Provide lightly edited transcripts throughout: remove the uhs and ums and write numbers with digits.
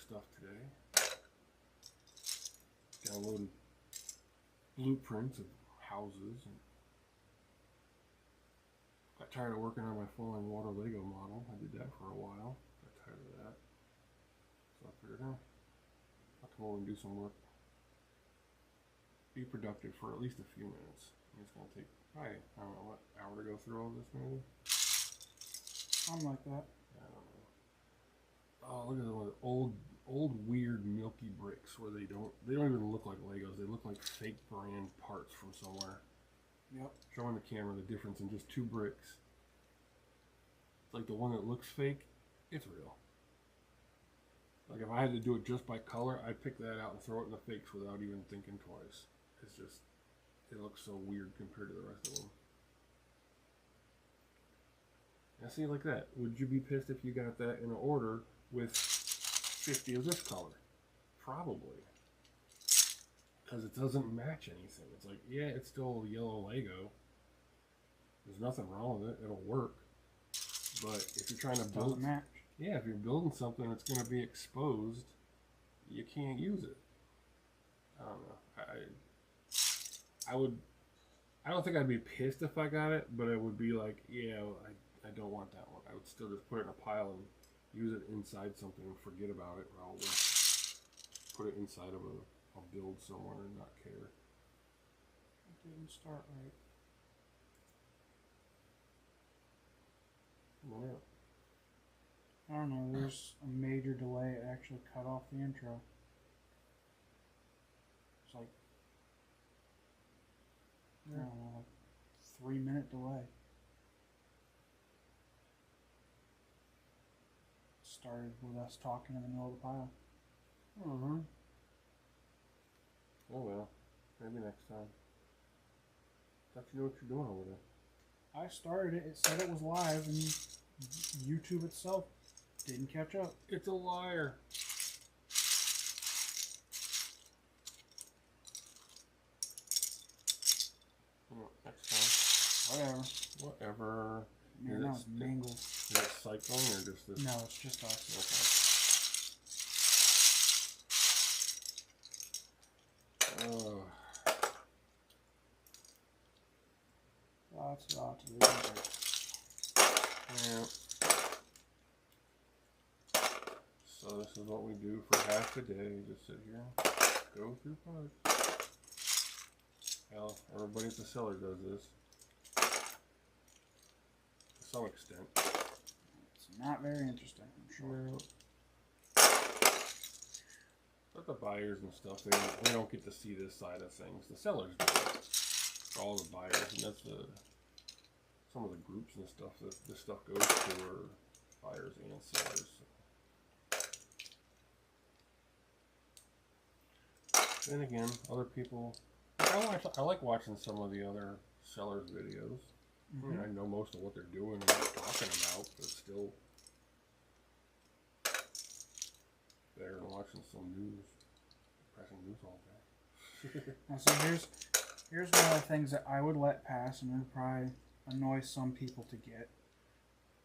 stuff today. Downloaded blueprints of houses. And got tired of working on my falling water Lego model. I did that for a while. Got tired of that. So I figured, I'll come over and do some work. Be productive for at least a few minutes. It's going to take probably, I don't know, what, hour to go through all this maybe? Something like that. I don't know. Oh, look at the old weird milky bricks where they don't even look like Legos. They look like fake brand parts from somewhere. Yep. Showing the camera the difference in just two bricks. It's like the one that looks fake, it's real. Like if I had to do it just by color, I'd pick that out and throw it in the fakes without even thinking twice. It's just, it looks so weird compared to the rest of them. Now see, like that. Would you be pissed if you got that in an order with 50 of this color? Probably. Because it doesn't match anything. It's like, yeah, it's still a yellow Lego. There's nothing wrong with it. It'll work. But if you're trying to build... Doesn't match. Yeah, if you're building something that's going to be exposed, you can't use it. I don't know. I don't think I'd be pissed if I got it, but it would be like, yeah, I don't want that one. I would still just put it in a pile and use it inside something and forget about it, rather than put it inside of a build somewhere and not care. It didn't start right. Yeah. I don't know, there's a major delay. It actually cut off the intro. It's like, I don't know, like 3-minute delay. Started with us talking in the middle of the pile. Mm-hmm. Oh well, maybe next time. Thought you knew what you're doing over there. I started it, it said it was live, and YouTube itself didn't catch up. It's a liar. Next time. Whatever. Man, that was mangled. Is it cycling or just this? No, it's just us. Okay. Oh. Lots of losing. Yeah. So this is what we do for half a day. Just sit here, go through parts. Hell, everybody at the cellar does this. To some extent. It's not very interesting, I'm sure. No. But the buyers and stuff, they don't get to see this side of things. The sellers do. For all the buyers, and that's some of the groups and stuff that this stuff goes to are buyers and sellers. Then again, other people. I like watching some of the other sellers' videos. Mm-hmm. I mean, I know most of what they're doing and what they're talking about, but still better than watching some news, depressing news all day. Now, so here's one of the things that I would let pass, and it would probably annoy some people to get.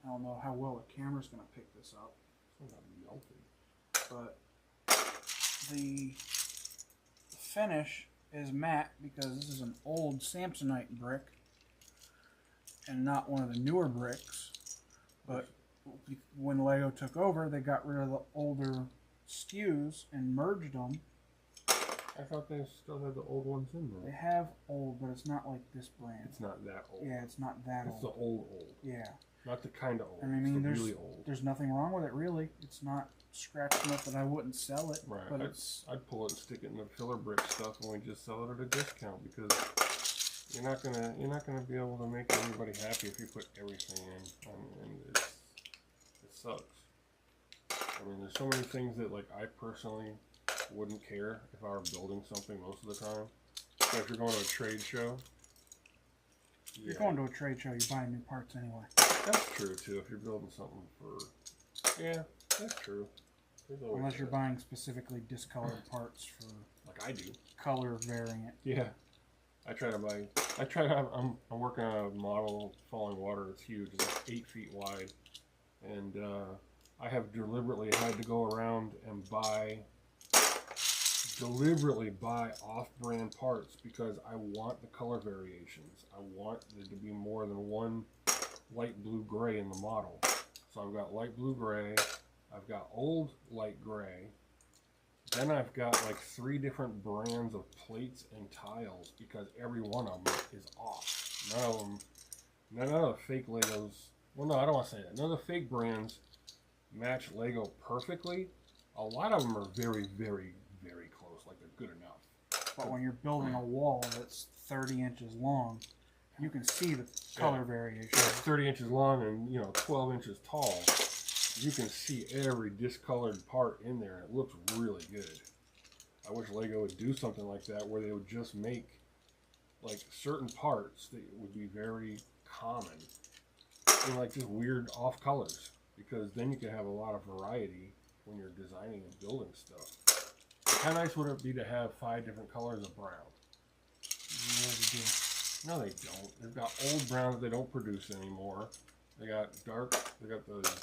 I don't know how well the camera's going to pick this up. It's not melted. But the finish is matte because this is an old Samsonite brick and not one of the newer bricks. But when Lego took over, they got rid of the older SKUs and merged them. I thought they still had the old ones in there. They have old, but it's not like this brand. It's not that old. Yeah, it's not that It's old. the old. Yeah. Not the kind of old. And I mean, it's the there's really old. there's nothing wrong with it really. It's not scratched enough that I wouldn't sell it. Right. But I'd pull it and stick it in the filler brick stuff, and we just sell it at a discount because you're not gonna be able to make everybody happy if you put everything in. And it sucks. I mean, there's so many things that like I personally wouldn't care if I were building something most of the time. So if you're going to a trade show, you're going to a trade show, you're buying new parts anyway. That's true too. If you're building something for, yeah, that's true. Unless you're buying specifically discolored parts for, like I do, color variant. Yeah, I'm working on a model Falling Water. It's huge. It's like 8 feet wide, and I have deliberately had to go around and deliberately buy off-brand parts because I want the color variations. I want there to be more than one light blue gray in the model. So I've got light blue gray, I've got old light gray, then I've got like 3 different brands of plates and tiles because every one of them is off. None of the fake Legos, well no, I don't want to say that. None of the fake brands match Lego perfectly. A lot of them are very, very, very close, like they're good enough. But when you're building a wall that's 30 inches long, you can see the color variation. Yeah, it's 30 inches long and 12 inches tall. You can see every discolored part in there, and it looks really good. I wish Lego would do something like that, where they would just make like certain parts that would be very common and like just weird off colors, because then you can have a lot of variety when you're designing and building stuff. How nice would it be to have 5 different colors of brown? No, they don't. They've got old brown that they don't produce anymore. They got the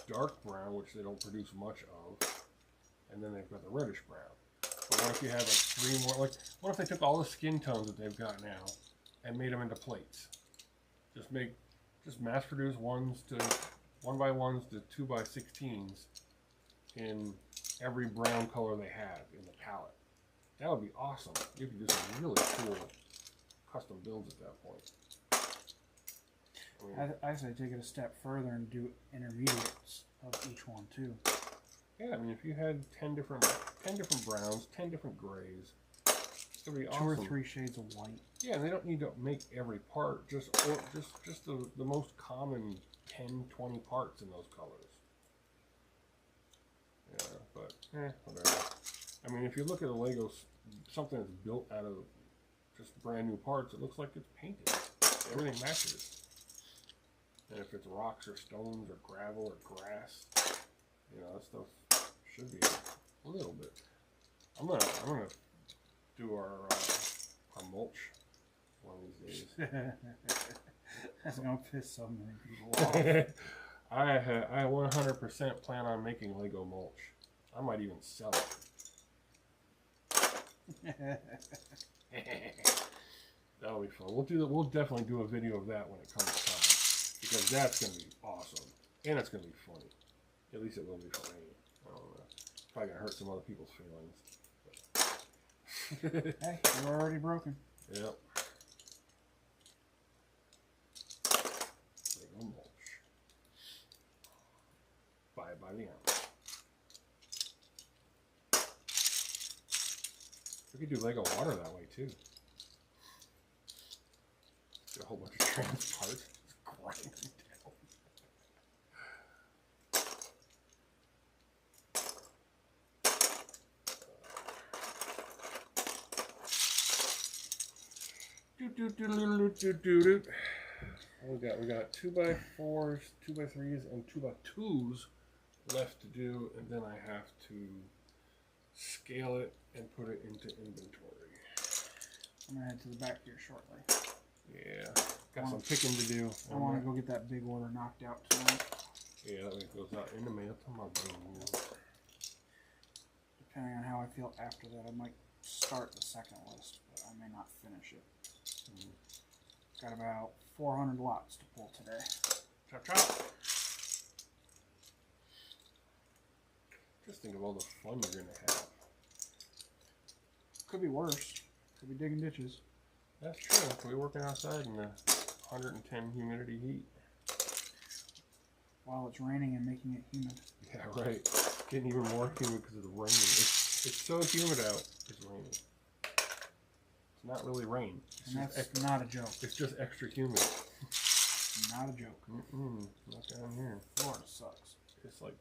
dark brown, which they don't produce much of, and then they've got the reddish brown. But what if you had like 3 more? Like, what if they took all the skin tones that they've got now and made them into plates? Just mass produce 1x1s to 2x16s in every brown color they have in the palette. That would be awesome. You could do some really cool custom builds at that point. I say take it a step further and do intermediates of each one too. Yeah, I mean, if you had 10 different browns, 10 different grays, it's gonna be awesome. 2 or 3 shades of white. Yeah, and they don't need to make every part, just the most common 10, 20 parts in those colors. Yeah, but whatever. I mean, if you look at a Lego, something that's built out of just brand new parts, it looks like it's painted. Everything matches. And if it's rocks or stones or gravel or grass, that stuff should be a little bit. I'm gonna do our mulch one of these days. That's gonna piss so many people off. I 100% plan on making Lego mulch. I might even sell it. That'll be fun. We'll definitely do a video of that when it comes time, because that's gonna be awesome and it's gonna be funny. At least it will be for me. I don't know. Probably gonna hurt some other people's feelings. Hey, you're already broken. Yep. Lego mulch. Buy it by the ounce. We could do Lego water that way too. Get a whole bunch of trans parts. Grind them down. We got 2x4s, 2x3s, and 2x2s left to do, and then I have to scale it and put it into inventory. I'm gonna head to the back here shortly. Yeah, got some picking to do. I want to go get that big order knocked out tonight. Yeah, that way it goes out in the mail tomorrow. Depending on how I feel after that, I might start the second list, but I may not finish it. Got about 400 lots to pull today. Chop chop. Just think of all the fun you're gonna have. Could be worse. Could be digging ditches. That's true. Could be working outside in the 110 humidity heat. While it's raining and making it humid. Yeah, right. It's getting even more humid because of the rain. It's so humid out. It's raining. It's not really rain. And that's not a joke. It's just extra humid. Not a joke. Not down here. Florida sucks. It's like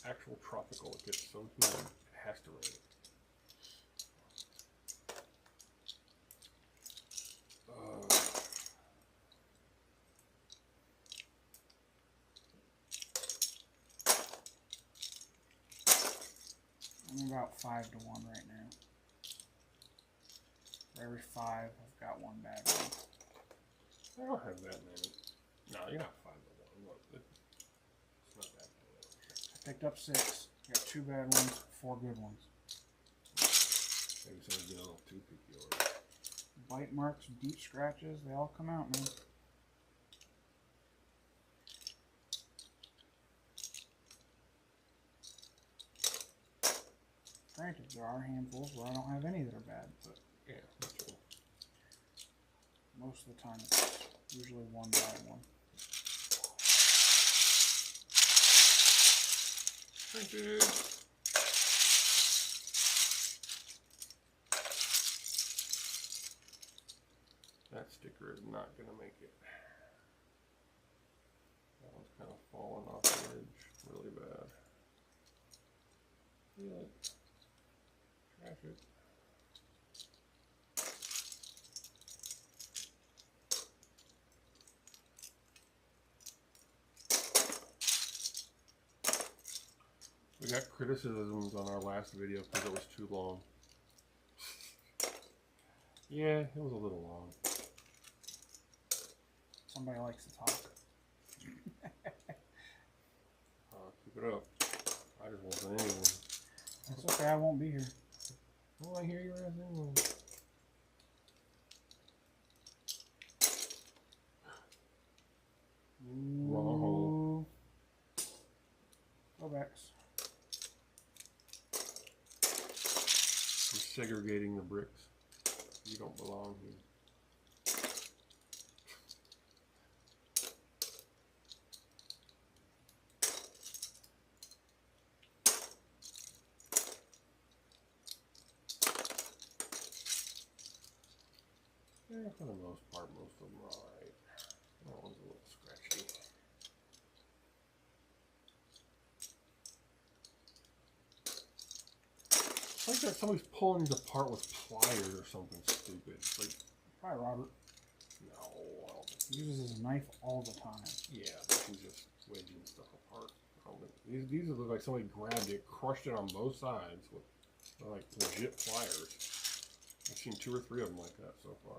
actual tropical. It gets so humid, it has to rain. I'm about 5 to 1 right now. For every 5, I've got 1 bad one. I don't have that many. No, you're not 5 to 1. Look, it's not that Picked up 6. Got 2 bad ones, 4 good ones. Maybe someone's getting a little too picky already. Bite marks, deep scratches, they all come out, man. Granted, there are handfuls where I don't have any that are bad, but yeah, that's true. Most of the time it's usually one bad one. Thank you. That sticker is not going to make it. That one's kind of falling off the edge really bad. Feel it. Trash it. We got criticisms on our last video because it was too long. Yeah, it was a little long. Somebody likes to talk. Keep it up. I just won't say anything. That's okay, I won't be here. Oh, I hear your ass anyway. Wrong hole. Go backs. You're segregating the bricks. You don't belong here. Yeah, for the most part, most of them are alright. That one's a little scratchy. It's like that somebody's pulling these apart with pliers or something stupid. It's like, Probably Robert. no, I don't think. He uses his knife all the time. Yeah, but he's just wedging stuff apart. I don't think, these look like somebody grabbed it, crushed it on both sides with like legit pliers. I've seen 2 or 3 of them like that so far.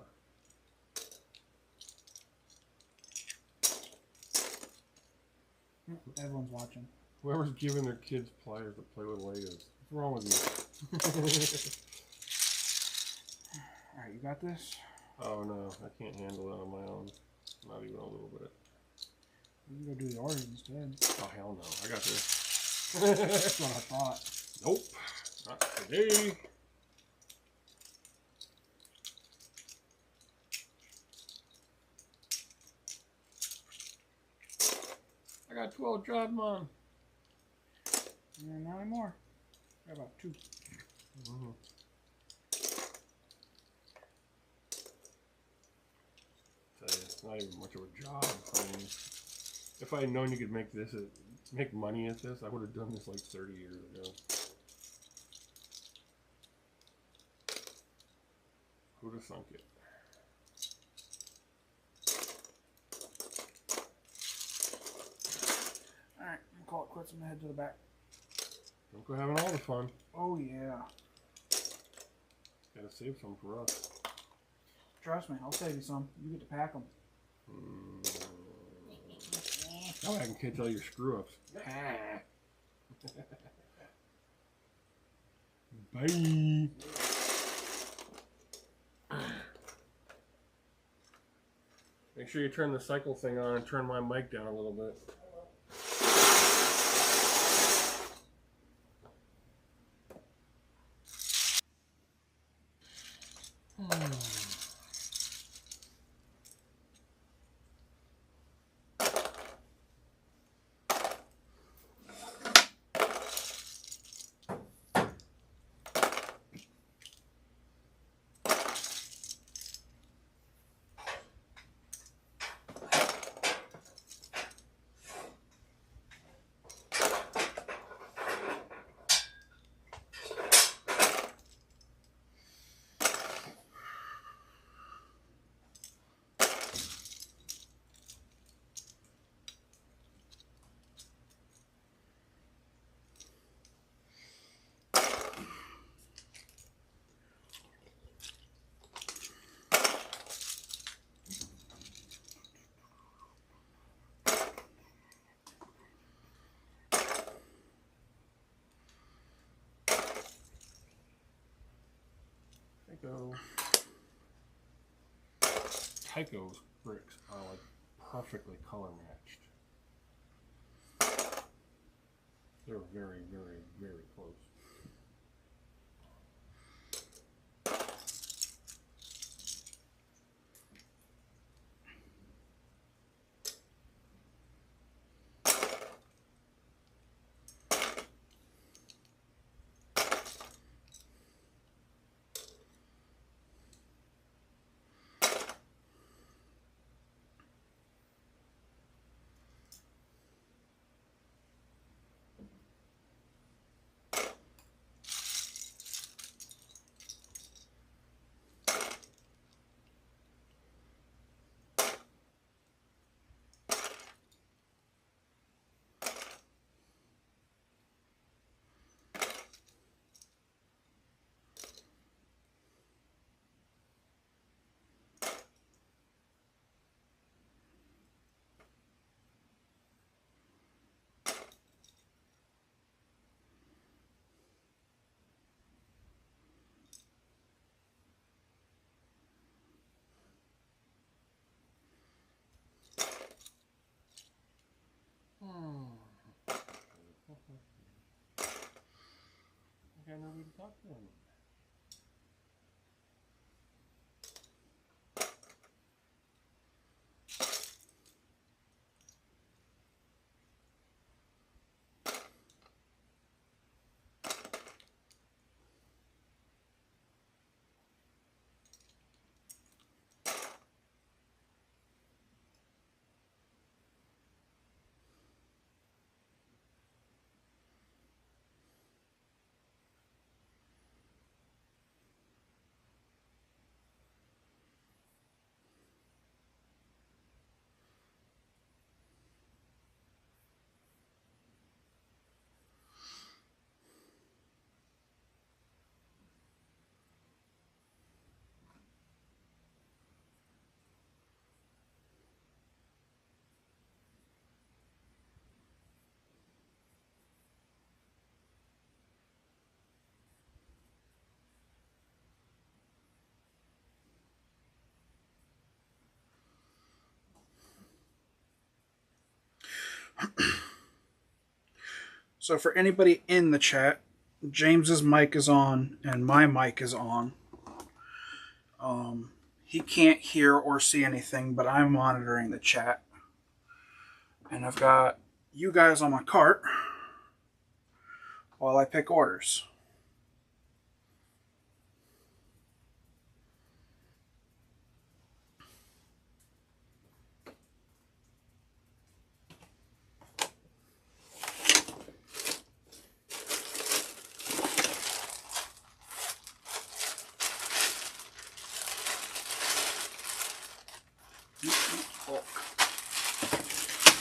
Everyone's watching. Whoever's giving their kids pliers to play with Legos, what's wrong with you? Alright, you got this? Oh no, I can't handle it on my own. Not even a little bit. You can go do the orders instead. Oh hell no, I got this. That's what I thought. Nope, not today. I got 12 job, Mom. Yeah, not anymore. Got about 2. Mm-hmm. Tell you, it's not even much of a job. I mean, if I had known you could make this, make money at this, I would have done this like 30 years ago. Who'd have thunk it? Alright, I'm gonna call it quits. I'm gonna head to the back. Don't go having all the fun. Oh yeah. Gotta save some for us. Trust me, I'll save you some. You get to pack them. Now I can catch all your screw ups. Bye. Make sure you turn the cycle thing on and turn my mic down a little bit. Tycho's bricks are like perfectly color matched. They're very, very, very close. I got nobody to talk to anymore. So for anybody in the chat, James's mic is on and my mic is on. He can't hear or see anything, but I'm monitoring the chat. And I've got you guys on my cart while I pick orders.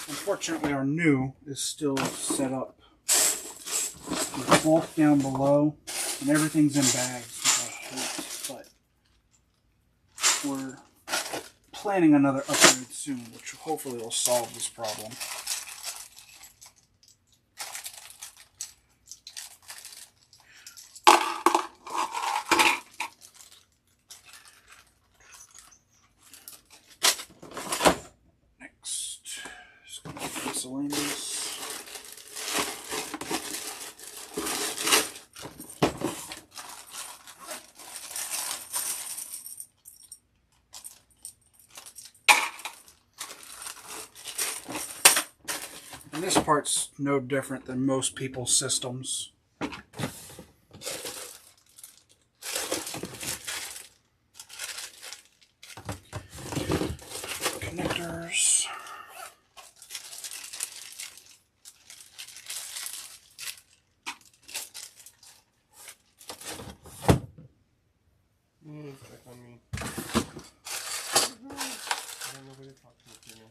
Unfortunately, our new is still set up with bulk down below, and everything's in bags, which I hate. But we're planning another upgrade soon, which hopefully will solve this problem. Miscellaneous. And this part's no different than most people's systems. Connectors. Check on me. I don't know where to talk to you now.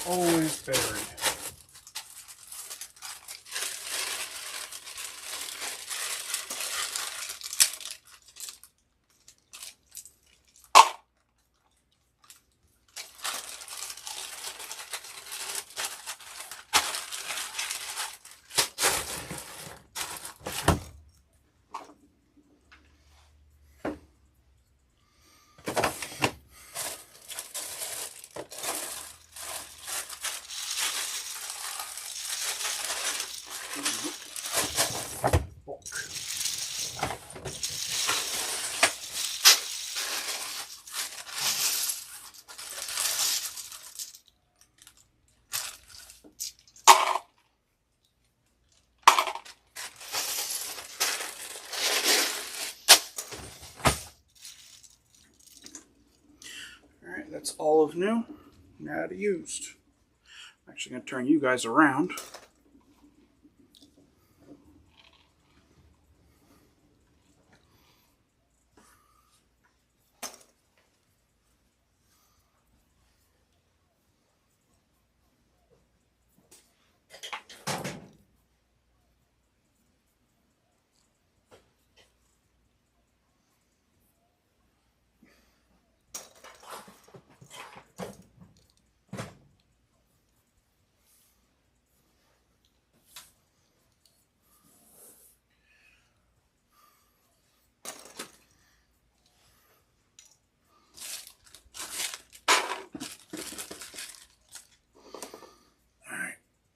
always buried. Alright, that's olive new, now used. I'm actually going to turn you guys around.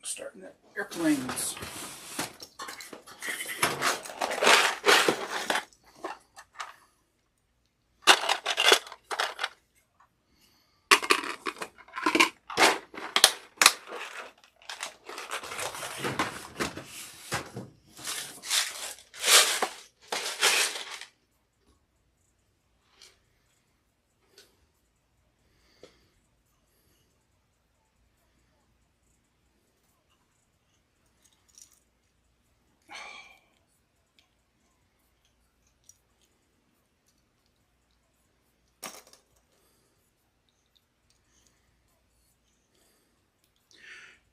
Starting the airplanes.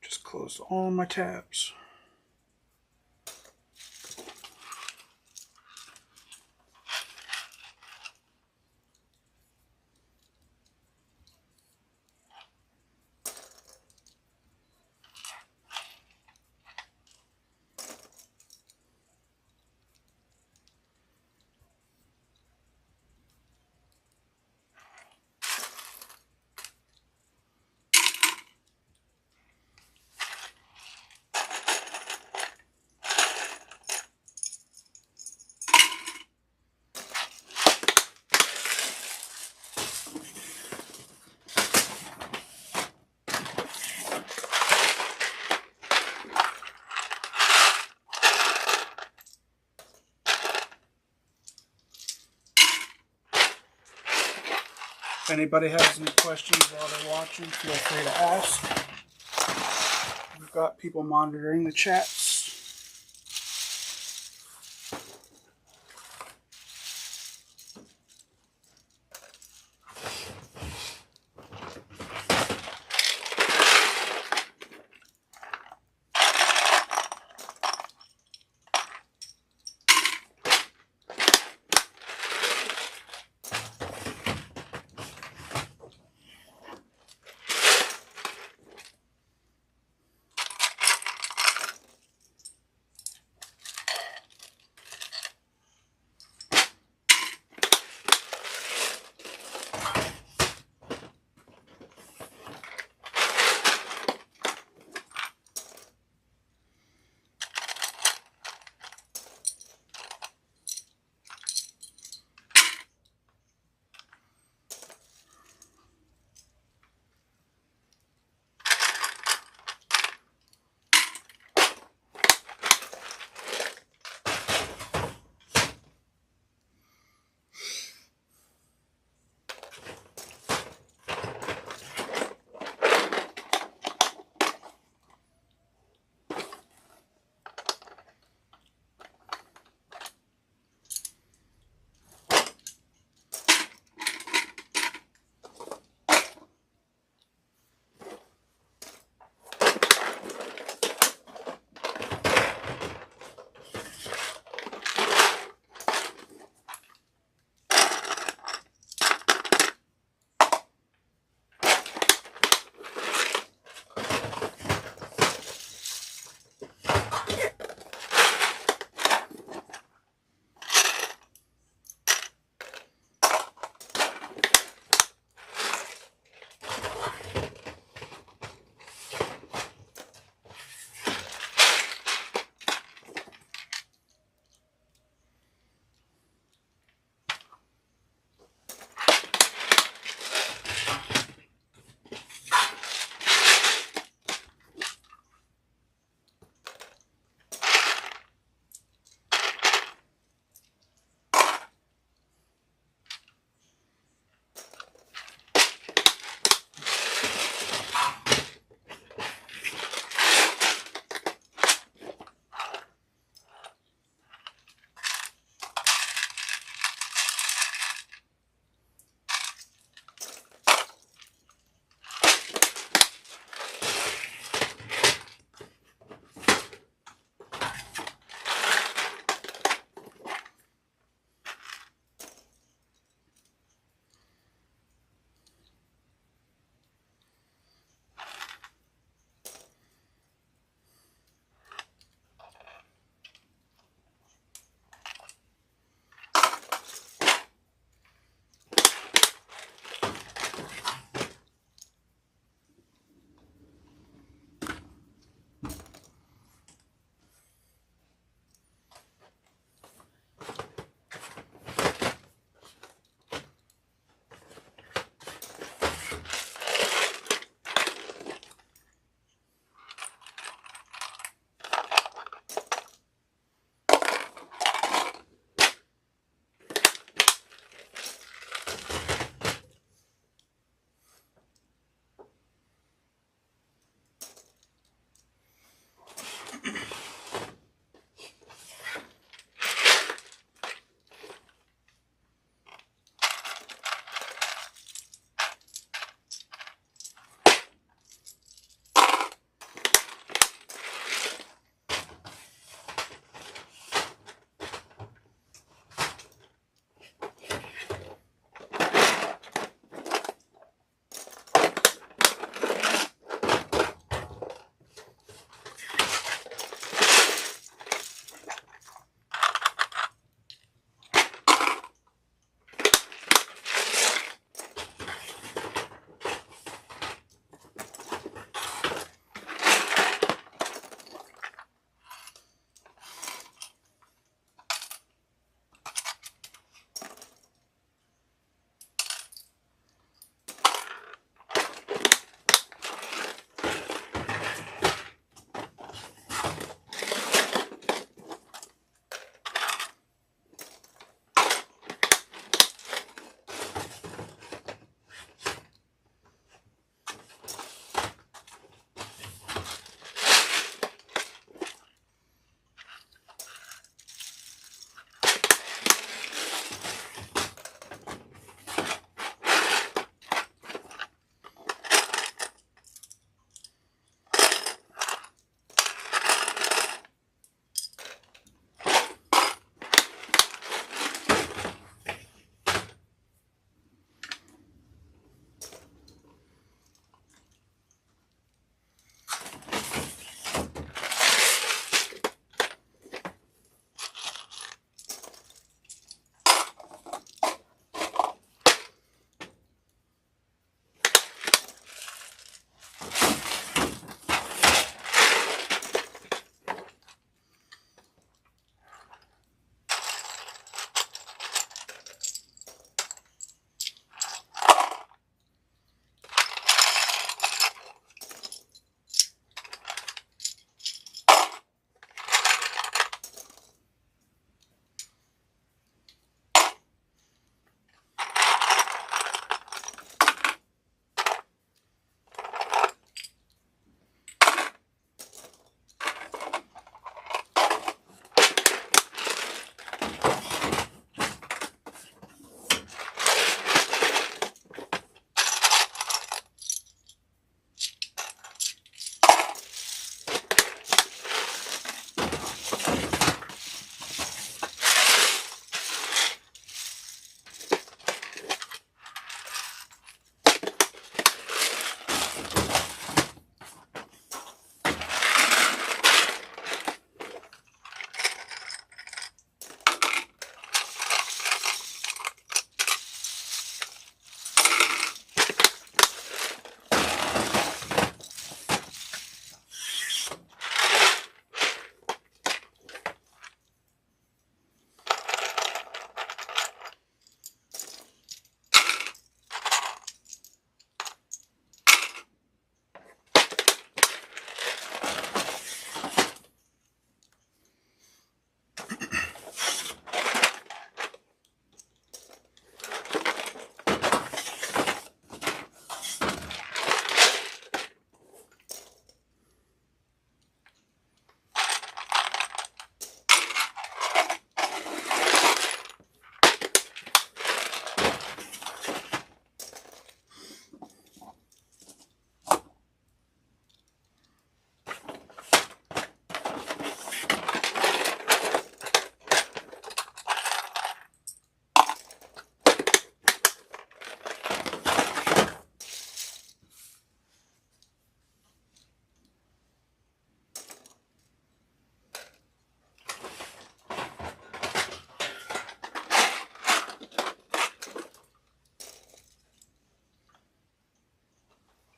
Just closed all my tabs. If anybody has any questions while they're watching, feel free to ask. We've got people monitoring the chats.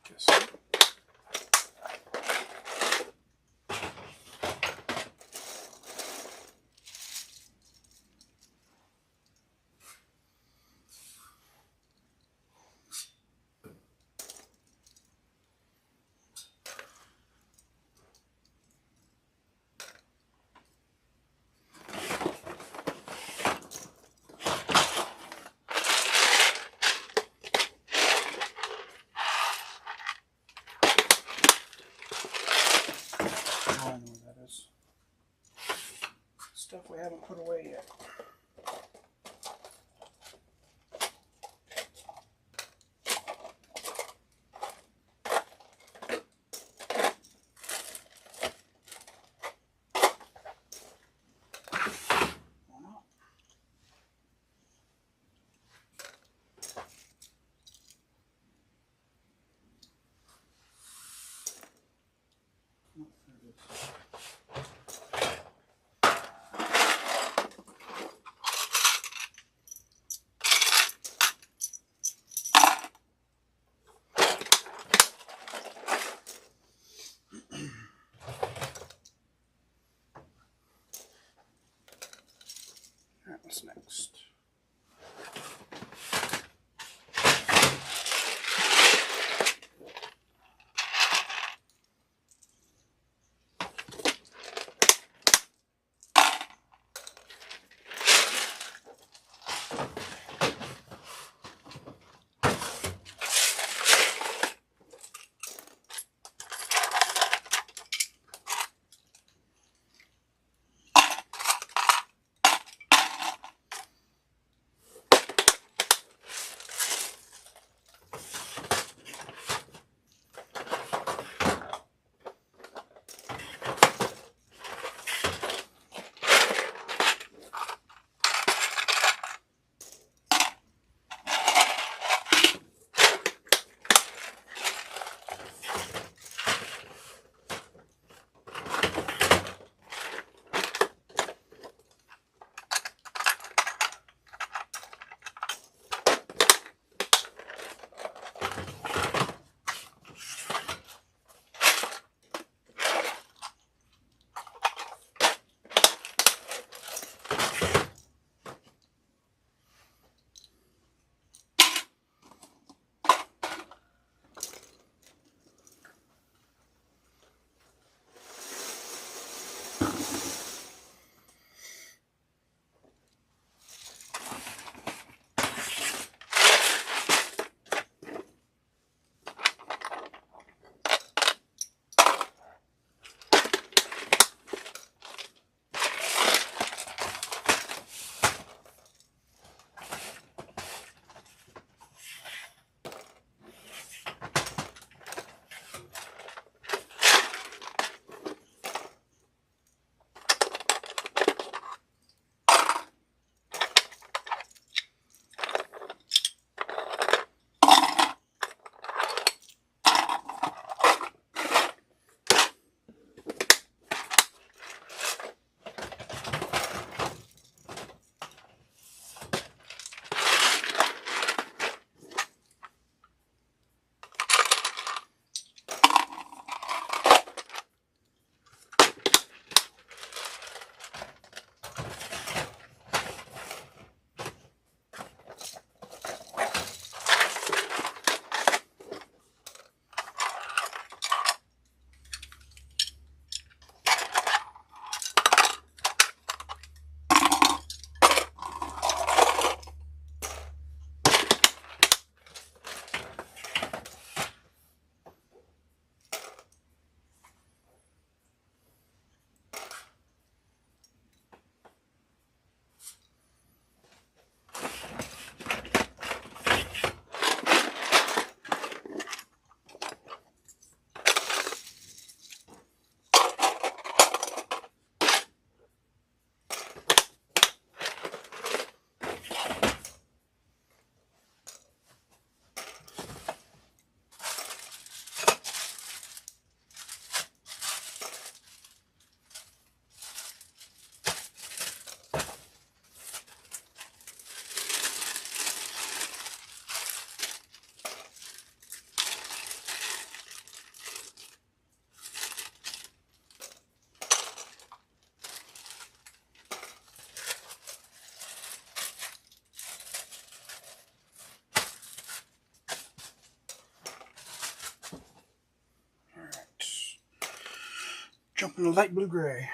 Guess. I know what that is. Stuff we haven't put away yet. Why not? Oh, there it is. Jump into light blue gray.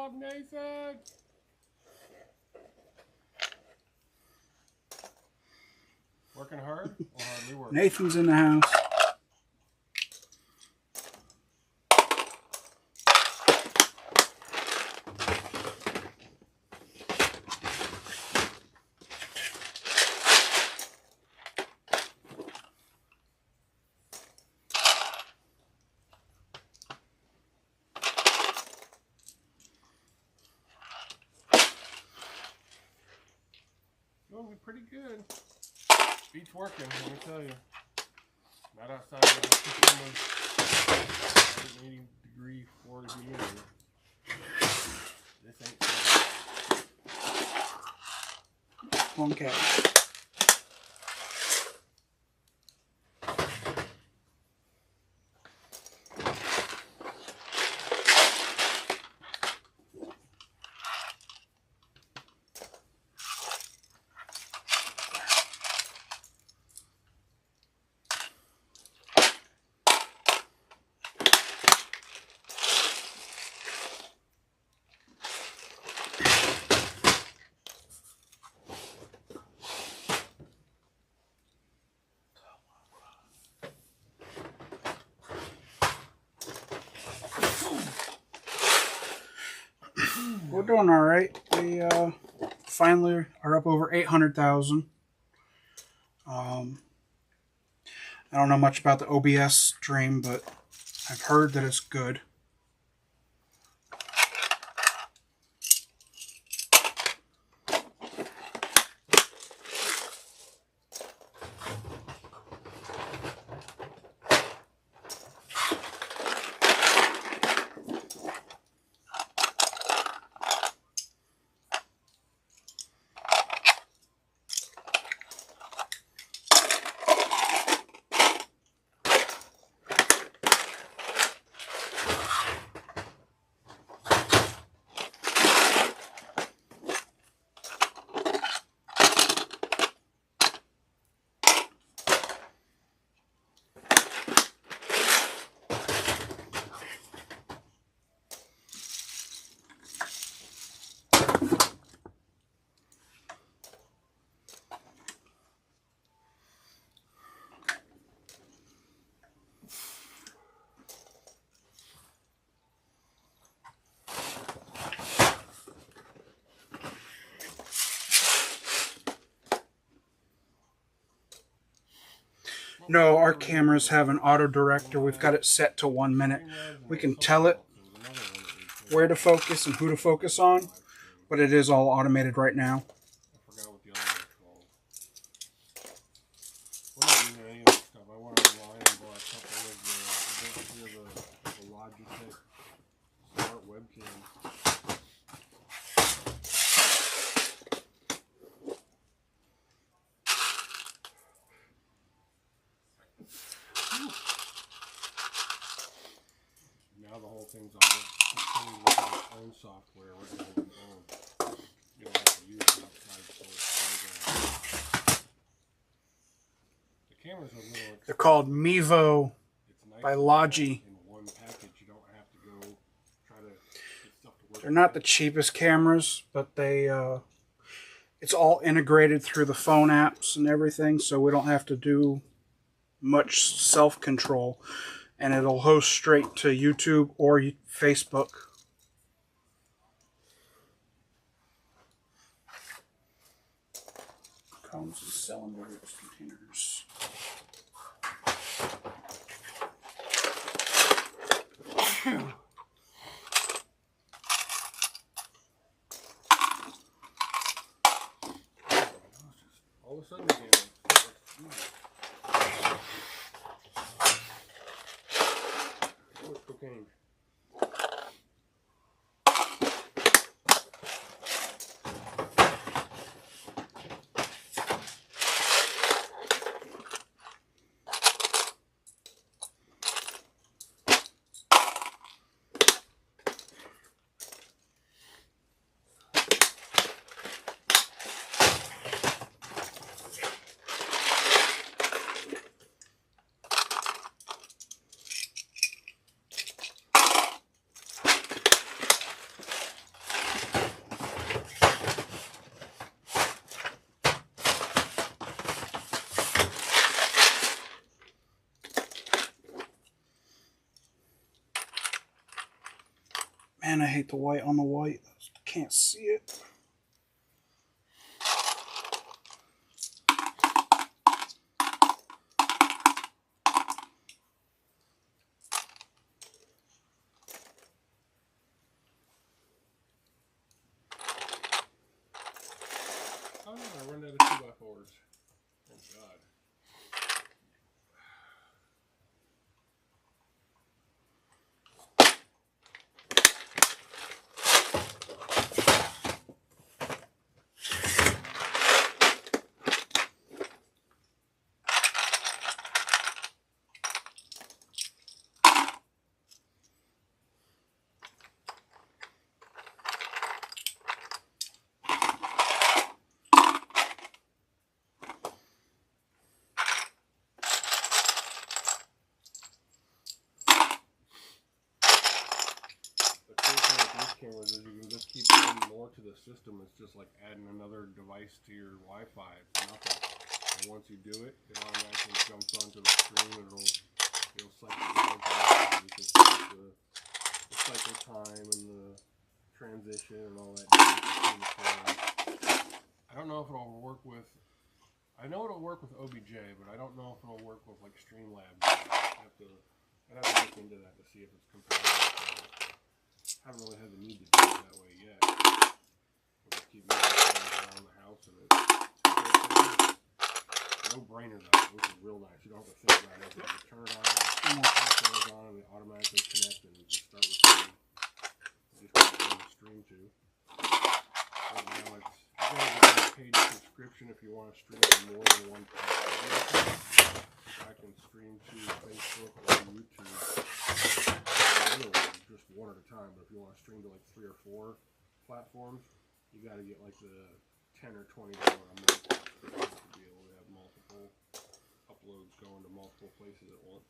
job, Nathan. Working hard or hardly working? Nathan's in the house. Doing pretty good. Beats working, let me tell you. Not outside of the system of 180-degree floor to be in. This ain't so bad. One cat. We're doing all right. We finally are up over 800,000. I don't know much about the OBS stream, but I've heard that it's good. No, our cameras have an auto director. We've got it set to 1 minute. We can tell it where to focus and who to focus on, but it is all automated right now. I forgot what the other one's called. We're not using any of that stuff. I went online and bought a couple of the Logitech smart webcams. Now the whole thing's on with its own software right now on your phone. You don't have to use an outside source program. The cameras are a little expensive. They're called Mevo by Logi. In one package, you don't have to go try to get stuff to work. They're not the cheapest cameras, but they it's all integrated through the phone apps and everything, so we don't have to do much self-control, and it'll host straight to YouTube or Facebook. Comes in cylinders, containers. All of a sudden again. Oh, it's cocaine. Man, I hate the white on the white. Can't see it. Oh no, I run out of 2x4s. Thank God. Cameras is you can just keep adding more to the system. It's just like adding another device to your Wi-Fi. It's nothing. And once you do it, it automatically jumps onto the screen and it'll cycle the information. You can see the cycle time and the transition and all that. I don't know if it'll work with. I know it'll work with OBJ, but I don't know if it'll work with like Streamlabs. I'd have to look into that to see if it's compatible. I haven't really had the need to do it that way yet. We'll just keep moving things around the house and it's no brainer though, which is real nice. You don't have to think about it. You just turn it on, and they automatically connect and you just start recording. You just put it on the stream too. Right now you gotta get a paid subscription if you want to stream to more than one platform. I can stream to Facebook or YouTube. Just one at a time, but if you want to stream to like 3 or 4 platforms, you got to get like the $10 or $20 a month to be able to have multiple uploads going to multiple places at once.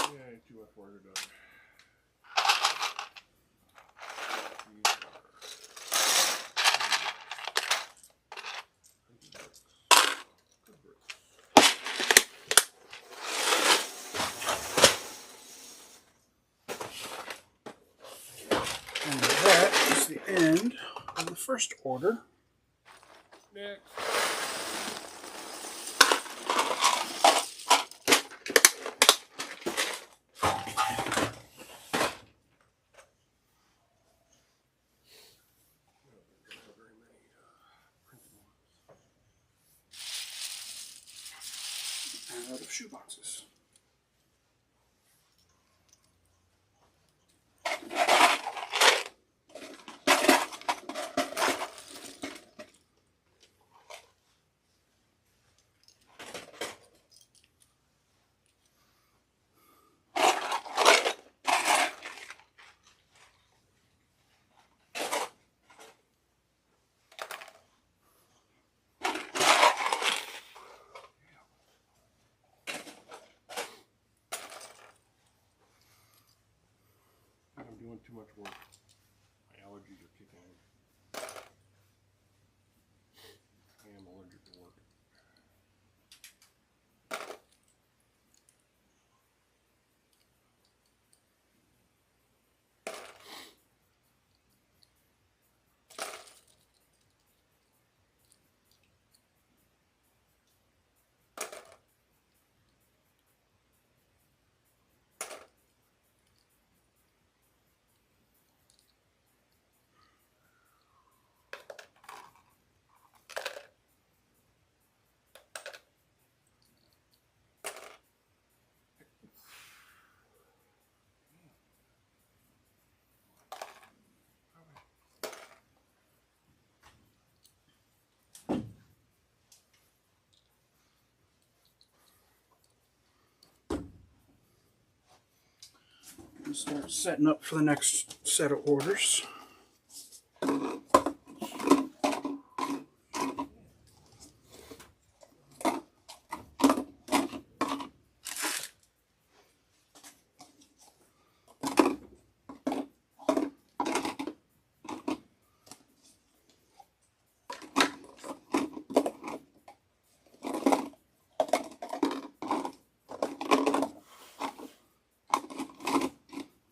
Yeah, 2x4s are done. And that is the end of the first order. Next. And out of shoe boxes. I'm doing too much work. My allergies are kicking in. I am allergic to work. start setting up for the next set of orders.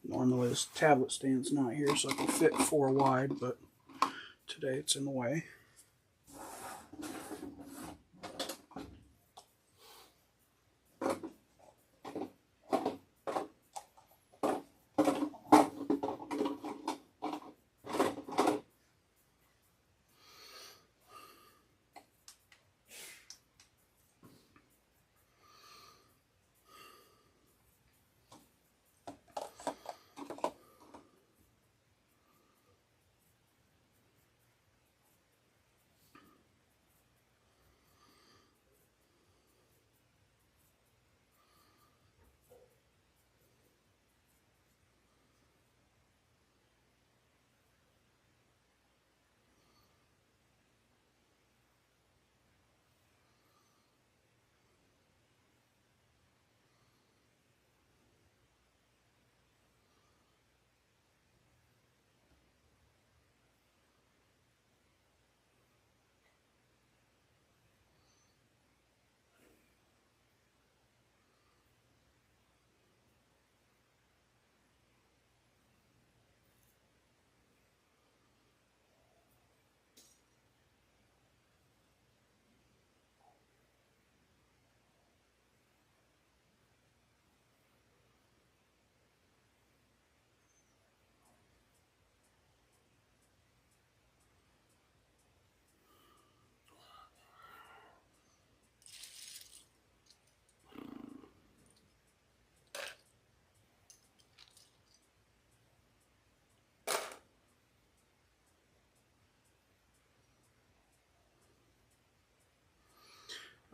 Normally this tablet stand's not here, so I can fit 4 wide, but today it's in the way.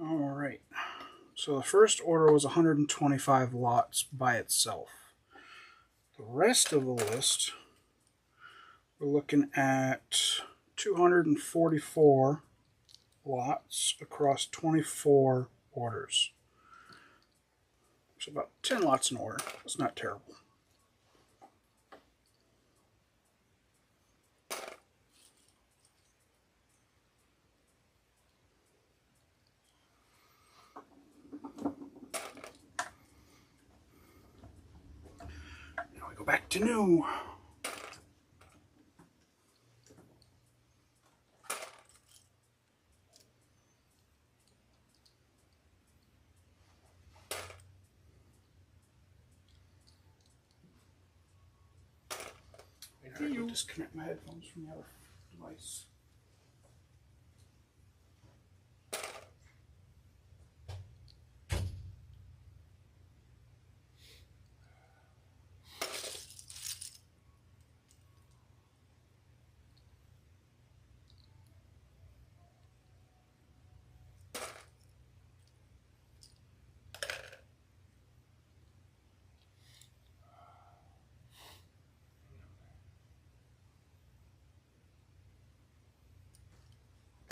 Alright, so the first order was 125 lots by itself. The rest of the list, we're looking at 244 lots across 24 orders. So about 10 lots in order. That's not terrible. Now we go back to new. I will disconnect my headphones from the other device.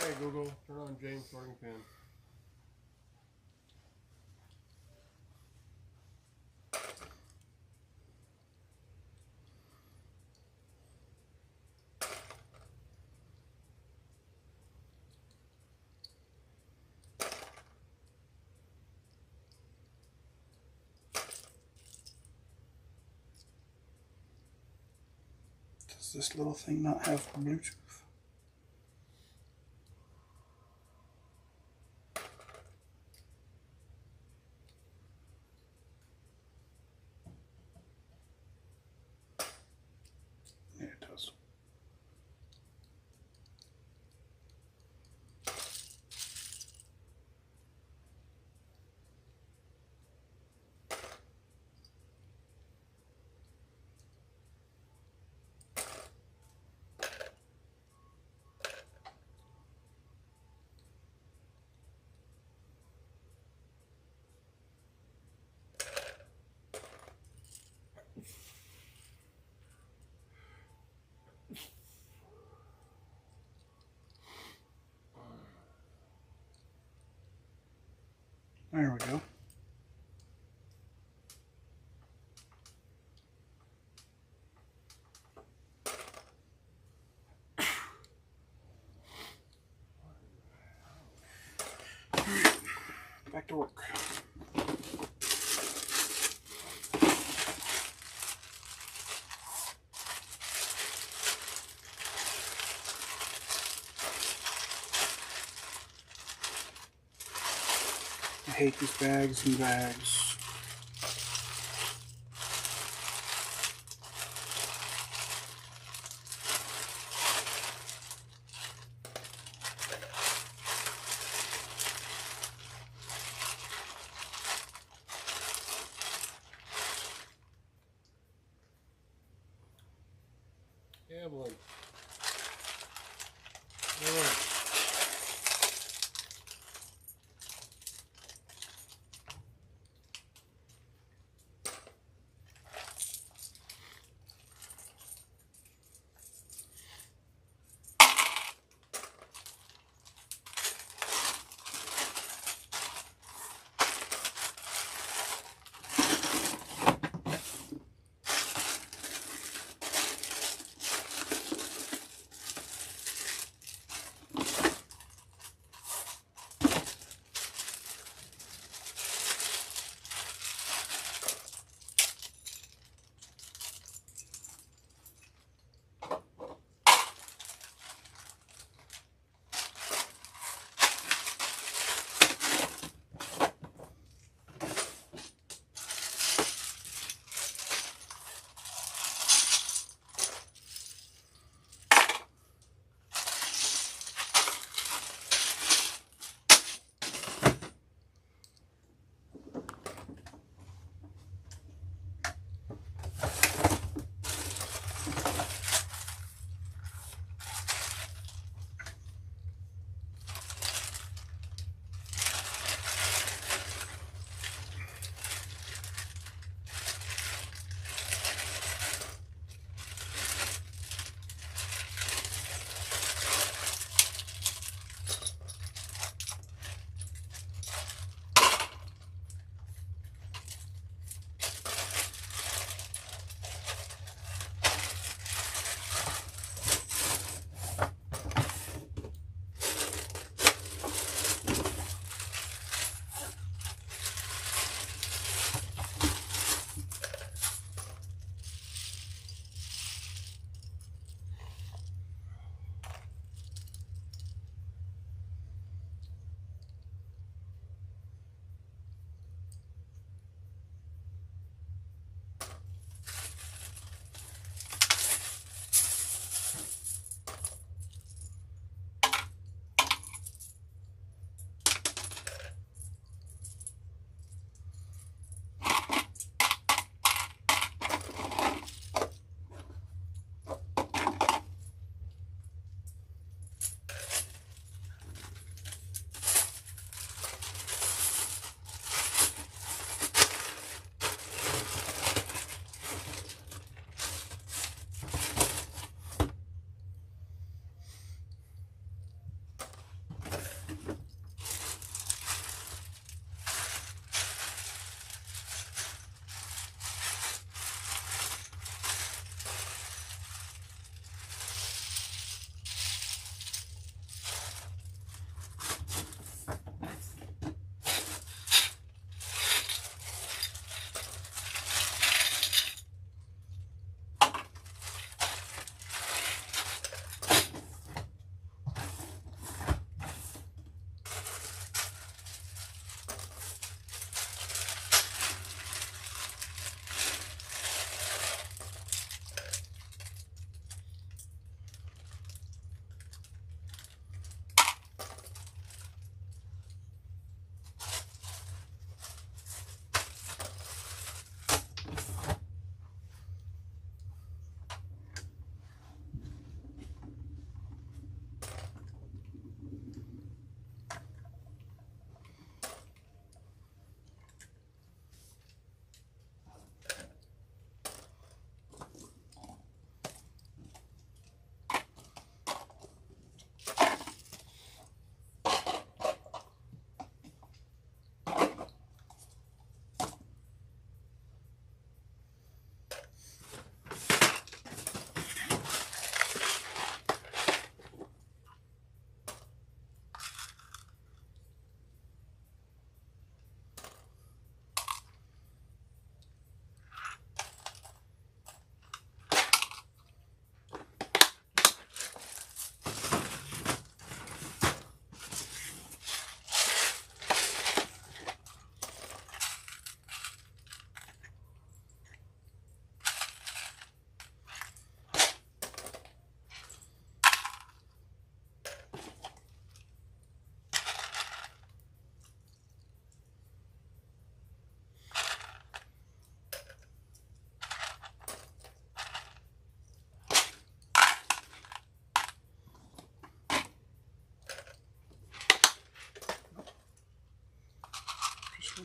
Hey Google, turn on James sorting pin. Does this little thing not have Bluetooth? Yeah, it does. There we go. Back to work. I hate these bags and bags. Evelyn. Evelyn.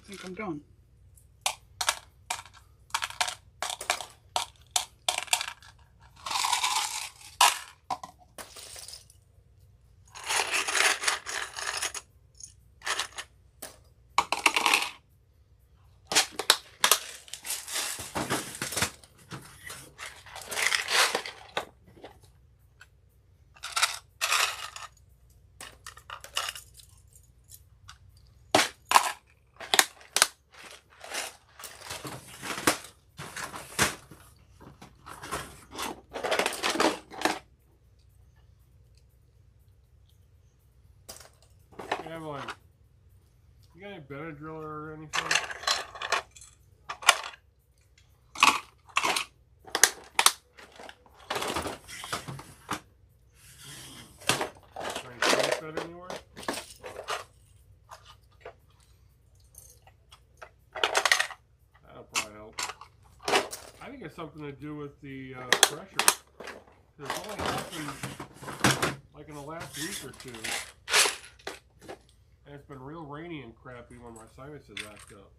think I'm done. You got any better driller or anything? Any safe bed anywhere? That'll probably help. I think it's something to do with the pressure. Because it's only happened like in the last week or two. And it's been real rainy and crappy when my sinuses act up.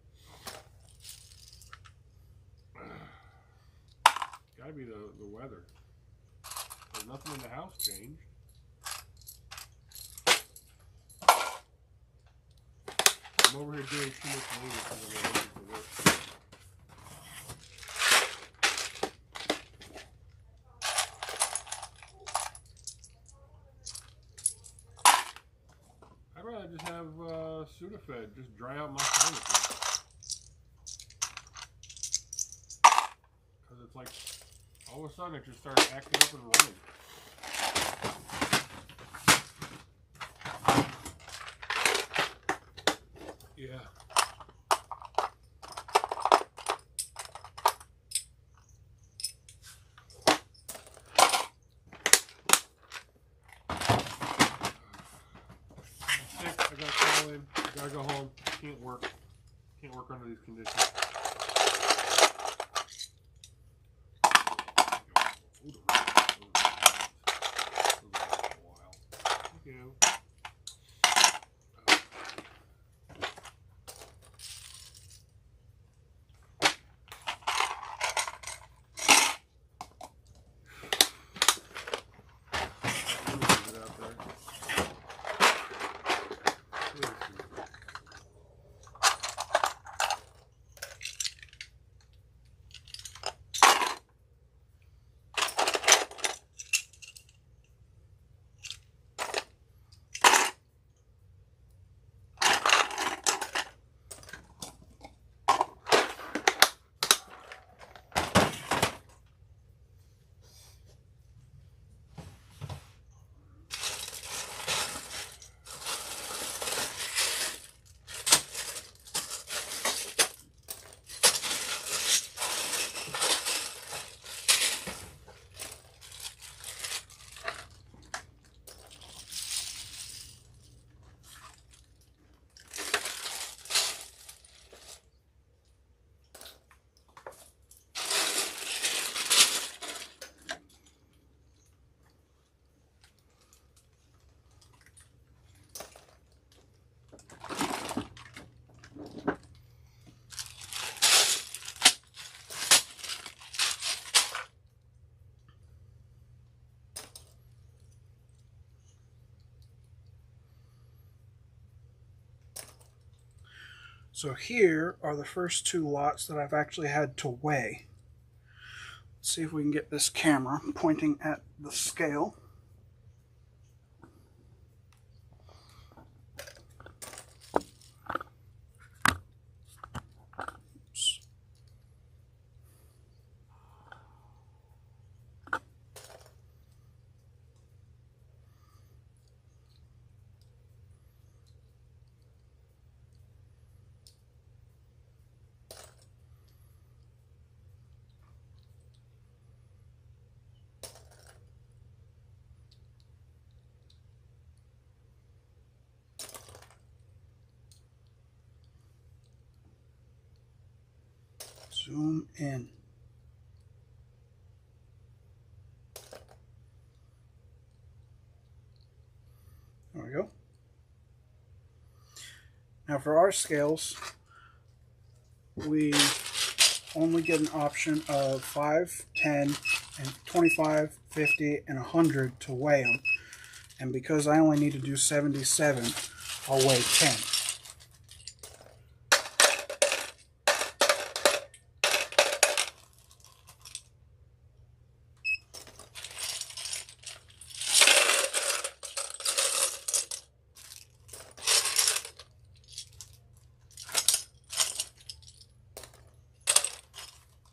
Gotta be the weather. There's nothing in the house changed. I'm over here doing too much later because I'm waiting for work. I'd rather just have Sudafed, just dry out my sinuses. Because it's like, all of a sudden it just started acting up and running. Yeah. I'm sick, I gotta call in, I gotta go home, can't work under these conditions. Thank you. So here are the first two lots that I've actually had to weigh. Let's see if we can get this camera pointing at the scale. Oops. Zoom in. There we go. Now for our scales, we only get an option of 5, 10, and 25, 50, and 100 to weigh them. And because I only need to do 77, I'll weigh 10.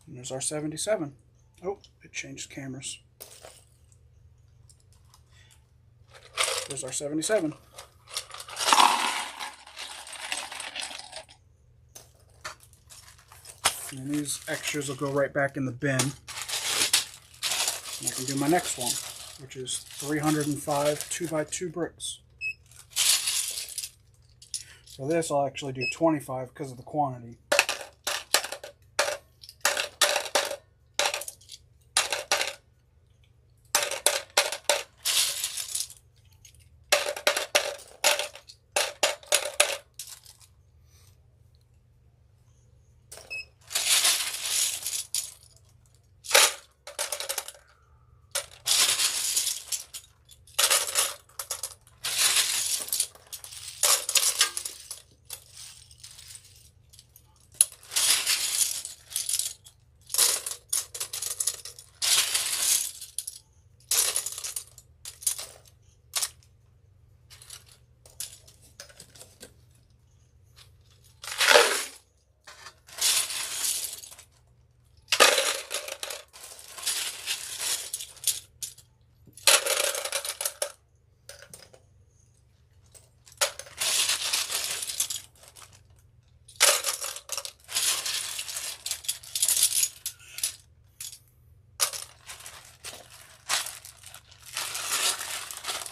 And there's our 77. Oh, it changed cameras. There's our 77. And these extras will go right back in the bin. And I can do my next one, which is 305 2x2 bricks. For this, I'll actually do 25 because of the quantity.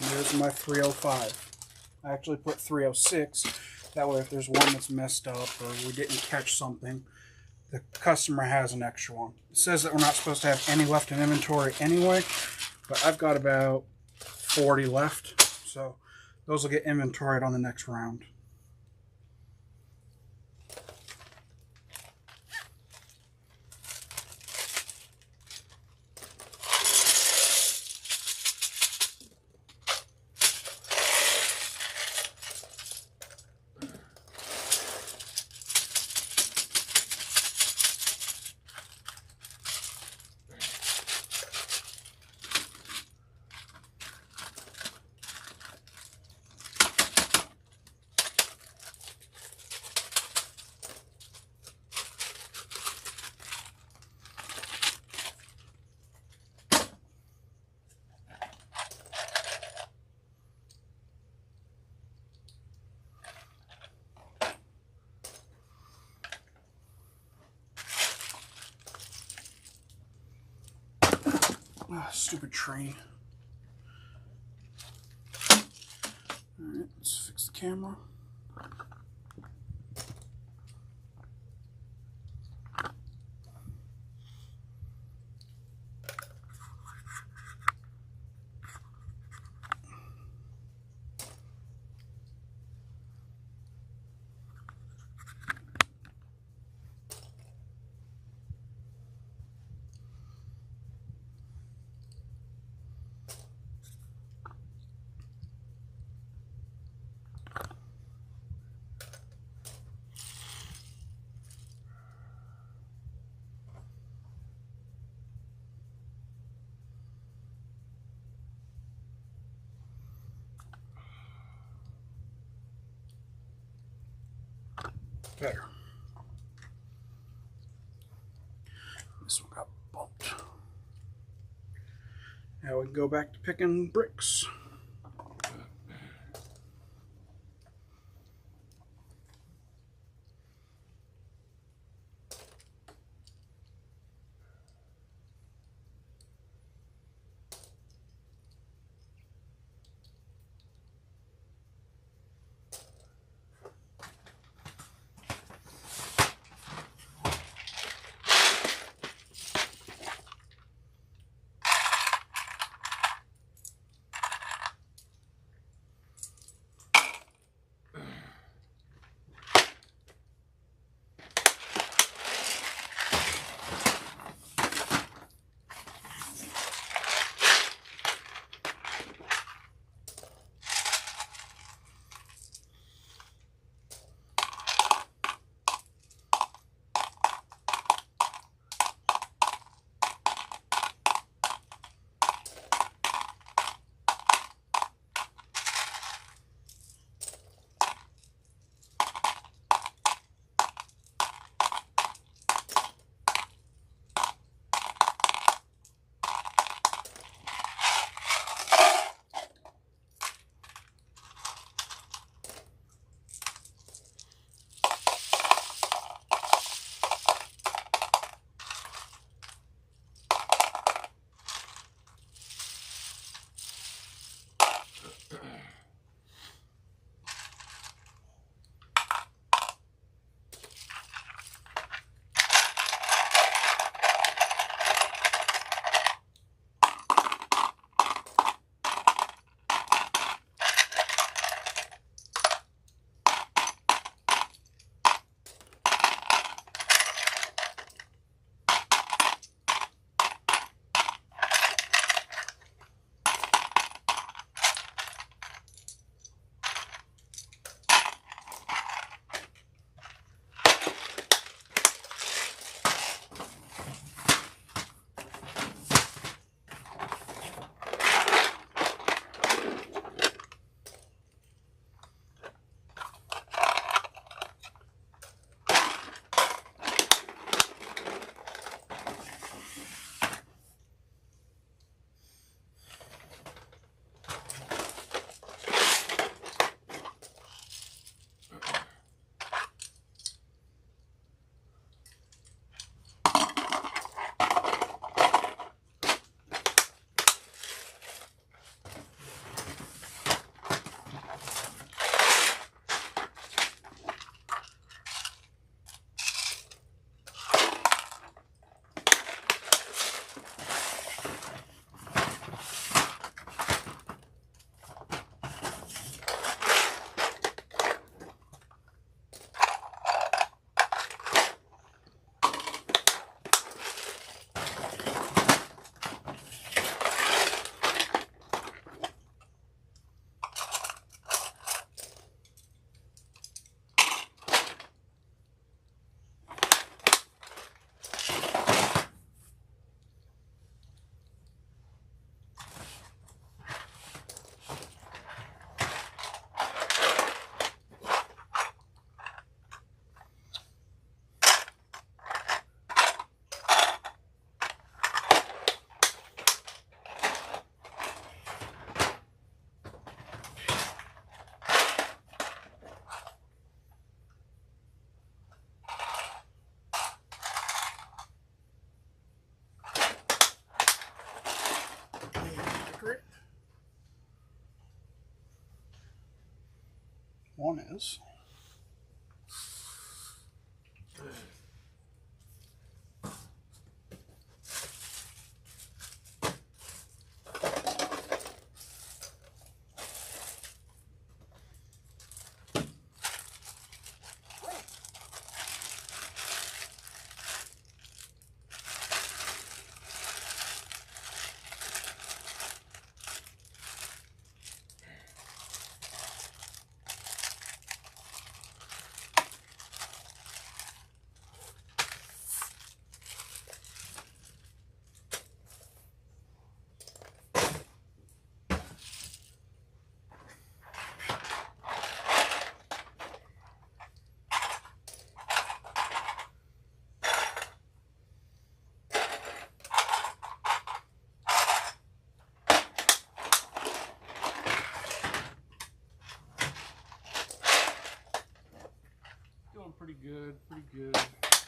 And there's my 305. I actually put 306. That way if there's one that's messed up or we didn't catch something, the customer has an extra one. It says that we're not supposed to have any left in inventory anyway, but I've got about 40 left. So those will get inventoried on the next round. Ah, stupid train. Alright, let's fix the camera. Better. This one got bumped. Now we can go back to picking bricks. One is. Pretty good, pretty good.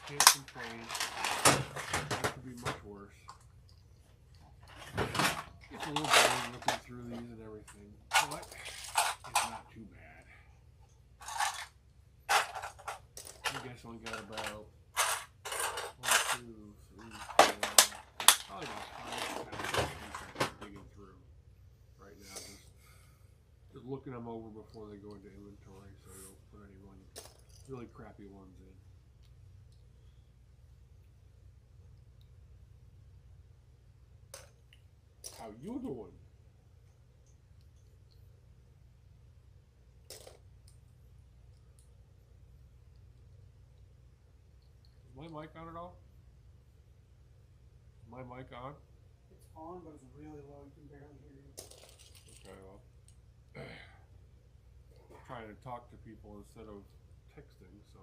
Can't complain. That could be much worse. It's a little boring looking through these and everything, but it's not too bad. I guess I only got about 1, 2, 3, 4, probably about 5 packages digging through right now. Just looking them over before they go into inventory, so you don't put any really crappy ones in. How you doing? Is my mic on at all? Is my mic on? It's on, but it's really low. You can barely hear you. Okay, well. I'm trying to talk to people instead of texting, so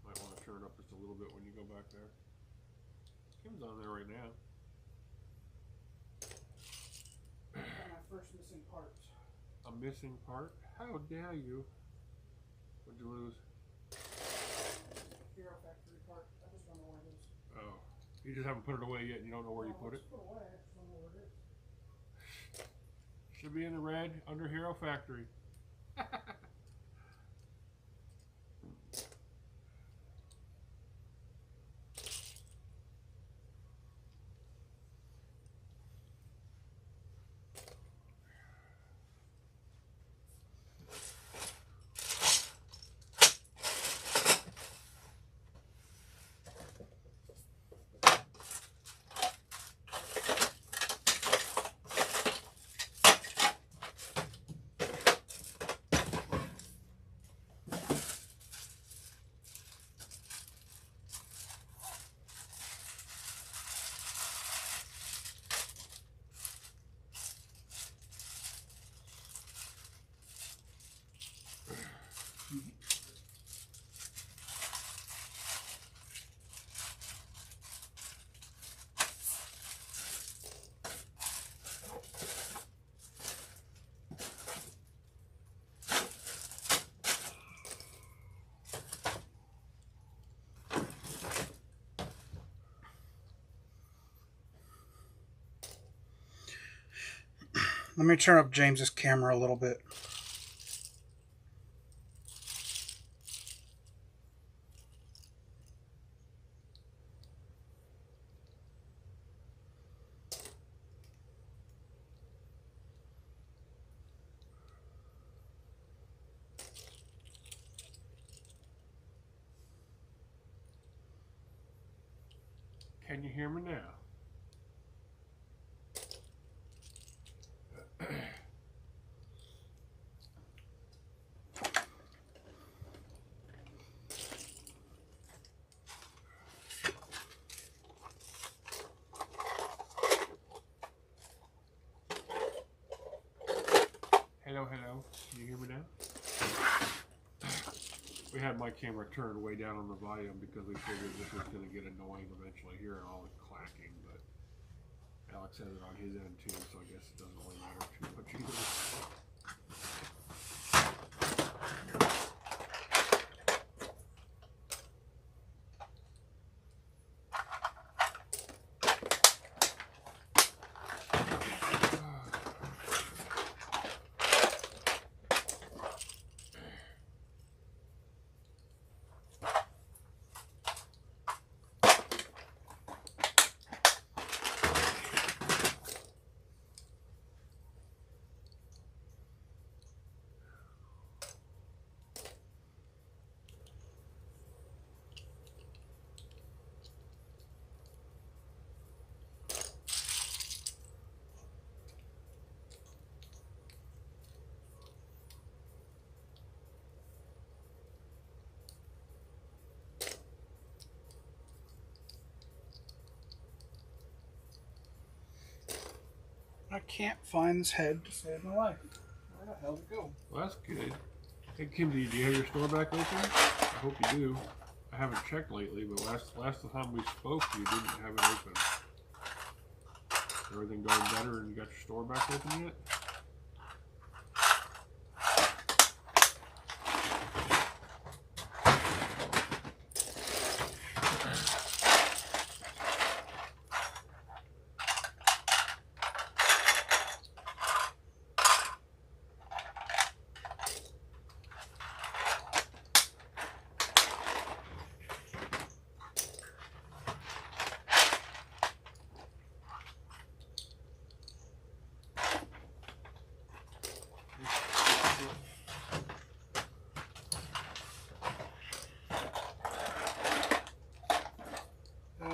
might want to turn it up just a little bit when you go back there. Kim's on there right now. My first missing part. A missing part? How dare you? What'd you lose? Hero Factory part. I just don't know where it is. Oh. You just haven't put it away yet and you don't know where you put it? Put it away. I just don't know where it is. Should be in the red under Hero Factory. Let me turn up James's camera a little bit. Can you hear me now? Hello, hello. Can you hear me now? We had my camera turned way down on the volume because we figured this was going to get annoying eventually hearing all the clacking, but Alex has it on his end too, so I guess it doesn't really matter too much either. I can't find this head to save my life. Where the hell did it go? Well, that's good. Hey, Kim, do you have your store back open? I hope you do. I haven't checked lately, but last time we spoke, you didn't have it open. Is everything going better and you got your store back open yet?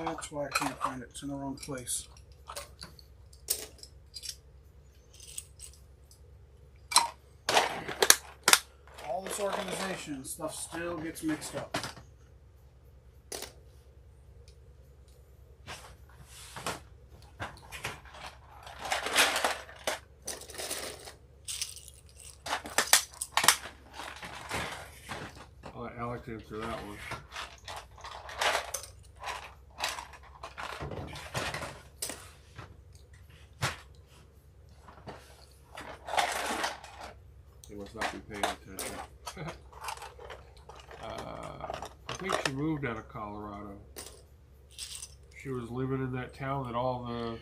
That's why I can't find it. It's in the wrong place. All this organization and stuff still gets mixed up. I'll let Alex answer that one. He must not be paying attention. I think she moved out of Colorado. She was living in that town that all the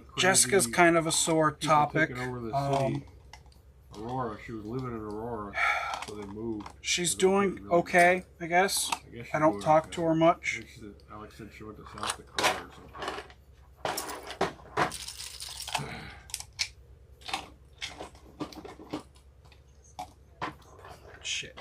crazy Jessica's kind of a sore people topic. taking over the city. Aurora. She was living in Aurora, so they moved. She's doing okay, I guess. I don't talk to her much. Alex said she went to South Dakota or something. Shit.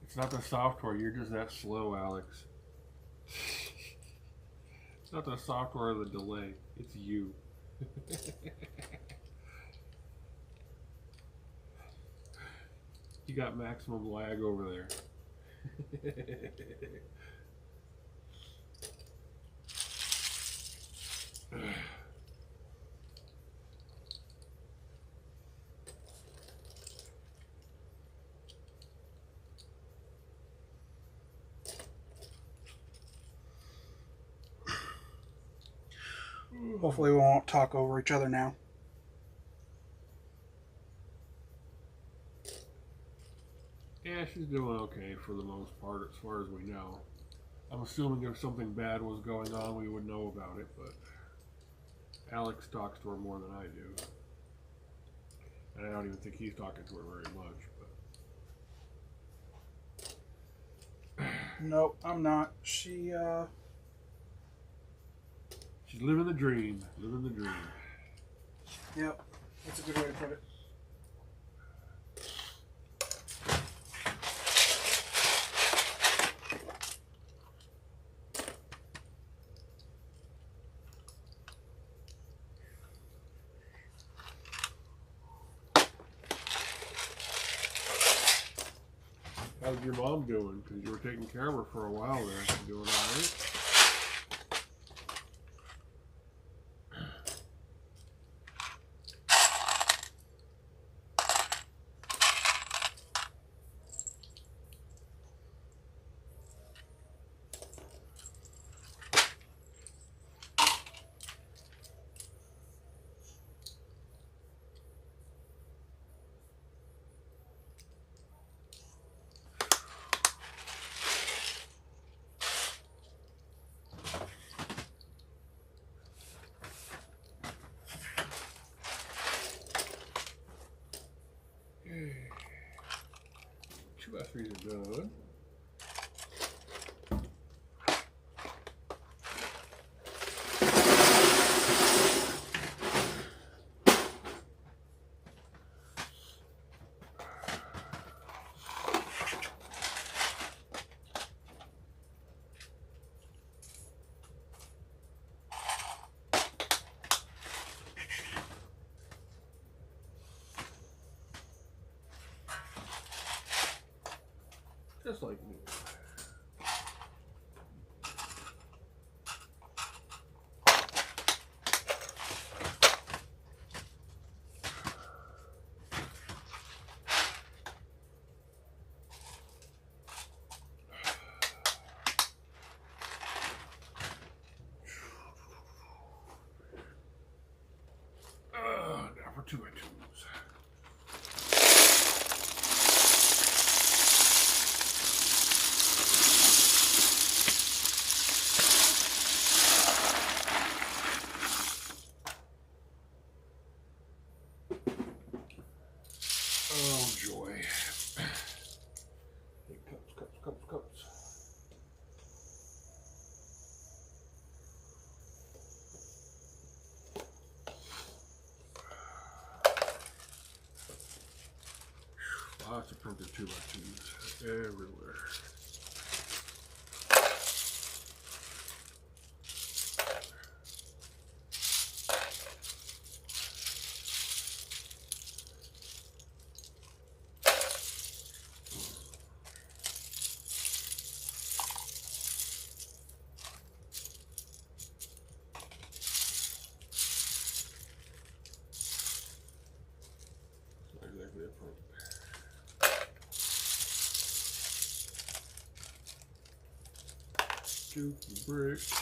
It's not the software, you're just that slow, Alex. It's not the software or the delay, it's you. You got maximum lag over there. Hopefully we won't talk over each other now. Yeah, she's doing okay for the most part, as far as we know. I'm assuming if something bad was going on, we would know about it, but Alex talks to her more than I do. And I don't even think he's talking to her very much, but... Nope, I'm not. She's living the dream. Living the dream. Yep, that's a good way to put it. How's your mom doing? Because you were taking care of her for a while there. She doing all right? trees are good. Just like me. Now for 2x2s. Oh joy. Big cups. Lots of printed 2x2s everywhere. Not exactly a print. Dookie bricks.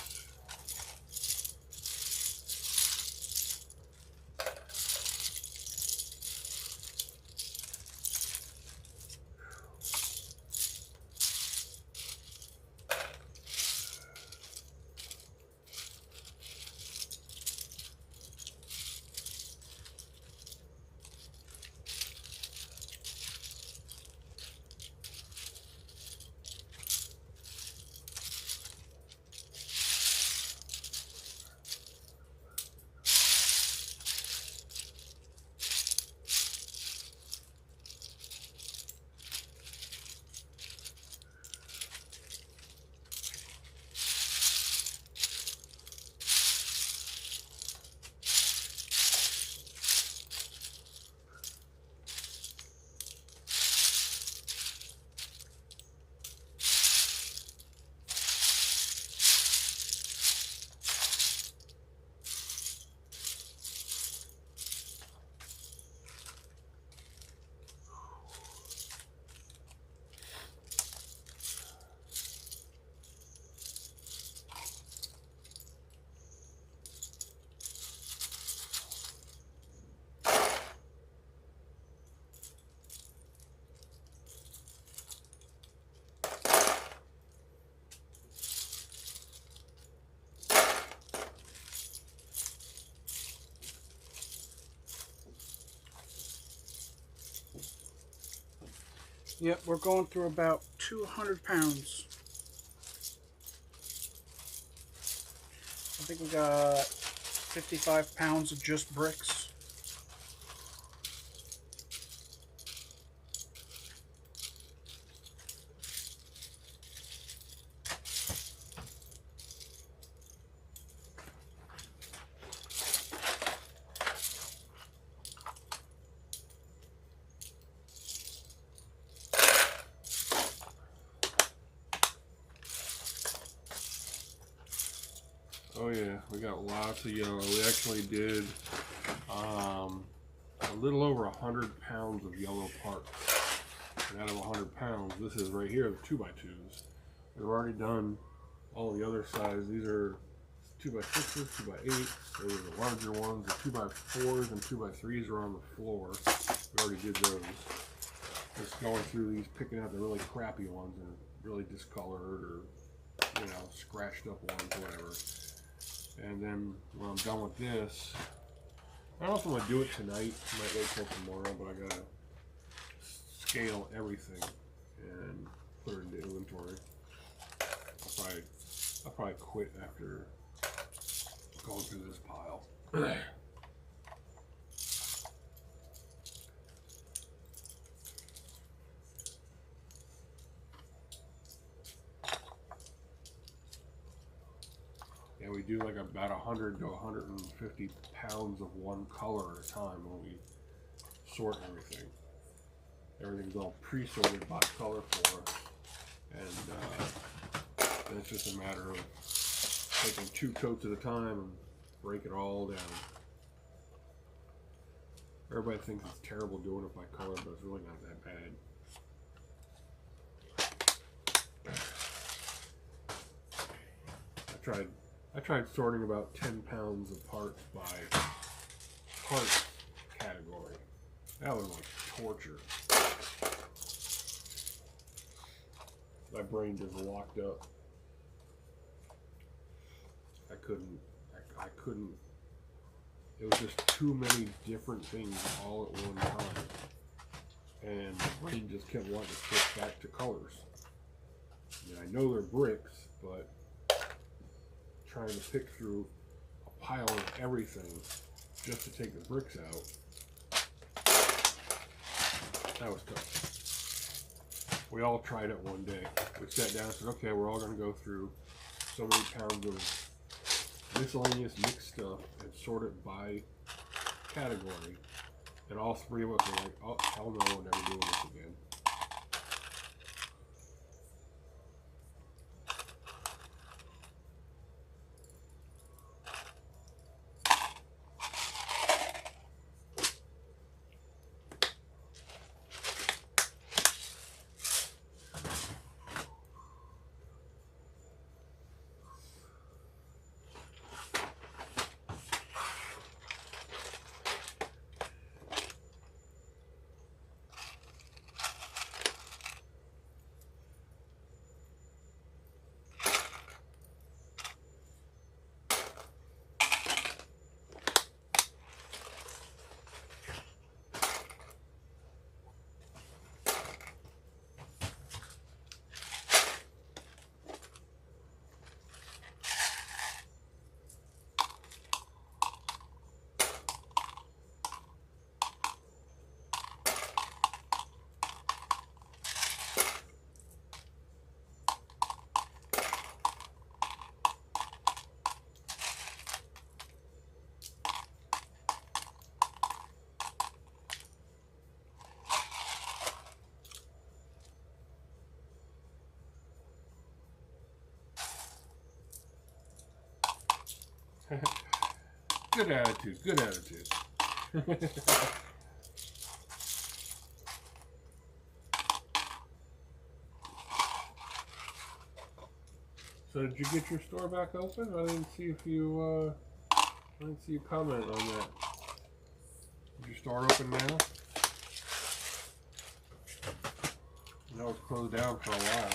Yep, we're going through about 200 pounds. I think we got 55 pounds of just bricks. Oh yeah, we got lots of yellow. We actually did a little over 100 pounds of yellow parts. And out of 100 pounds, this is right here, the 2x2s. We've already done all the other sizes. These are 2x6s, 2x8s. Those are the larger ones. The 2x4s and 2x3s are on the floor. We already did those. Just going through these, picking out the really crappy ones and really discolored or, you know, scratched up ones, whatever. And then when I'm done with this, I don't know if I'm going to do it tonight. I might wait till tomorrow, but I got to scale everything. and put it into inventory. I'll probably quit after going through this pile. Yeah, we do like about 100 to 150 pounds of one color at a time when we sort everything. Everything's all pre-sorted by color for us, and it's just a matter of taking 2 coats at a time and break it all down. Everybody thinks it's terrible doing it by color, but it's really not that bad. I tried sorting about 10 pounds of parts by parts category. That was like torture. My brain just locked up. I couldn't. It was just too many different things all at one time. And my brain just kept wanting to switch back to colors. I mean, I know they're bricks, but trying to pick through a pile of everything just to take the bricks out, that was tough. We all tried it one day. We sat down and said, okay, we're all going to go through so many pounds of miscellaneous mixed stuff and sort it by category. And all 3 of us were like, oh, hell no, we're never doing this again. Good attitude, good attitude. So did you get your store back open? I didn't see if you I didn't see you comment on that. Is your store open now? I know it's closed down for a while.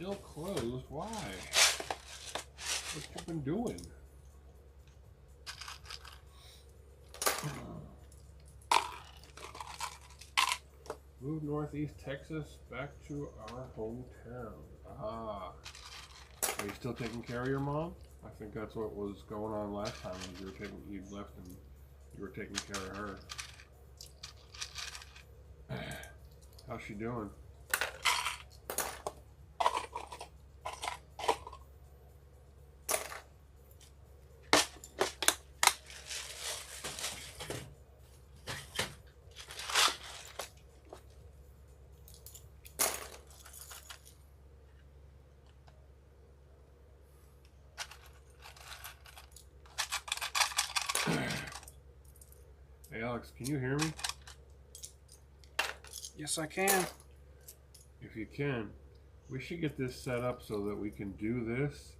Still closed? Why? What you been doing? Move Northeast Texas back to our hometown. Ah. Are you still taking care of your mom? I think that's what was going on last time. You'd left and you were taking care of her. How's she doing? Hey Alex, can you hear me? Yes, I can. If you can, we should get this set up so that we can do this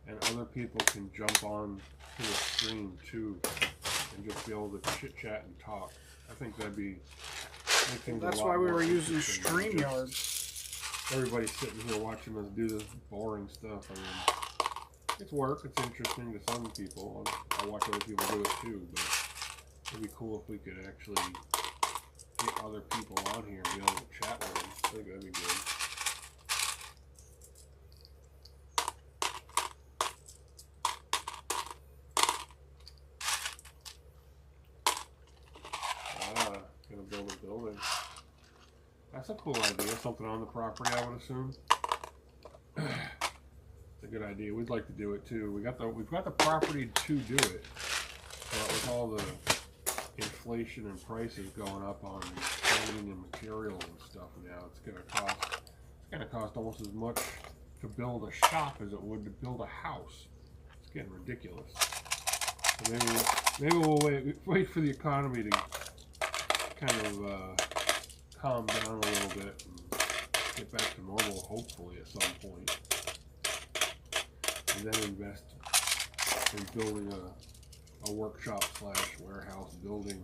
and other people can jump on to the stream too and just be able to chit chat and talk. I think that'd be That's why we were using StreamYard. Everybody's sitting here watching us do this boring stuff. I mean, it's work, it's interesting to some people. I watch other people do it too, but it'd be cool if we could actually get other people on here and be able to chat with them. I think that'd be good. Gonna build a building. That's a cool idea. Something on the property, I would assume. It's a good idea. We'd like to do it too. We've got the property to do it, but with all the inflation and prices going up on painting and materials and stuff now, it's gonna cost almost as much to build a shop as it would to build a house. It's getting ridiculous. So maybe we'll wait for the economy to kind of calm down a little bit and get back to normal, hopefully at some point, and then invest in building a workshop / warehouse building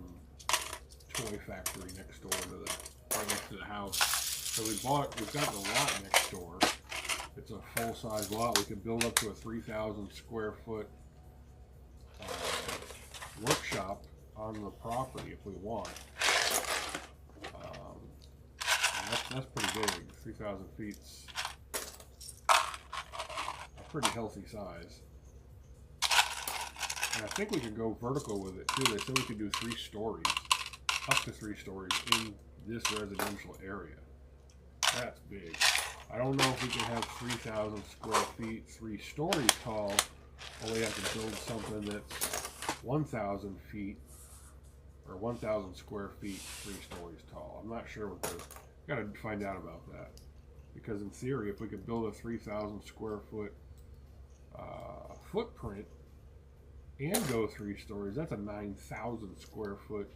toy factory next door to right next to the house. So we've got the lot next door. It's a full-size lot. We can build up to a 3,000 square foot workshop on the property if we want. That's pretty big. 3,000 feet's a pretty healthy size. And I think we could go vertical with it too. They said we could do 3 stories, up to 3 stories in this residential area. That's big. I don't know if we can have 3,000 square feet, 3 stories tall, or we have to build something that's 1,000 feet or 1,000 square feet, 3 stories tall. I'm not sure what they're. Got to find out about that, because in theory, if we could build a 3,000 square foot footprint and go 3 stories, that's a 9,000 square foot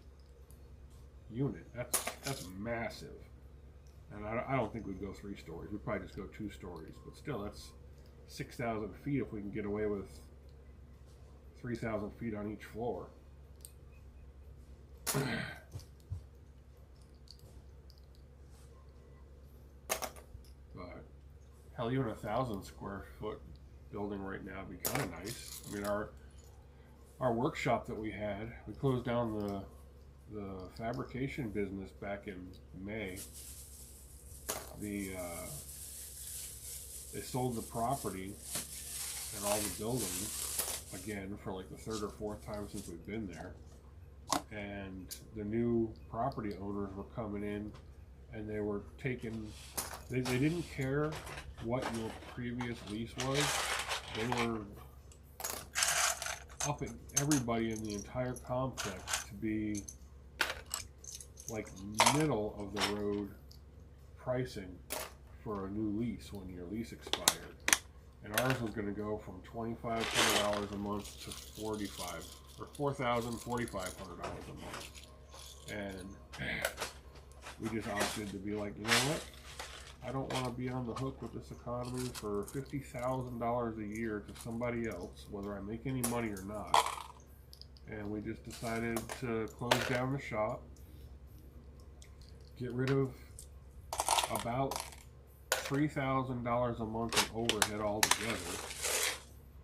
unit. That's massive, and I don't think we'd go 3 stories. We'd probably just go 2 stories, but still, that's 6,000 feet if we can get away with 3,000 feet on each floor. Hell, even 1,000 square foot building right now would be kind of nice. I mean, our workshop that we had, we closed down the fabrication business back in May. They sold the property and all the buildings again for like the 3rd or 4th time since we've been there. And the new property owners were coming in, and they were taking. They didn't care what your previous lease was. They were upping everybody in the entire complex to be like middle of the road pricing for a new lease when your lease expired. And ours was going to go from $2,500 a month to $4,500 a month. And we just opted to be like, you know what? I don't want to be on the hook with this economy for $50,000 a year to somebody else, whether I make any money or not. And we just decided to close down the shop, get rid of about $3,000 a month in overhead altogether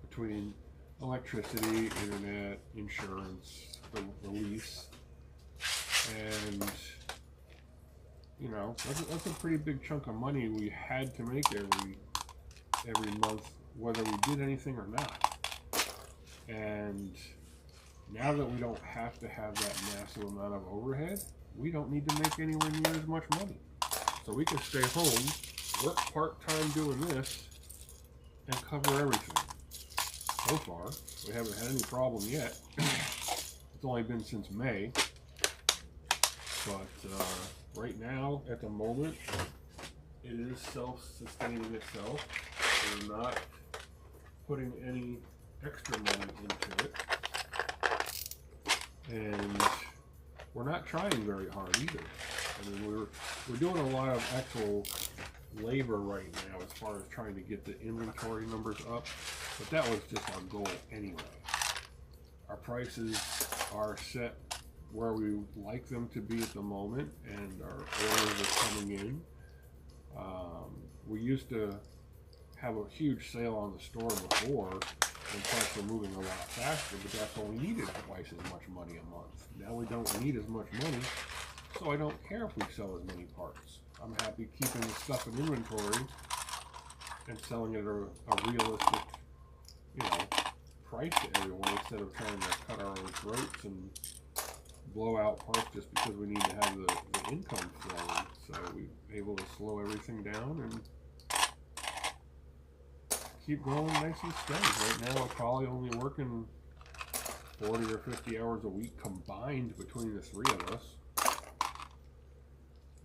between electricity, internet, insurance, the lease, and you know, that's a pretty big chunk of money we had to make every month, whether we did anything or not. And now that we don't have to have that massive amount of overhead, we don't need to make anywhere near as much money. So we can stay home, work part-time doing this, and cover everything. So far, we haven't had any problem yet. It's only been since May. But right now, at the moment, it is self-sustaining itself. We're not putting any extra money into it. And we're not trying very hard either. I mean, we're doing a lot of actual labor right now as far as trying to get the inventory numbers up, but that was just our goal anyway. Our prices are set where we like them to be at the moment, and our orders are coming in. We used to have a huge sale on the store before, and parts were moving a lot faster, but that's when we needed twice as much money a month. Now we don't need as much money, so I don't care if we sell as many parts. I'm happy keeping the stuff in inventory and selling it at a realistic, you know, price to everyone, instead of trying to cut our own throats and blow out parts just because we need to have the income flowing. So we're able to slow everything down and keep going nice and steady. Right now we're probably only working 40 or 50 hours a week combined between the three of us.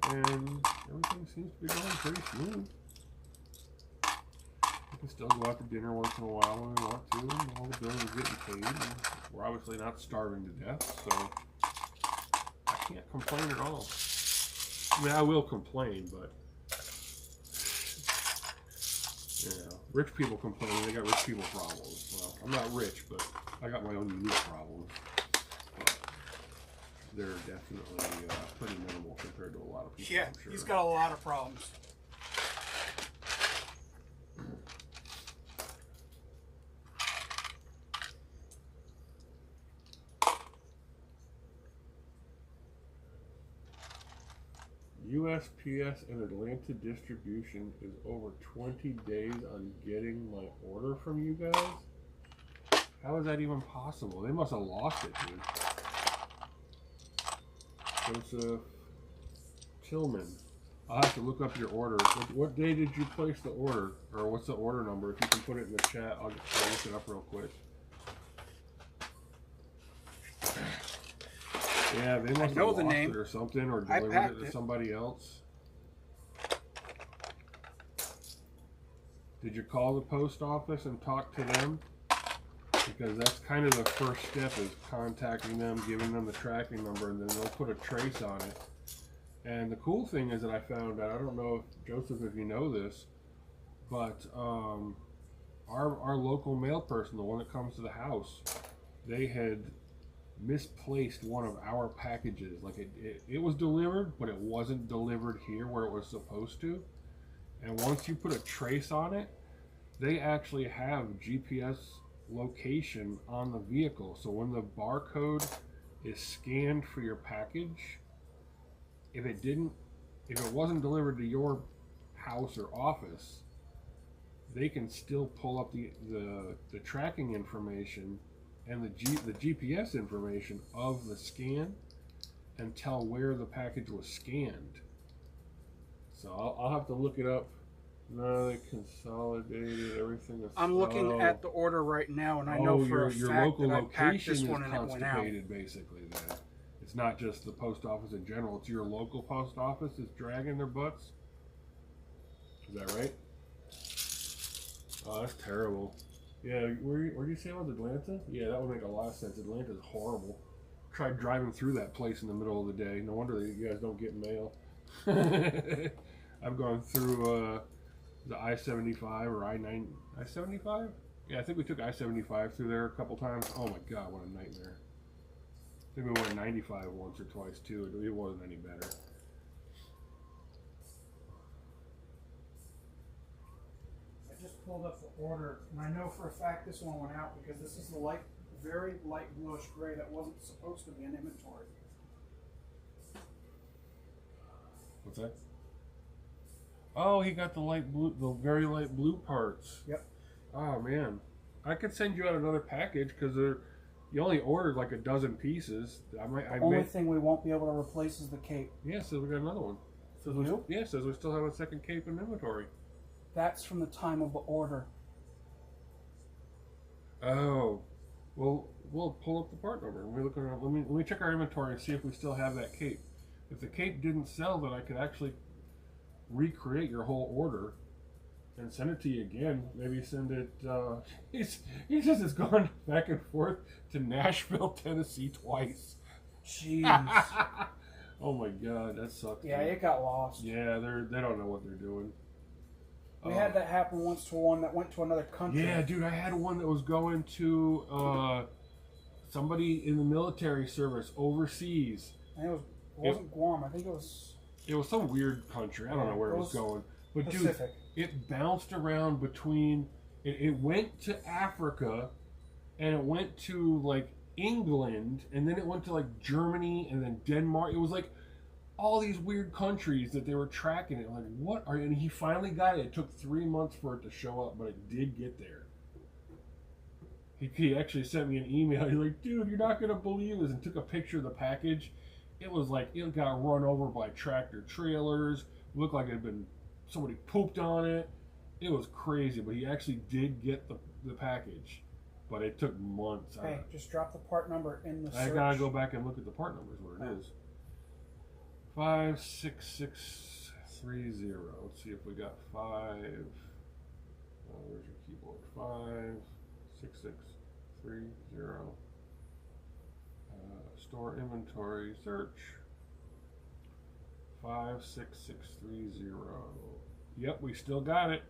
And everything seems to be going pretty smooth. We can still go out to dinner once in a while when we want to, and all the bills are getting paid, and we're obviously not starving to death, so I can't complain at all. I mean, I will complain, but you know, rich people complain, they got rich people problems. Well, I'm not rich, but I got my own unique problems. But they're definitely pretty minimal compared to a lot of people. Yeah, I'm sure. He's got a lot of problems. USPS and Atlanta distribution is over 20 days on getting my order from you guys? How is that even possible? They must have lost it, dude. Joseph Tillman. I'll have to look up your order. What day did you place the order? Or what's the order number? If you can put it in the chat, I'll look it up real quick. Yeah, they must have lost it or something, or delivered it to somebody else. Did you call the post office and talk to them? Because that's kind of the first step, is contacting them, giving them the tracking number, and then they'll put a trace on it. And the cool thing is that I found out, I don't know if Joseph, if you know this, but our local mail person, the one that comes to the house, they had misplaced one of our packages. Like it was delivered, but it wasn't delivered here where it was supposed to. And once you put a trace on it, they actually have GPS location on the vehicle. So when the barcode is scanned for your package, if it wasn't delivered to your house or office, they can still pull up the tracking information and the GPS information of the scan and tell where the package was scanned. So I'll have to look it up. No, they consolidated everything. I'm looking at the order right now, and I know for a fact that I packed this one and it went out. Basically, then it's not just the post office in general. It's your local post office that's dragging their butts. Is that right? Oh, that's terrible. Yeah, where do you say it was? Atlanta? Yeah, that would make a lot of sense. Atlanta's horrible. Tried driving through that place in the middle of the day. No wonder that you guys don't get mail. I've gone through the I-75 or I-9... I-75? Yeah, I think we took I-75 through there a couple times. Oh my god, what a nightmare. I think we went 95 once or twice too. It wasn't any better. pulled up the order, and I know for a fact this one went out because this is the light, very light bluish gray that wasn't supposed to be in inventory. What's that? Oh, he got the light blue, the very light blue parts. Yep. Oh man, I could send you out another package because you only ordered like a dozen pieces. The only thing we won't be able to replace is the cape. Yeah, so we got another one. Says we still have a second cape in inventory. That's from the time of the order. Oh, well, we'll pull up the part number and we look around. Let me check our inventory and see if we still have that cape. If the cape didn't sell, then I could actually recreate your whole order and send it to you again. Maybe send it. He says it's gone back and forth to Nashville, Tennessee twice. Jeez. Oh my God, that sucks. Yeah, dude. it got lost. Yeah, they don't know what they're doing. We had that happen once to one that went to another country. Yeah, dude, I had one that was going to somebody in the military service overseas. And it wasn't Guam. I think it was. It was some weird country. I don't know where it was going. But Pacific. Dude, it bounced around between. It went to Africa, and it went to like England, and then it went to like Germany, and then Denmark. It was like all these weird countries that they were tracking it. Like, what are? And he finally got it. It took 3 months for it to show up, but it did get there. He actually sent me an email. He's like, dude, you're not gonna believe this, and took a picture of the package. It was like it got run over by tractor trailers. It looked like it had been somebody pooped on it. It was crazy, but he actually did get the package, but it took months. Hey, just drop the part number in the search. I gotta go back and look at the part numbers. What it is. 56630. Let's see if we got 5. Where's your keyboard? 56630. Store inventory search. 56630. Yep, we still got it.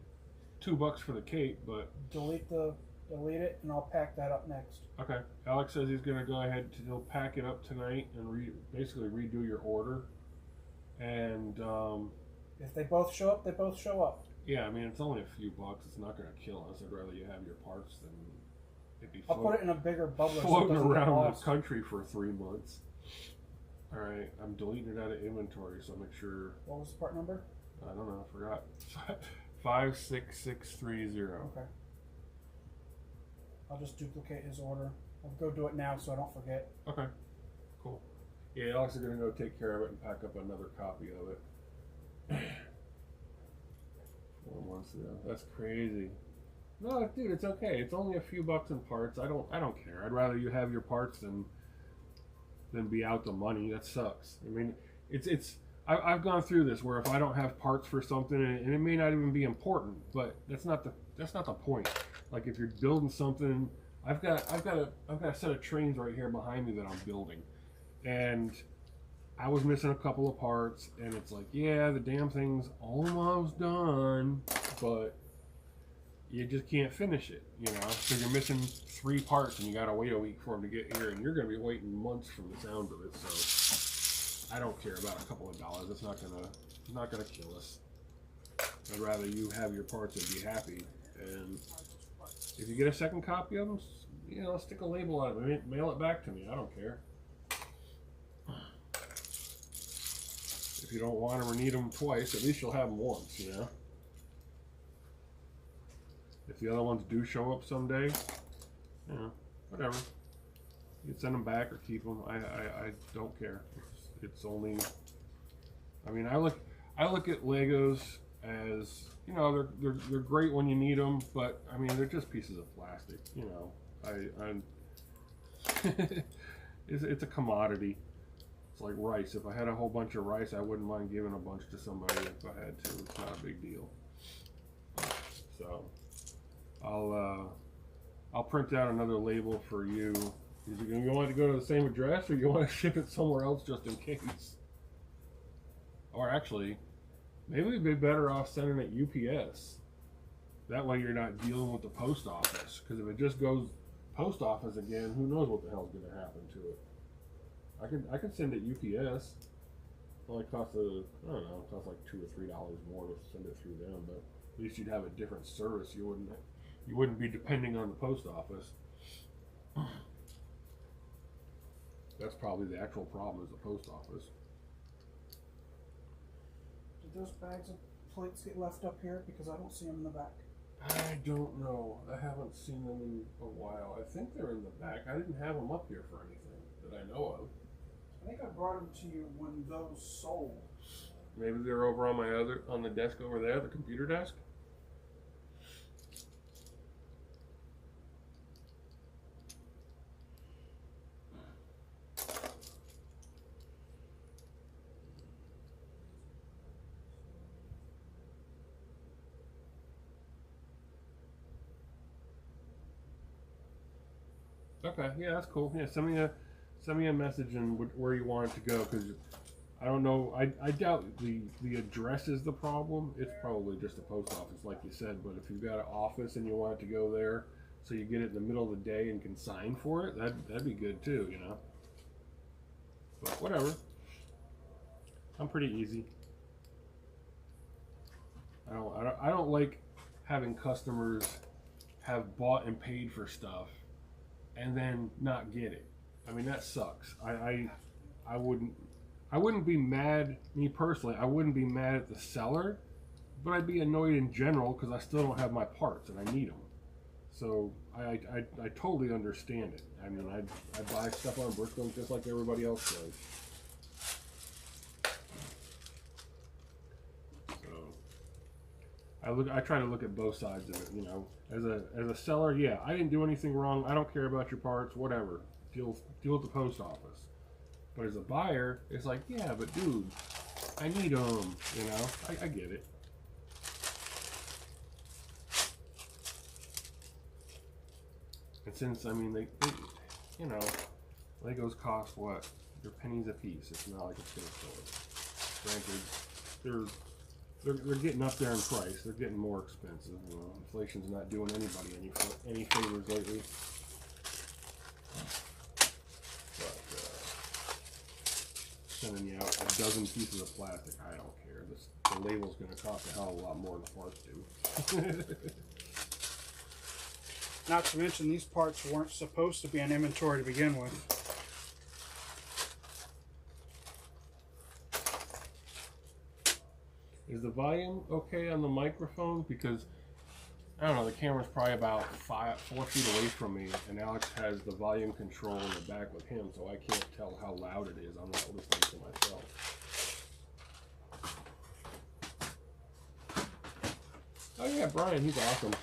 $2 for the cape, but delete it, and I'll pack that up next. Okay. Alex says he's gonna go ahead. He'll pack it up tonight and basically redo your order. And if they both show up, they both show up. Yeah, I mean it's only a few bucks. It's not gonna kill us. I'd rather you have your parts than it be. I'll put it in a bigger bubbler. Floating around the country for 3 months. All right, I'm deleting it out of inventory, so make sure. What was the part number? I don't know. I forgot. 56630. Okay. I'll just duplicate his order. I'll go do it now so I don't forget. Okay. Cool. Yeah, Alex is gonna go take care of it and pack up another copy of it. 4 months ago. That's crazy. No, dude, it's okay. It's only a few bucks in parts. I don't care. I'd rather you have your parts than be out the money. That sucks. I mean, I've gone through this where if I don't have parts for something, and it may not even be important, but that's not the point. Like if you're building something, I've got a set of trains right here behind me that I'm building, and I was missing a couple of parts, and it's like, yeah, the damn thing's almost done, but you just can't finish it, you know, because you're missing 3 parts and you gotta wait a week for them to get here, and you're gonna be waiting months from the sound of it. So I don't care about a couple of dollars. It's not gonna kill us. I'd rather you have your parts and be happy. And if you get a second copy of them, you know, stick a label on it, mail it back to me. I don't care. If you don't want them or need them twice, at least you'll have them once, you know. If the other ones do show up someday, you know, whatever. You can send them back or keep them. I don't care. It's only. I mean, I look at Legos as, you know, they're great when you need them, but I mean they're just pieces of plastic. You know, it's a commodity. It's like rice. If I had a whole bunch of rice, I wouldn't mind giving a bunch to somebody if I had to. It's not a big deal. So I'll print out another label for you. You want it to go to the same address, or you want to ship it somewhere else just in case? Or actually, maybe we'd be better off sending it UPS. That way you're not dealing with the post office. Because if it just goes post office again, who knows what the hell's going to happen to it. I can send it UPS. It only costs I don't know, it costs like $2 or $3 more to send it through them, but At least you'd have a different service. You wouldn't be depending on the post office. That's probably the actual problem, is the post office. Did those bags of plates get left up here? Because I don't see them in the back. I don't know. I haven't seen them in a while. I think they're in the back. I didn't have them up here for anything that I know of. I think I brought them to you when those sold. Maybe they're over on the desk over there, the computer desk. Okay, yeah, that's cool. Yeah, send me a message and where you want it to go, because I don't know. I doubt the address is the problem. It's probably just a post office, like you said. But if you've got an office and you want it to go there, so you get it in the middle of the day and can sign for it, that'd be good too, you know. But whatever. I'm pretty easy. I don't like having customers have bought and paid for stuff and then not get it. I mean, that sucks. I wouldn't be mad, me personally, I wouldn't be mad at the seller, but I'd be annoyed in general because I still don't have my parts and I need them. So I totally understand it. I mean, I buy stuff on Bricklink just like everybody else does. So I try to look at both sides of it, you know. As a seller, yeah, I didn't do anything wrong. I don't care about your parts, whatever. Deal with the post office. But as a buyer, it's like, yeah, but dude, I need them, you know. I get it. And since, I mean, they you know, Legos cost what? They're pennies a piece. It's not like it's gonna kill us. Granted, they're getting up there in price. They're getting more expensive. You know, inflation's not doing anybody any favors lately. But sending you out a dozen pieces of plastic, I don't care. The label's going to cost a hell of a lot more than the parts do. Not to mention, these parts weren't supposed to be in inventory to begin with. Is the volume okay on the microphone? Because, I don't know, the camera's probably about 4 feet away from me, and Alex has the volume control in the back with him, so I can't tell how loud it is. I'm not listening to myself. Oh yeah, Brian, he's awesome.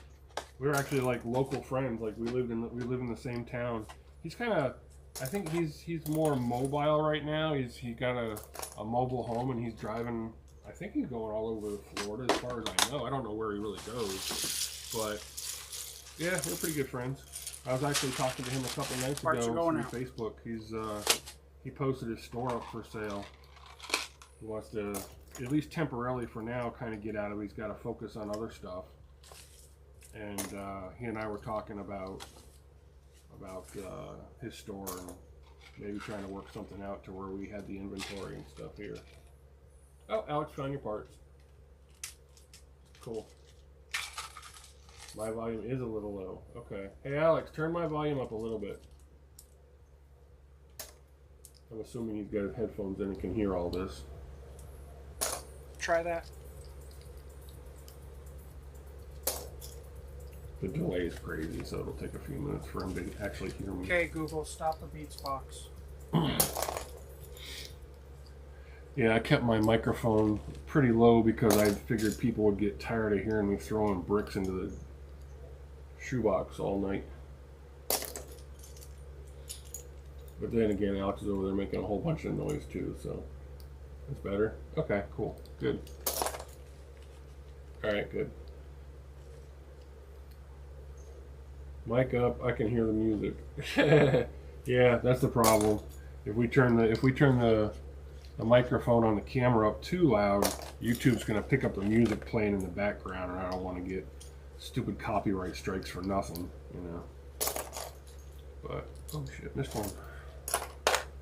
We're actually like local friends. Like we live in the same town. He's kind of, I think he's more mobile right now. He got a mobile home and he's driving. I think he's going all over Florida as far as I know. I don't know where he really goes, but yeah, we're pretty good friends. I was actually talking to him a couple nights ago through Facebook. He posted his store up for sale. He wants to, at least temporarily for now, kind of get out of it. He's got to focus on other stuff. And he and I were talking about his store and maybe trying to work something out to where we had the inventory and stuff here. Oh, Alex found your parts. Cool. My volume is a little low. Okay. Hey, Alex, turn my volume up a little bit. I'm assuming he's got headphones in and can hear all this. Try that. The delay is crazy, so it'll take a few minutes for him to actually hear me. Okay, Google, stop the Beats box. Yeah, I kept my microphone pretty low because I figured people would get tired of hearing me throwing bricks into the shoebox all night. But then again, Alex is over there making a whole bunch of noise too, so it's better. Okay, cool, good. All right, good. Mic up, I can hear the music. Yeah, that's the problem. If we turn the microphone on the camera up too loud, YouTube's gonna pick up the music playing in the background, and I don't want to get stupid copyright strikes for nothing, you know. But oh shit, missed one.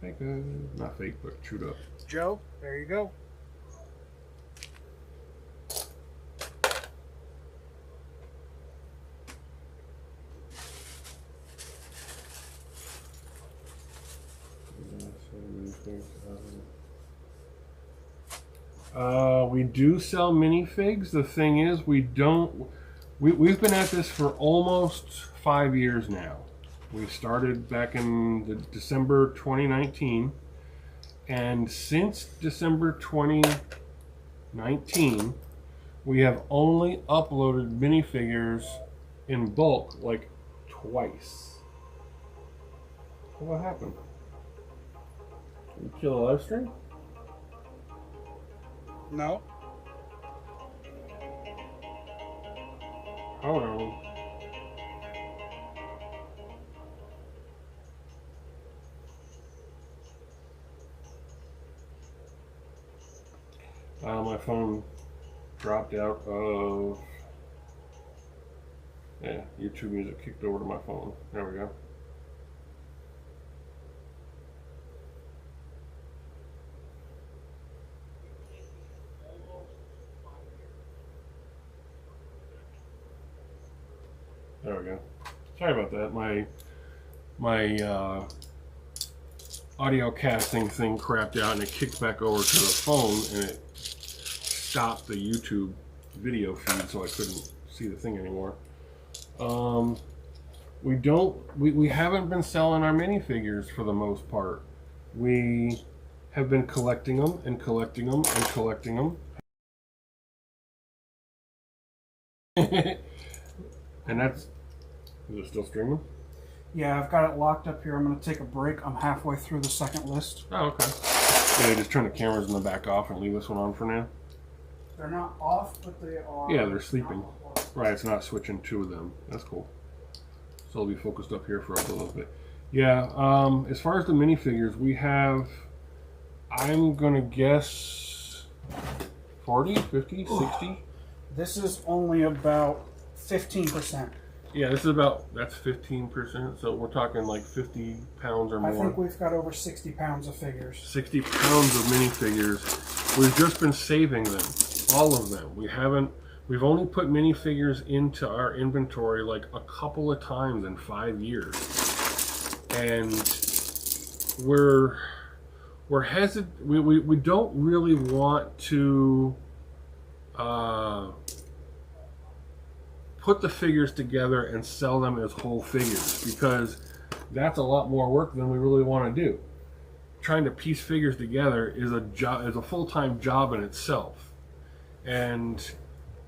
Fake, not fake, but chewed up. Joe, there you go. We do sell minifigs. The thing is, we've been at this for almost 5 years now. We started back in December 2019, and since December 2019, we have only uploaded minifigures in bulk like twice. What happened? Did you kill the live stream? No. Hold on. My phone dropped out of... Yeah, YouTube music kicked over to my phone. There we go. There we go. Sorry about that. My audio casting thing crapped out and it kicked back over to the phone and it stopped the YouTube video feed, so I couldn't see the thing anymore. We haven't been selling our minifigures for the most part. We have been collecting them and collecting them and collecting them. And that's... Is it still streaming? Yeah, I've got it locked up here. I'm going to take a break. I'm halfway through the second list. Oh, okay. Yeah, just turn the cameras in the back off and leave this one on for now? They're not off, but they are... Yeah, they're sleeping. Right, it's not switching to them. That's cool. So I'll be focused up here for a little bit. Yeah, as far as the minifigures, we have... I'm going to guess... 40, 50, 60? This is only about 15%. Yeah, this is about, that's 15%, so we're talking like 50 pounds or more. I think we've got over 60 pounds of figures. 60 pounds of minifigures. We've just been saving them, all of them. We've only put minifigures into our inventory like a couple of times in 5 years. And we're hesitant, we don't really want to put the figures together and sell them as whole figures, because that's a lot more work than we really want to do. Trying to piece figures together is a full-time job in itself. And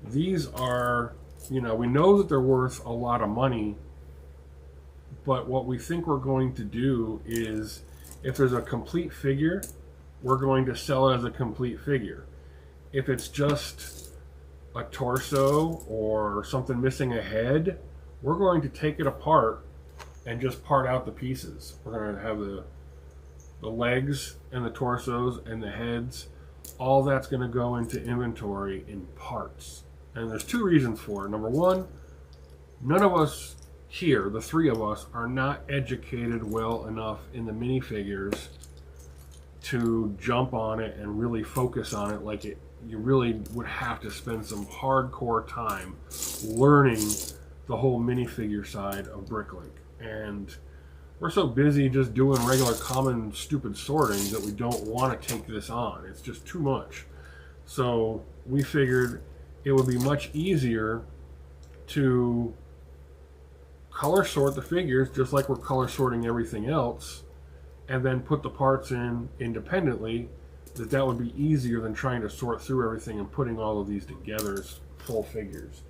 these are, we know that they're worth a lot of money, but what we think we're going to do is, if there's a complete figure, we're going to sell it as a complete figure. If it's just a torso or something missing a head, we're going to take it apart and just part out the pieces. We're going to have the legs and the torsos and the heads. All that's going to go into inventory in parts. And there's two reasons for it. Number one, none of us here, the three of us, are not educated well enough in the minifigures to jump on it and really focus on it like you really would have to spend some hardcore time learning the whole minifigure side of Bricklink. And we're so busy just doing regular common stupid sorting that we don't want to take this on. It's just too much. So we figured it would be much easier to color sort the figures just like we're color sorting everything else, and then put the parts in independently. That would be easier than trying to sort through everything and putting all of these together as full figures.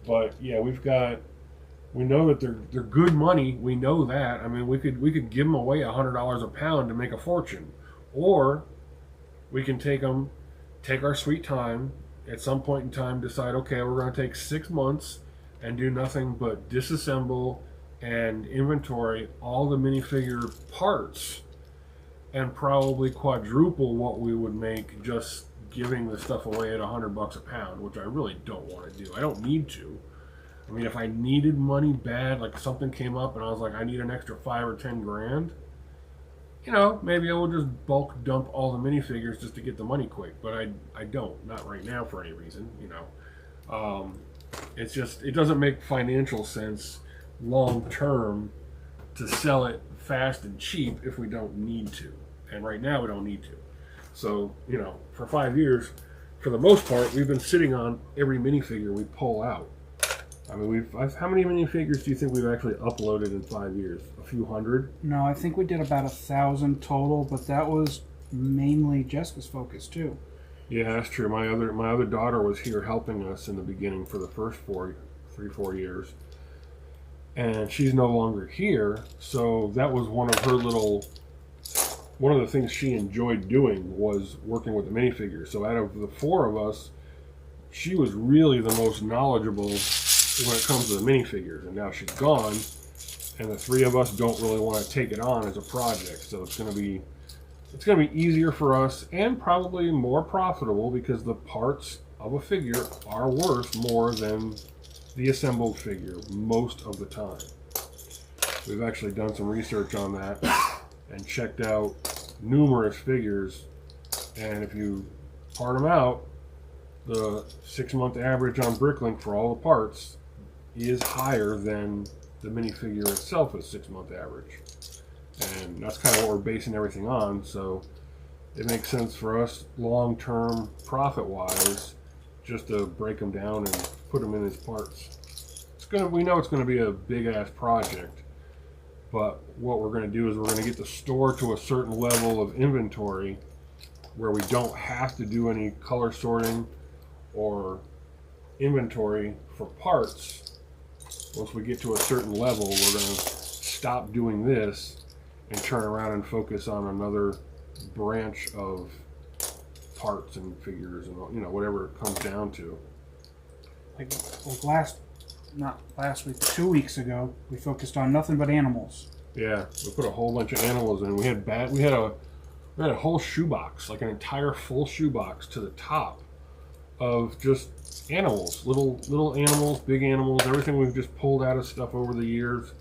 But yeah, we know that they're good money. We know that. I mean, we could give them away $100 a pound to make a fortune, or we can take our sweet time at some point in time, decide, okay, we're going to take 6 months and do nothing but disassemble and inventory all the minifigure parts, and probably quadruple what we would make just giving the stuff away at $100 a pound, which I really don't want to do. I don't need to. I mean, if I needed money bad, like something came up and I was like, I need an extra 5 or 10 grand, maybe I will just bulk dump all the minifigures just to get the money quick. But I don't, not right now for any reason, It's just, it doesn't make financial sense long term to sell it fast and cheap if we don't need to. And right now we don't need to. So, you know, for 5 years, for the most part, we've been sitting on every minifigure we pull out. I mean, how many minifigures do you think we've actually uploaded in 5 years? A few hundred? No, I think we did about 1,000 total, but that was mainly Jessica's focus too. Yeah, that's true. My other daughter was here helping us in the beginning for the first 4 years. And she's no longer here, so that was one of the things she enjoyed doing was working with the minifigures. So out of the 4 of us, she was really the most knowledgeable when it comes to the minifigures. And now she's gone, and the 3 of us don't really want to take it on as a project. So it's gonna be easier for us and probably more profitable because the parts of a figure are worth more than the assembled figure most of the time. We've actually done some research on that and checked out numerous figures, and if you part them out, the 6-month average on Bricklink for all the parts is higher than the minifigure itself is 6-month average. And that's kind of what we're basing everything on, so it makes sense for us long-term profit-wise just to break them down and put them in as parts. We know it's gonna be a big-ass project, but what we're gonna do is we're gonna get the store to a certain level of inventory where we don't have to do any color sorting or inventory for parts. Once we get to a certain level, we're gonna stop doing this and turn around and focus on another branch of parts and figures and, you know, whatever it comes down to. Like not last week, 2 weeks ago, we focused on nothing but animals. Yeah, we put a whole bunch of animals in. We had a whole shoebox, like an entire full shoebox to the top of just animals, little animals, big animals, everything we've just pulled out of stuff over the years.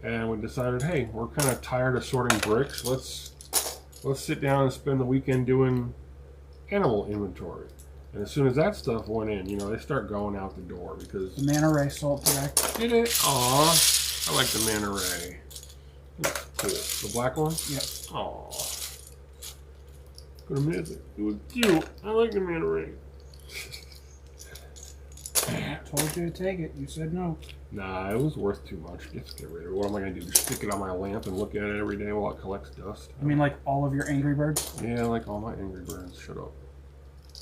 And we decided, hey, we're kind of tired of sorting bricks. Let's sit down and spend the weekend doing animal inventory. And as soon as that stuff went in, you know, they start going out the door because the manta ray salt today. Did it? Aw, I like the manta ray. That's cool. The black one? Yep. Aw. Could've missed it. It was cute. I like the manta ray. I told you to take it. You said no. Nah, it was worth too much. Just get rid of it. What am I gonna do? Just stick it on my lamp and look at it every day while it collects dust? I mean, like all of your Angry Birds? Yeah, I like all my Angry Birds. Shut up.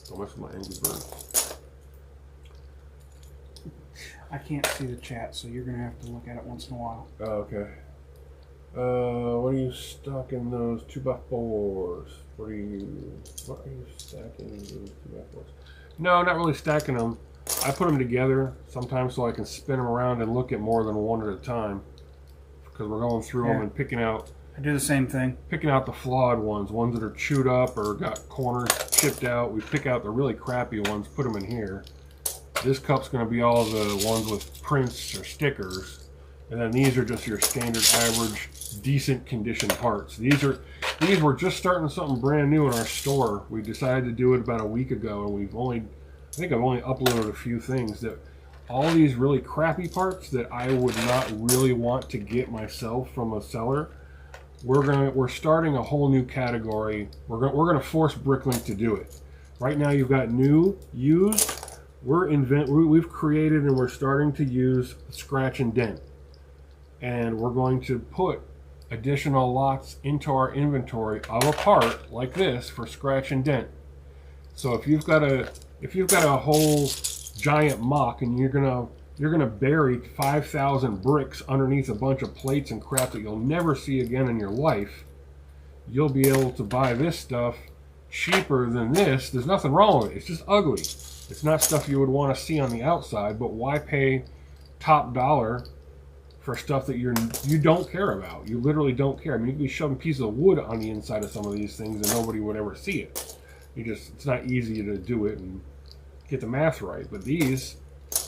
Don't mess with my Angry Birds. I can't see the chat, so you're gonna have to look at it once in a while. Oh, okay. What are you stocking those 2x4s? What are you stacking those 2x4s? No, not really stacking them. I put them together sometimes so I can spin them around and look at more than one at a time, because we're going through them and picking out. I do the same thing. Picking out the flawed ones that are chewed up or got corners chipped out. We pick out the really crappy ones, put them in here. This cup's going to be all the ones with prints or stickers, and then these are just your standard average decent condition parts. These were just starting something brand new in our store. We decided to do it about a week ago, and I think I've only uploaded a few things. That all these really crappy parts that I would not really want to get myself from a seller, we're starting a whole new category. We're gonna force Bricklink to do it. Right now you've got new, used. We've created and we're starting to use scratch and dent, and we're going to put additional lots into our inventory of a part like this for scratch and dent. So if you've got a whole giant mock and you're gonna bury 5,000 bricks underneath a bunch of plates and crap that you'll never see again in your life, you'll be able to buy this stuff cheaper than this. There's nothing wrong with it. It's just ugly. It's not stuff you would want to see on the outside, but why pay top dollar for stuff that you don't care about? You literally don't care. I mean, you could be shoving pieces of wood on the inside of some of these things and nobody would ever see it. It's not easy to do it and get the math right. But these,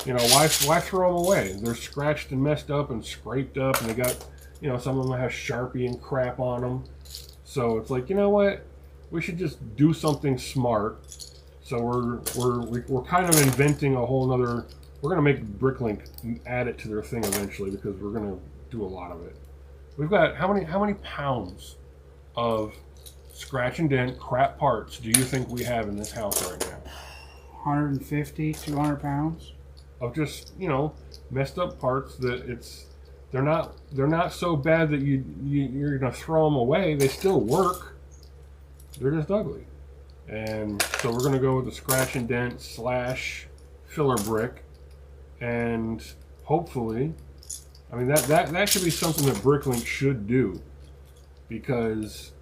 you know, why throw them away? They're scratched and messed up and scraped up, and they got, you know, some of them have Sharpie and crap on them. So it's like, you know what? We should just do something smart. So we're kind of inventing a whole nother. We're gonna make Bricklink add it to their thing eventually, because we're gonna do a lot of it. We've got how many pounds of scratch and dent crap parts do you think we have in this house right now? 150, 200 pounds of just, you know, messed up parts that they're not so bad that you're gonna throw them away. They still work. They're just ugly. And so we're gonna go with the scratch and dent / filler brick, and hopefully, I mean that should be something that Bricklink should do, because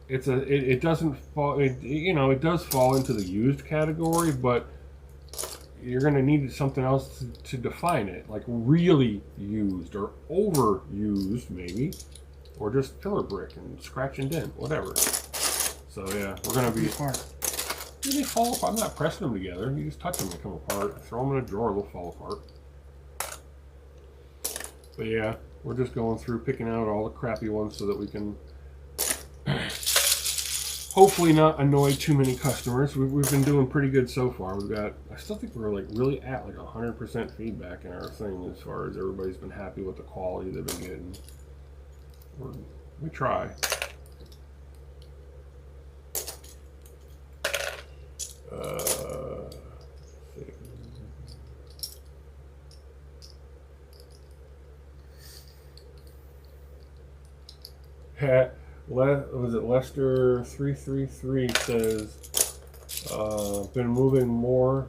it doesn't fall, you know, it does fall into the used category, but you're going to need something else to define it, like really used or overused maybe, or just filler brick and scratch and dent, whatever. So yeah, we're going to be... Do they fall apart? I'm not pressing them together. You just touch them, they come apart. Throw them in a drawer, they'll fall apart. But yeah, we're just going through picking out all the crappy ones so that we can hopefully not annoy too many customers. We've been doing pretty good so far. I still think we're like really at like 100% feedback in our thing as far as everybody's been happy with the quality they've been getting. We try. Was it Lester 333 says been moving more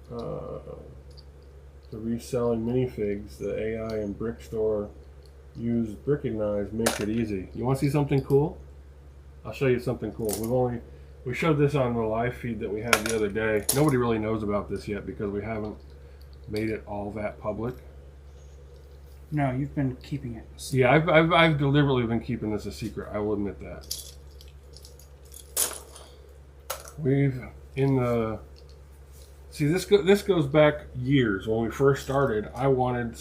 to reselling minifigs. The AI and Brick Store use Bricklink makes it easy. You want to see something cool? I'll show you something cool. We showed this on the live feed that we had the other day. Nobody really knows about this yet because we haven't made it all that public. No, you've been keeping it. Yeah, I've deliberately been keeping this a secret. I will admit that. This goes back years. When we first started, I wanted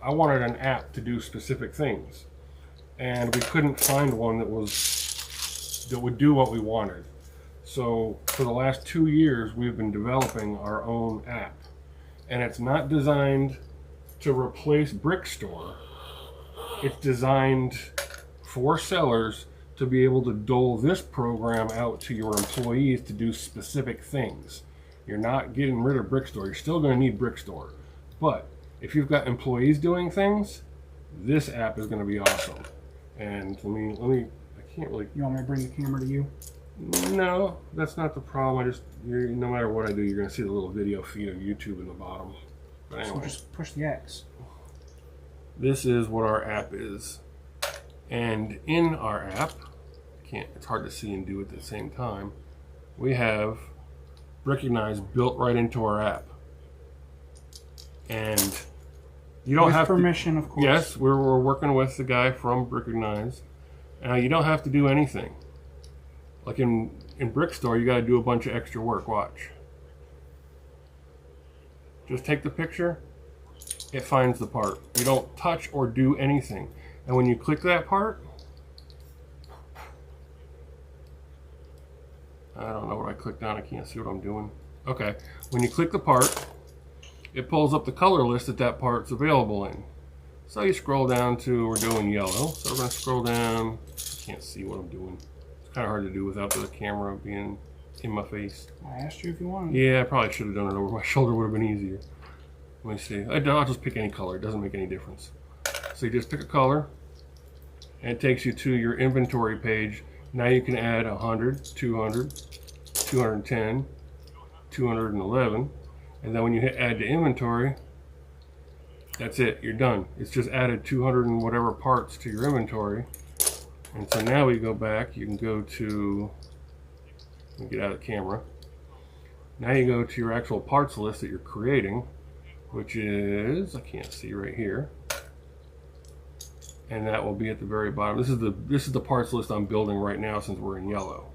an app to do specific things, and we couldn't find one that would do what we wanted. So for the last 2 years, we've been developing our own app, and it's not designed to replace Brick Store. It's designed for sellers to be able to dole this program out to your employees to do specific things. You're not getting rid of Brick Store. You're still going to need Brick Store. But if you've got employees doing things, this app is going to be awesome. And let me, I can't really... You want me to bring the camera to you? No, that's not the problem. No matter what I do, you're going to see the little video feed of YouTube in the bottom. But anyway. So just push the X. This is what our app is. And in our app, it's hard to see and do at the same time, we have Bricklink built right into our app. And you don't have permission, of course. Yes, we're working with the guy from Bricklink. You don't have to do anything. Like in Brick Store, you got to do a bunch of extra work. Watch. Just take the picture, it finds the part. You don't touch or do anything. And when you click that part, I don't know what I clicked on, I can't see what I'm doing. Okay, when you click the part, it pulls up the color list that part's available in. So you scroll down to, we're doing yellow, so we're going to scroll down. I can't see what I'm doing. It's kind of hard to do without the camera being in my face. I asked you if you wanted. Yeah, I probably should have done it over my shoulder, would have been easier. Let me see. I'll just pick any color, it doesn't make any difference. So you just pick a color, and it takes you to your inventory page. Now you can add 100, 200, 210, 211, and then when you hit add to inventory, that's it, you're done. It's just added 200 and whatever parts to your inventory. And so now we go back, you can go to, let me get out of the camera. Now you go to your actual parts list that you're creating, which is, I can't see right here. And that will be at the very bottom. This is the parts list I'm building right now since we're in yellow.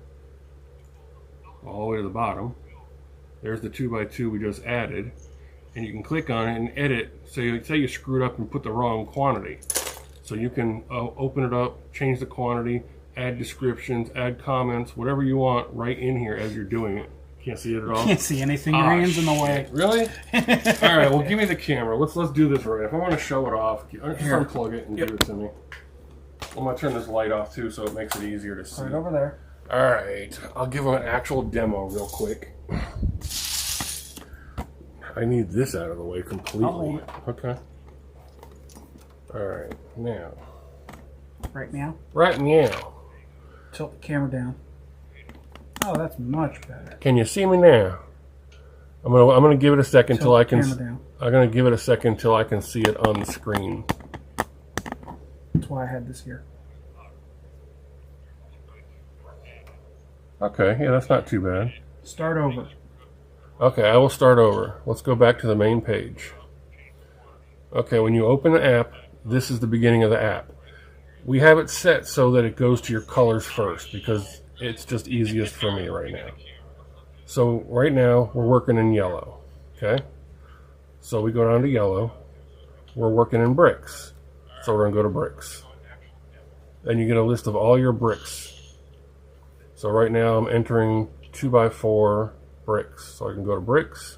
All the way to the bottom. There's the 2x2 we just added. And you can click on it and edit. So say you screwed up and put the wrong quantity. So you can open it up, change the quantity, add descriptions, add comments, whatever you want right in here as you're doing it. Can't see it at all? Can't see anything. Your hand's in the way. Really? All right, well, give me the camera. Let's do this right. If I want to show it off, just unplug it and give it to me. I'm gonna turn this light off too, so it makes it easier to see. Right over there. All right, I'll give them an actual demo real quick. I need this out of the way completely. I'll hold it. Okay. All right, now. Right now. Right now. Tilt the camera down. Oh, that's much better. Can you see me now? I'm gonna give it a second till I can. I'm gonna give it a second till I can see it on the screen. That's why I had this here. Okay, yeah, that's not too bad. Start over. Okay, I will start over. Let's go back to the main page. Okay, when you open the app, this is the beginning of the app. We have it set so that it goes to your colors first because it's just easiest for me right now. So right now we're working in yellow. Okay, so we go down to yellow. We're working in bricks, so we're gonna go to bricks. Then you get a list of all your bricks. So right now I'm entering 2x4 bricks. So I can go to bricks.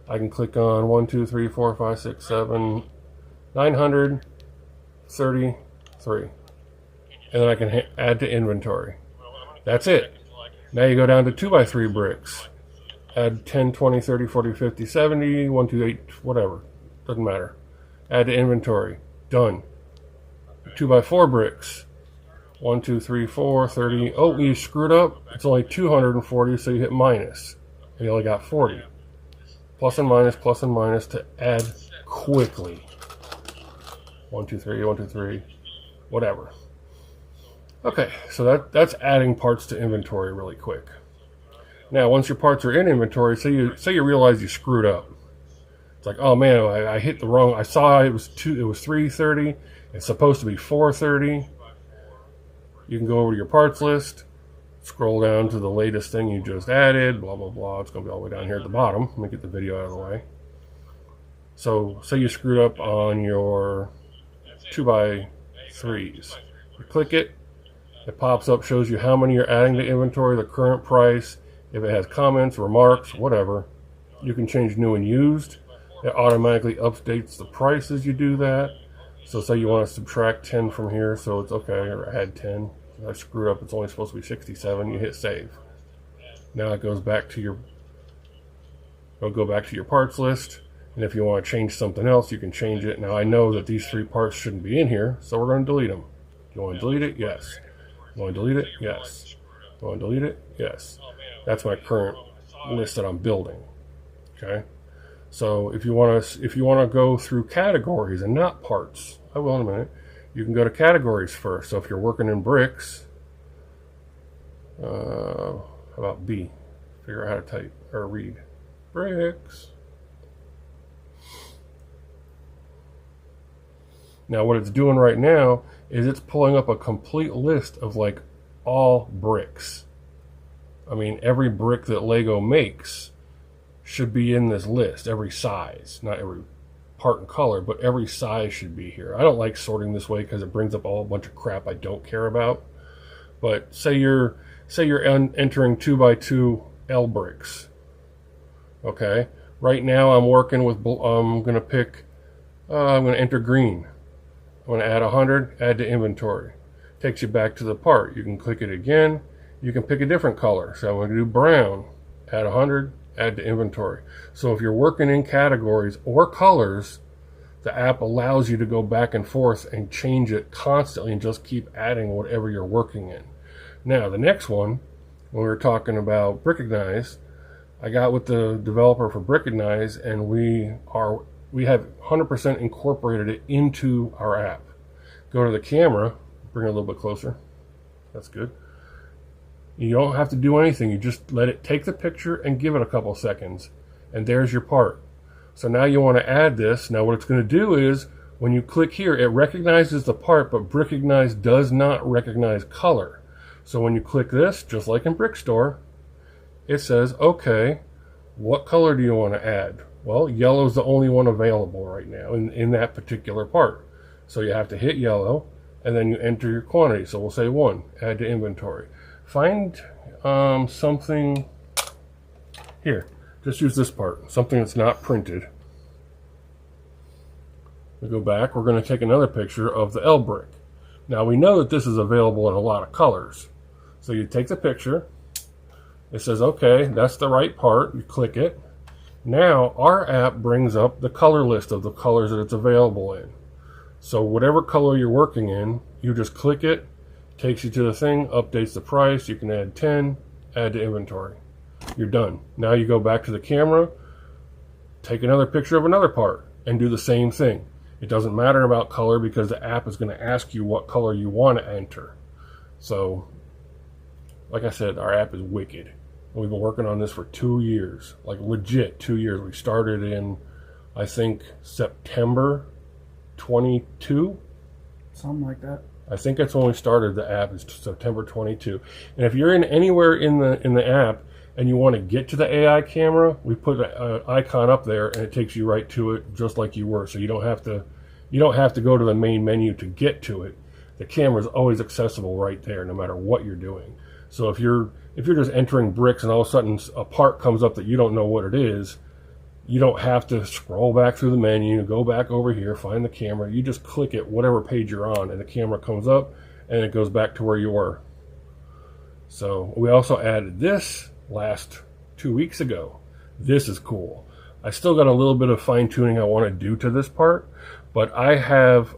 I can click on 1, 2, 3, 4, 5, 6, 7, 933. And then I can add to inventory. That's it. Now you go down to 2x3 bricks. Add 10, 20, 30, 40, 50, 70, 1, 2, 8, whatever. Doesn't matter. Add to inventory. Done. 2x4 bricks. 1, 2, 3, 4, 30. Oh, you screwed up. It's only 240, so you hit minus. And you only got 40. Plus and minus to add quickly. 1, 2, 3, 1, 2, 3. Whatever. Okay, so that's adding parts to inventory really quick. Now, once your parts are in inventory, say you realize you screwed up. It's like, oh man, I hit the wrong. I saw it was 330. It's supposed to be 430. You can go over to your parts list, scroll down to the latest thing you just added, blah, blah, blah. It's going to be all the way down here at the bottom. Let me get the video out of the way. So, say you screwed up on your 2x3s. You click it, it pops up, shows you how many you're adding to inventory, the current price, if it has comments, remarks, whatever. You can change new and used. It automatically updates the price as you do that. So say you want to subtract 10 from here, so it's okay, or add 10. I screwed up, it's only supposed to be 67. You hit save. Now it goes back to your, it'll go back to your parts list. And if you want to change something else, you can change it. Now I know that these 3 parts shouldn't be in here, so we're going to delete them. You want to delete it? Yes. You want to delete it? Yes. You want to delete it? Yes. That's my current list that I'm building. Okay. So if you want to go through categories and not parts, I will in a minute. You can go to categories first. So if you're working in bricks, how about B? Figure out how to type or read bricks. Now what it's doing right now is it's pulling up a complete list of like all bricks. I mean, every brick that Lego makes should be in this list, every size, not every part and color, but every size should be here. I don't like sorting this way because it brings up a bunch of crap I don't care about. But say you're entering 2x2 L bricks. Okay, right now I'm working with. I'm gonna enter green. I'm gonna add 100. Add to inventory. Takes you back to the part. You can click it again. You can pick a different color. So I'm gonna do brown. Add 100. Add to inventory. So if you're working in categories or colors, the app allows you to go back and forth and change it constantly and just keep adding whatever you're working in. Now the next one, when we were talking about Bricklink, I got with the developer for Bricklink, and we have 100% incorporated it into our app. Go to the camera, bring it a little bit closer. That's good. You don't have to do anything. You just let it take the picture and give it a couple seconds. And there's your part. So now you want to add this. Now what it's going to do is, when you click here, it recognizes the part, but Bricklink does not recognize color. So when you click this, just like in Brickstore, it says, okay, what color do you want to add? Well, yellow is the only one available right now in that particular part. So you have to hit yellow, and then you enter your quantity. So we'll say 1, add to inventory. Find something here. Just use this part, something that's not printed. We go back. We're going to take another picture of the L brick. Now we know that this is available in a lot of colors. So you take the picture, it says, okay, that's the right part, you click it. Now our app brings up the color list of the colors that it's available in. So whatever color you're working in, you just click it, takes you to the thing, updates the price, you can add 10, add to inventory. You're done. Now you go back to the camera, take another picture of another part, and do the same thing. It doesn't matter about color because the app is going to ask you what color you want to enter. So, like I said, our app is wicked. We've been working on this for 2 years, like legit 2 years. We started in, I think, September 22. Something like that. I think that's when we started the app, is September 22. And if you're in anywhere in the app and you want to get to the AI camera, we put an icon up there and it takes you right to it, just like you were. So you don't have to go to the main menu to get to it. The camera is always accessible right there, no matter what you're doing. So if you're just entering bricks and all of a sudden a part comes up that you don't know what it is, you don't have to scroll back through the menu, go back over here, find the camera. You just click it, whatever page you're on, and the camera comes up and it goes back to where you were. So we also added this last 2 weeks ago. This is cool. I still got a little bit of fine tuning I want to do to this part, but I have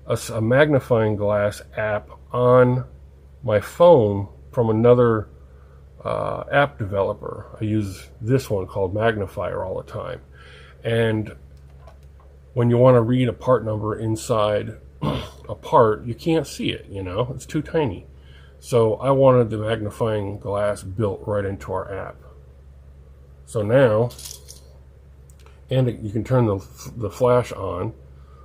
a magnifying glass app on my phone from another app developer. I use this one called Magnifier all the time. And when you want to read a part number inside a part, you can't see it, you know, it's too tiny. So I wanted the magnifying glass built right into our app. So now, and you can turn the flash on.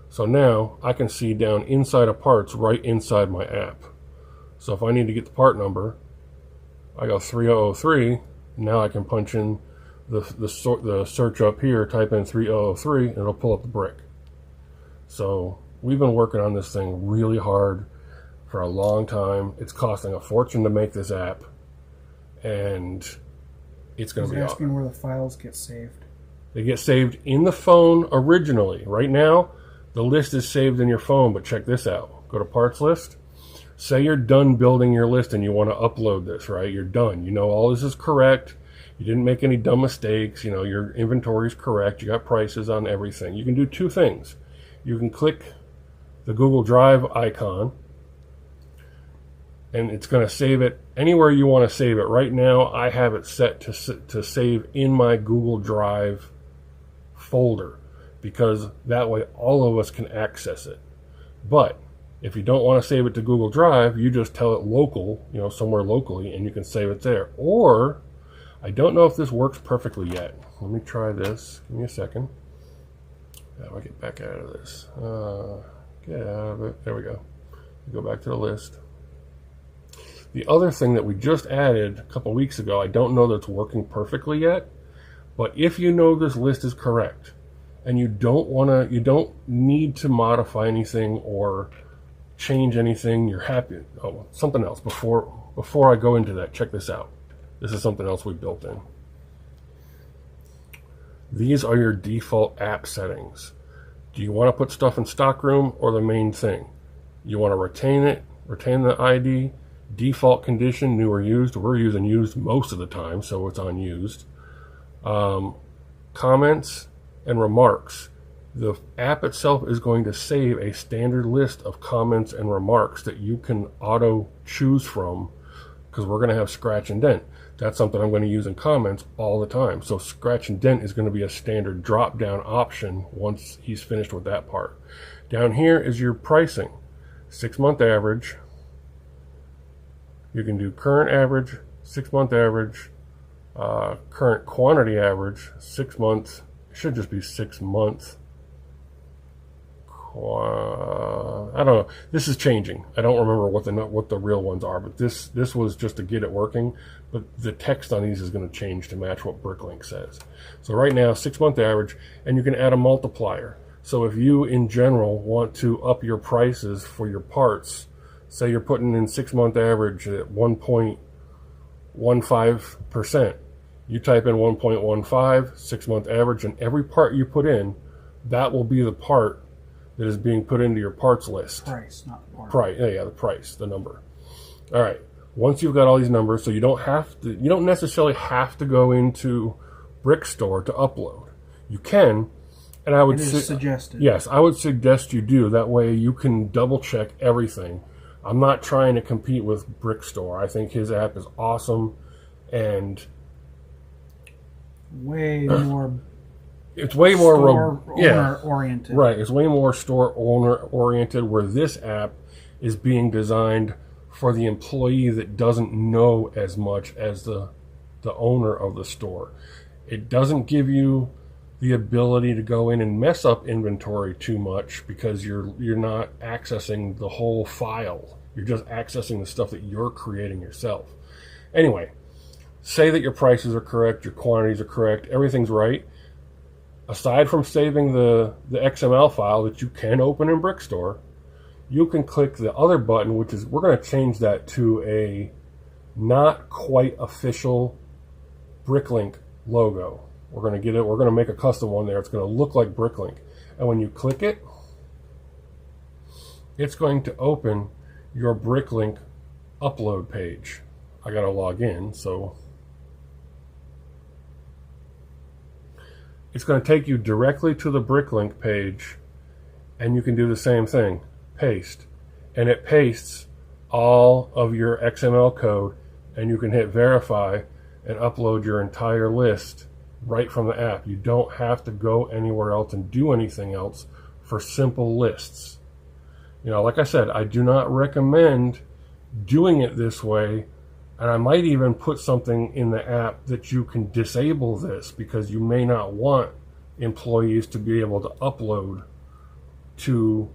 So now I can see down inside of parts right inside my app. So if I need to get the part number, I go 3003. Now I can punch in the search up here, type in 3003, and it'll pull up the brick. So we've been working on this thing really hard for a long time. It's costing a fortune to make this app, and it's going to be awesome. Asking where the files get saved. They get saved in the phone originally. Right now, the list is saved in your phone, but check this out. Go to parts list. Say you're done building your list and you want to upload this, right? You're done. You know all this is correct. You didn't make any dumb mistakes. You know your inventory is correct. You got prices on everything. You can do two things. You can click the Google Drive icon, and it's going to save it anywhere you want to save it. Right now, I have it set to save in my Google Drive folder, because that way all of us can access it. But if you don't want to save it to Google Drive, you just tell it local, you know, somewhere locally, and you can save it there. Or, I don't know if this works perfectly yet. Let me try this. Give me a second. How do I get back out of this? Get out of it. There we go. Go back to the list. The other thing that we just added a couple weeks ago, I don't know that it's working perfectly yet, but if you know this list is correct, and you don't need to modify anything or change anything, you're happy. Oh, something else before I go into that, check this out. This is something else we built in. These are your default app settings. Do you want to put stuff in stockroom or the main thing? You want to retain the ID, default condition, new or used. We're using used most of the time, so it's on used. Comments and remarks. The app itself is going to save a standard list of comments and remarks that you can auto choose from, because we're going to have scratch and dent. That's something I'm going to use in comments all the time. So scratch and dent is going to be a standard drop down option once he's finished with that part. Down here is your pricing. 6-month average. You can do current average, 6-month average, current quantity average, 6 months. It should just be 6 months. I don't know. This is changing. I don't remember what the real ones are, but this was just to get it working. But the text on these is going to change to match what Bricklink says. So right now, 6-month average, and you can add a multiplier. So if you, in general, want to up your prices for your parts, say you're putting in 6-month average at 1.15%. You type in 1.15, 6-month average, and every part you put in, that will be the part that is being put into your parts list. Price, not the part. Price, yeah, the price, the number. All right. Once you've got all these numbers, so you don't necessarily have to go into BrickStore to upload. You can, and I would suggested. Yes, I would suggest you do. That way you can double check everything. I'm not trying to compete with BrickStore. I think his app is awesome, and way more. It's way more owner oriented. Right. It's way more store owner oriented, where this app is being designed for the employee that doesn't know as much as the owner of the store. It doesn't give you the ability to go in and mess up inventory too much, because you're not accessing the whole file. You're just accessing the stuff that you're creating yourself. Anyway, say that your prices are correct, your quantities are correct, everything's right. Aside from saving the XML file that you can open in BrickStore, you can click the other button, which is, we're going to change that to a not quite official Bricklink logo. We're going to make a custom one there. It's going to look like Bricklink. And when you click it, it's going to open your Bricklink upload page. I got to log in, so it's going to take you directly to the Bricklink page, and you can do the same thing. Paste. And it pastes all of your XML code, and you can hit verify and upload your entire list right from the app. You don't have to go anywhere else and do anything else for simple lists. You know, like I said, I do not recommend doing it this way, and I might even put something in the app that you can disable this, because you may not want employees to be able to upload to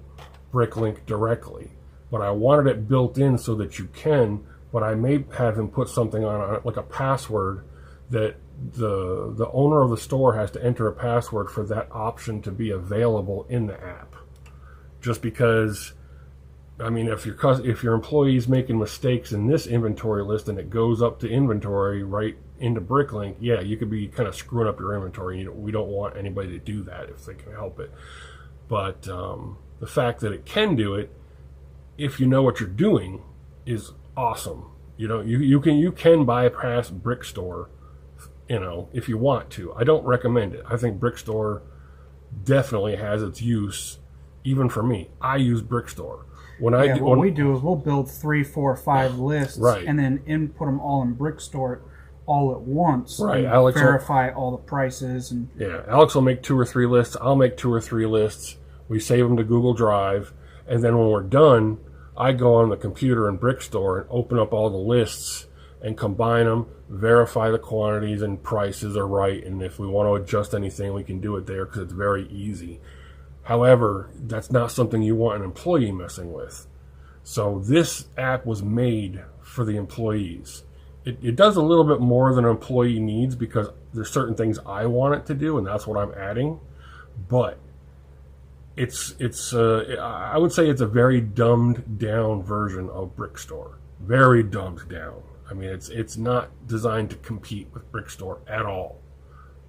Bricklink directly. But I wanted it built in so that you can, but I may have him put something on it, like a password, that the owner of the store has to enter a password for that option to be available in the app. Just because, I mean, if your employee's making mistakes in this inventory list and it goes up to inventory right into Bricklink, yeah, you could be kind of screwing up your inventory. We don't want anybody to do that if they can help it. But the fact that it can do it, if you know what you're doing, is awesome. You know, you can bypass BrickStore, you know, if you want to. I don't recommend it. I think BrickStore definitely has its use, even for me. I use BrickStore. What we do is we'll build 3, 4, 5 lists, right, and then input them all in BrickStore all at once. Right. And Alex verify all the prices. And yeah, Alex will make 2 or 3 lists. I'll make 2 or 3 lists. We save them to Google Drive, and then when we're done, I go on the computer in BrickStore and open up all the lists and combine them, verify the quantities and prices are right, and if we want to adjust anything, we can do it there because it's very easy. However, that's not something you want an employee messing with. So this app was made for the employees. It does a little bit more than an employee needs, because there's certain things I want it to do, and that's what I'm adding. But I would say it's a very dumbed down version of BrickStore. Very dumbed down. I mean, it's not designed to compete with BrickStore at all.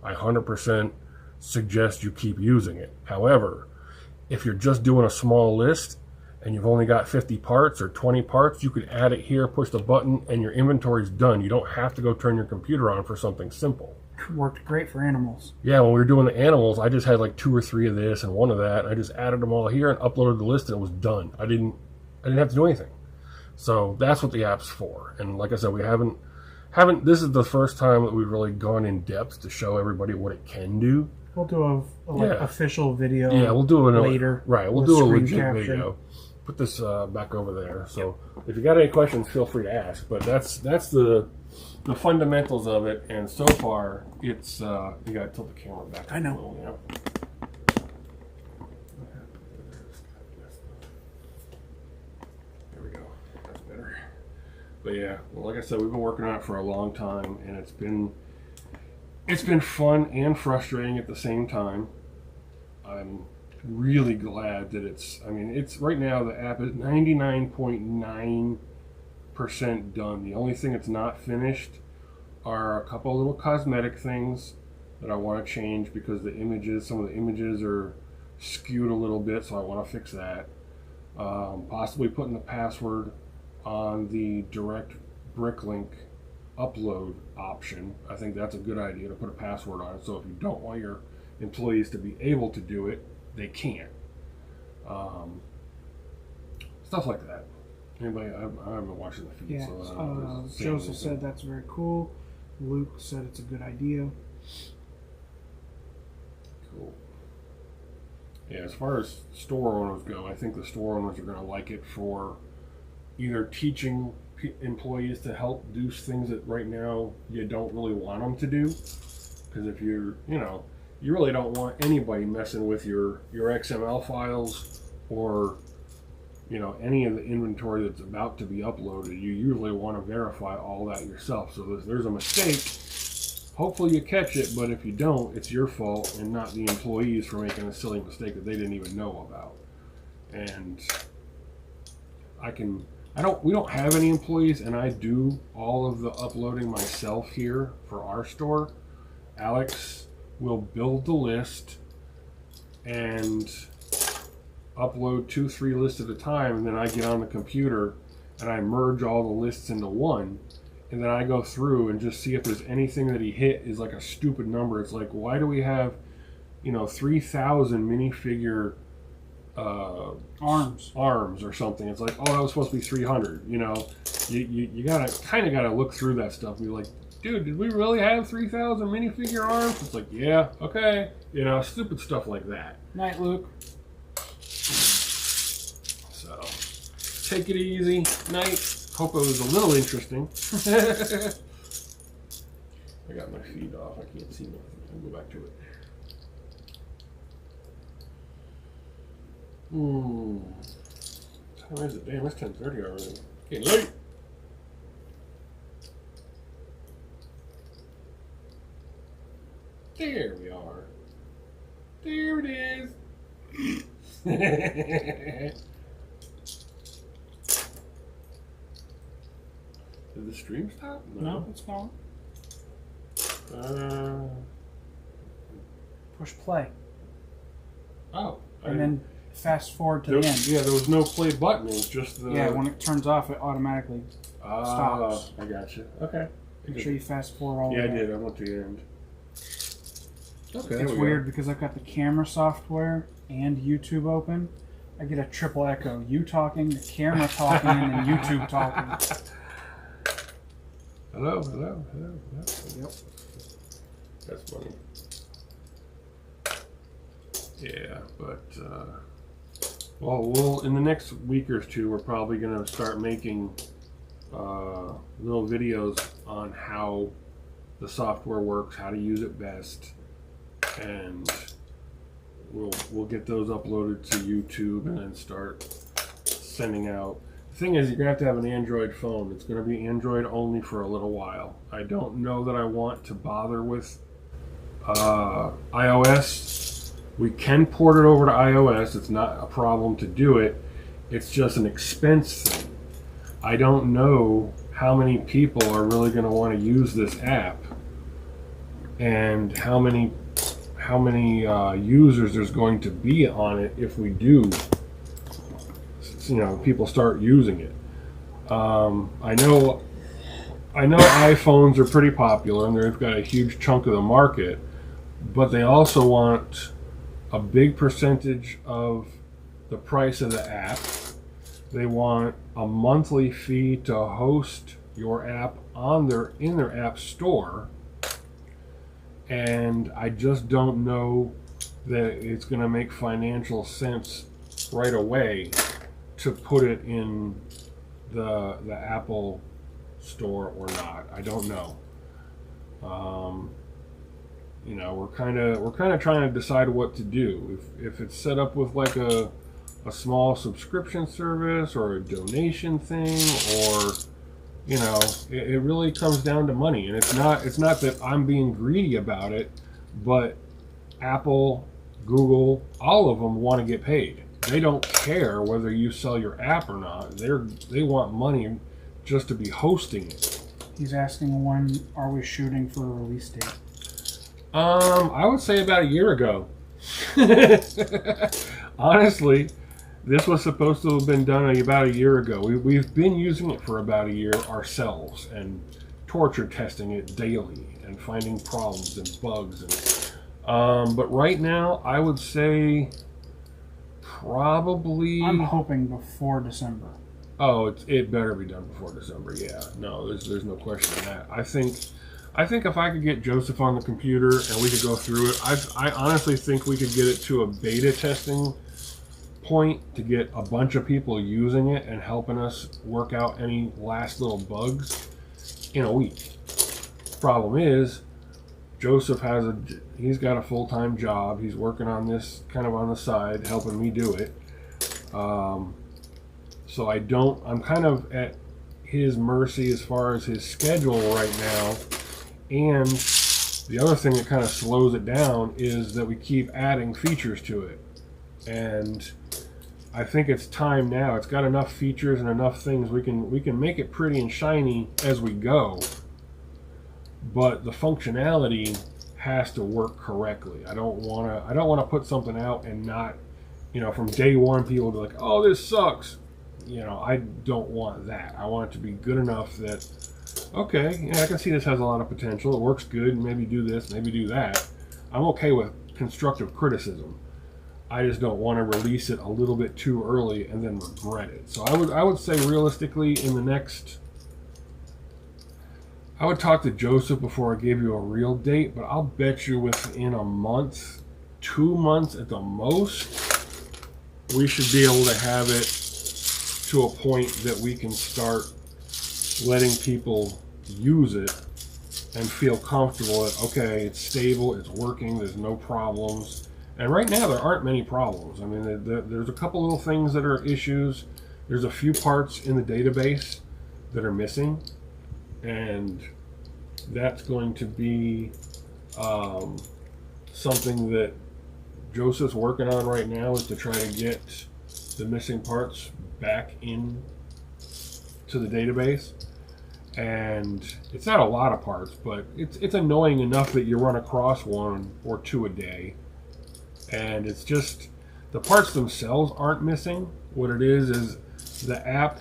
I 100% suggest you keep using it. However, if you're just doing a small list and you've only got 50 parts or 20 parts, you could add it here, push the button, and your inventory's done. You don't have to go turn your computer on for something simple. Worked great for animals. Yeah, when we were doing the animals, I just had like 2 or 3 of this and 1 of that. And I just added them all here and uploaded the list, and it was done. I didn't have to do anything. So that's what the app's for. And like I said, we haven't. This is the first time that we've really gone in depth to show everybody what it can do. We'll do a official video. Yeah, we'll do it later. Right, we'll do a legit video. Put this back over there. So if you got any questions, feel free to ask. But that's the fundamentals of it. And so far, it's you got to tilt the camera back. I know. A little, yeah. There we go. That's better. But yeah, well, like I said, we've been working on it for a long time, and it's been fun and frustrating at the same time. I'm really glad that it's right now the app is 99.9% done. The only thing that's not finished are a couple little cosmetic things that I want to change, because some of the images are skewed a little bit, so I want to fix that. Possibly putting the password on the direct Bricklink upload option. I think that's a good idea to put a password on it, so if you don't want your employees to be able to do it, they can't. Stuff like that. Anybody? I haven't been watching the feed, Yeah. so Joseph said that's very cool. Luke said it's a good idea. Cool. Yeah, as far as store owners go, I think the store owners are going to like it for either teaching employees to help do things that right now you don't really want them to do. Because if you're, you really don't want anybody messing with your XML files or, any of the inventory that's about to be uploaded. You usually want to verify all that yourself. So if there's a mistake, hopefully you catch it, but if you don't, it's your fault and not the employees for making a silly mistake that they didn't even know about. And we don't have any employees, and I do all of the uploading myself here for our store. Alex will build the list and upload 2-3 lists at a time, and then I get on the computer and I merge all the lists into one, and then I go through and just see if there's anything that he hit is like a stupid number. It's like, why do we have 3,000 minifigure arms or something? It's like, oh, that was supposed to be 300. You gotta look through that stuff and be like, dude, did we really have 3,000 minifigure arms? It's like, yeah, okay, stupid stuff like that. Night, Luke. So take it easy. Night. Hope it was a little interesting. I got my feed off. I can't see nothing. I'll go back to it. What time is it? Damn, it's 10:30 already. Getting late. There we are. There it is. Did the stream stop? No, it's going. Push play. Oh. And then fast forward to the end. Yeah, there was no play button. It was just the... Yeah, when it turns off, it automatically stops. I gotcha. Okay. Make sure you fast forward all the way. Yeah, I did. I went to the end. Okay, it's weird because I've got the camera software and YouTube open. I get a triple echo. You talking, the camera talking, and then YouTube talking. Hello. Yep. That's funny. Yeah, but we'll in the next week or two, we're probably gonna start making little videos on how the software works, how to use it best, and we'll get those uploaded to YouTube and then start sending out. The thing is, you're gonna have to have an Android phone. It's gonna be Android only for a little while. I don't know that I want to bother with iOS. We can port it over to iOS. It's not a problem to do it. It's just an expense thing. I don't know how many people are really going to want to use this app, and how many users there's going to be on it if we do. People start using it. I know iPhones are pretty popular and they've got a huge chunk of the market, but they also want a big percentage of the price of the app. They want a monthly fee to host your app in their app store, and I just don't know that it's going to make financial sense right away to put it in the Apple store or not. I don't know. We're kind of trying to decide what to do. If it's set up with like a small subscription service or a donation thing, or it really comes down to money. And it's not that I'm being greedy about it, but Apple, Google, all of them want to get paid. They don't care whether you sell your app or not. They want money just to be hosting it. He's asking, when are we shooting for a release date? I would say about a year ago. Honestly, this was supposed to have been done about a year ago. We've been using it for about a year ourselves and torture testing it daily and finding problems and bugs. But right now, I would say probably... I'm hoping before December. Oh, it better be done before December. Yeah, no, there's no question of that. I think if I could get Joseph on the computer and we could go through it, I honestly think we could get it to a beta testing point to get a bunch of people using it and helping us work out any last little bugs in a week. Problem is, Joseph he's got a full-time job. He's working on this kind of on the side, helping me do it. So I'm kind of at his mercy as far as his schedule right now. And the other thing that kind of slows it down is that we keep adding features to it. And I think it's time now. It's got enough features and enough things. We can make it pretty and shiny as we go. But the functionality has to work correctly. I don't want to put something out and not, from day one people be like, "Oh, this sucks." I don't want that. I want it to be good enough that, okay, yeah, I can see this has a lot of potential. It works good. Maybe do this, maybe do that. I'm okay with constructive criticism. I just don't want to release it a little bit too early and then regret it. So I would say realistically in the next, I would talk to Joseph before I gave you a real date, but I'll bet you within a month, 2 months at the most, we should be able to have it to a point that we can start letting people use it and feel comfortable that, okay, it's stable, it's working, there's no problems. And right now there aren't many problems. I mean, there's a couple little things that are issues. There's a few parts in the database that are missing, and that's going to be something that Joseph's working on right now, is to try to get the missing parts back in to the database. And it's not a lot of parts, but it's annoying enough that you run across 1 or 2 a day. And it's just, the parts themselves aren't missing. What it is the app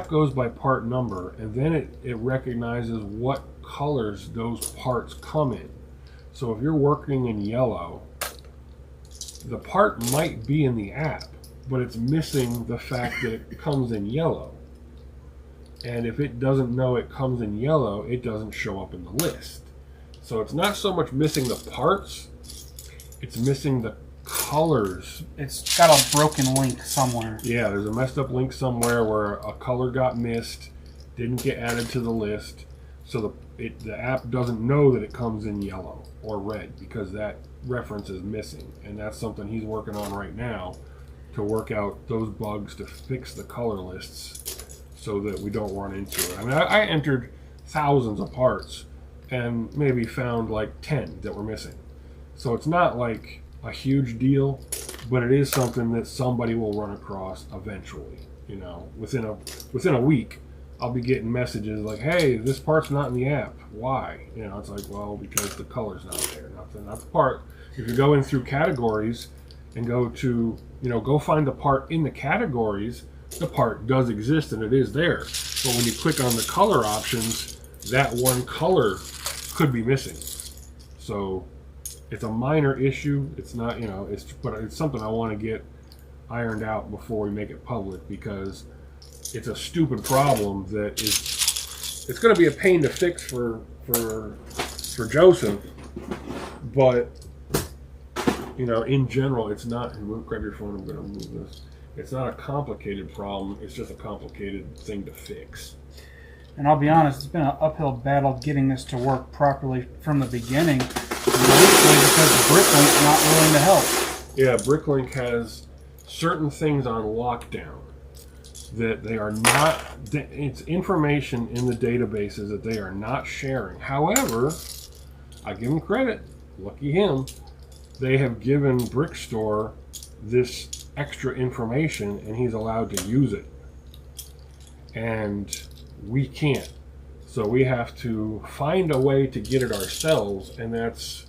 goes by part number, and then it recognizes what colors those parts come in. So if you're working in yellow, the part might be in the app, but it's missing the fact that it comes in yellow. And if it doesn't know it comes in yellow, it doesn't show up in the list. So it's not so much missing the parts, it's missing the colors. It's got a broken link somewhere. Yeah, there's a messed up link somewhere where a color got missed, didn't get added to the list, so the app doesn't know that it comes in yellow or red because that reference is missing. And that's something he's working on right now, to work out those bugs to fix the color lists so that we don't run into it. I mean, I entered thousands of parts and maybe found like 10 that were missing. So it's not like a huge deal, but it is something that somebody will run across eventually. Within a week, I'll be getting messages like, "Hey, this part's not in the app. Why?" It's like, well, because the color's not there. Not the part. If you go in through categories and go to, go find the part in the categories, the part does exist and it is there. But when you click on the color options, that one color could be missing. So it's a minor issue. It's not, but it's something I want to get ironed out before we make it public, because it's a stupid problem that it's going to be a pain to fix for Joseph, but in general, it's not. Grab your phone. I'm going to move this. It's not a complicated problem. It's just a complicated thing to fix. And I'll be honest, it's been an uphill battle getting this to work properly from the beginning, mostly because Bricklink's not willing to help. Yeah, Bricklink has certain things on lockdown that they are not. It's information in the databases that they are not sharing. However, I give him credit. Lucky him. They have given Brickstore this extra information, and he's allowed to use it. And we can't. So we have to find a way to get it ourselves, and that's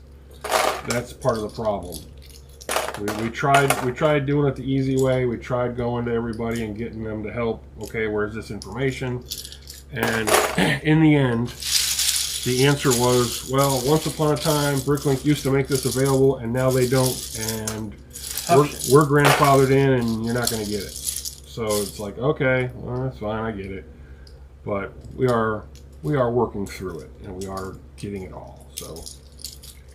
that's part of the problem. We tried doing it the easy way. We tried going to everybody and getting them to help. Okay, where's this information? And in the end, the answer was, well, once upon a time, Bricklink used to make this available, and now they don't, and we're grandfathered in, and you're not going to get it. So it's like, okay, well, that's fine, I get it. But we are working through it, and we are getting it all. So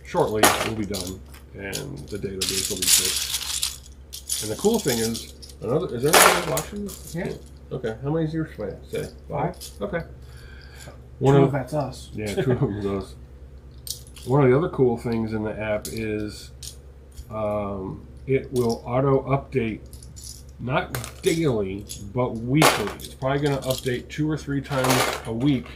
shortly, we'll be done, and the database will be fixed. And the cool thing is, is there anybody watching this? Yeah. Okay, how many is yours? Say 5. Okay. Two of that's us. Yeah, 2 of them is us. One of the other cool things in the app is it will auto update, not daily, but weekly. It's probably going to update 2 or 3 times a week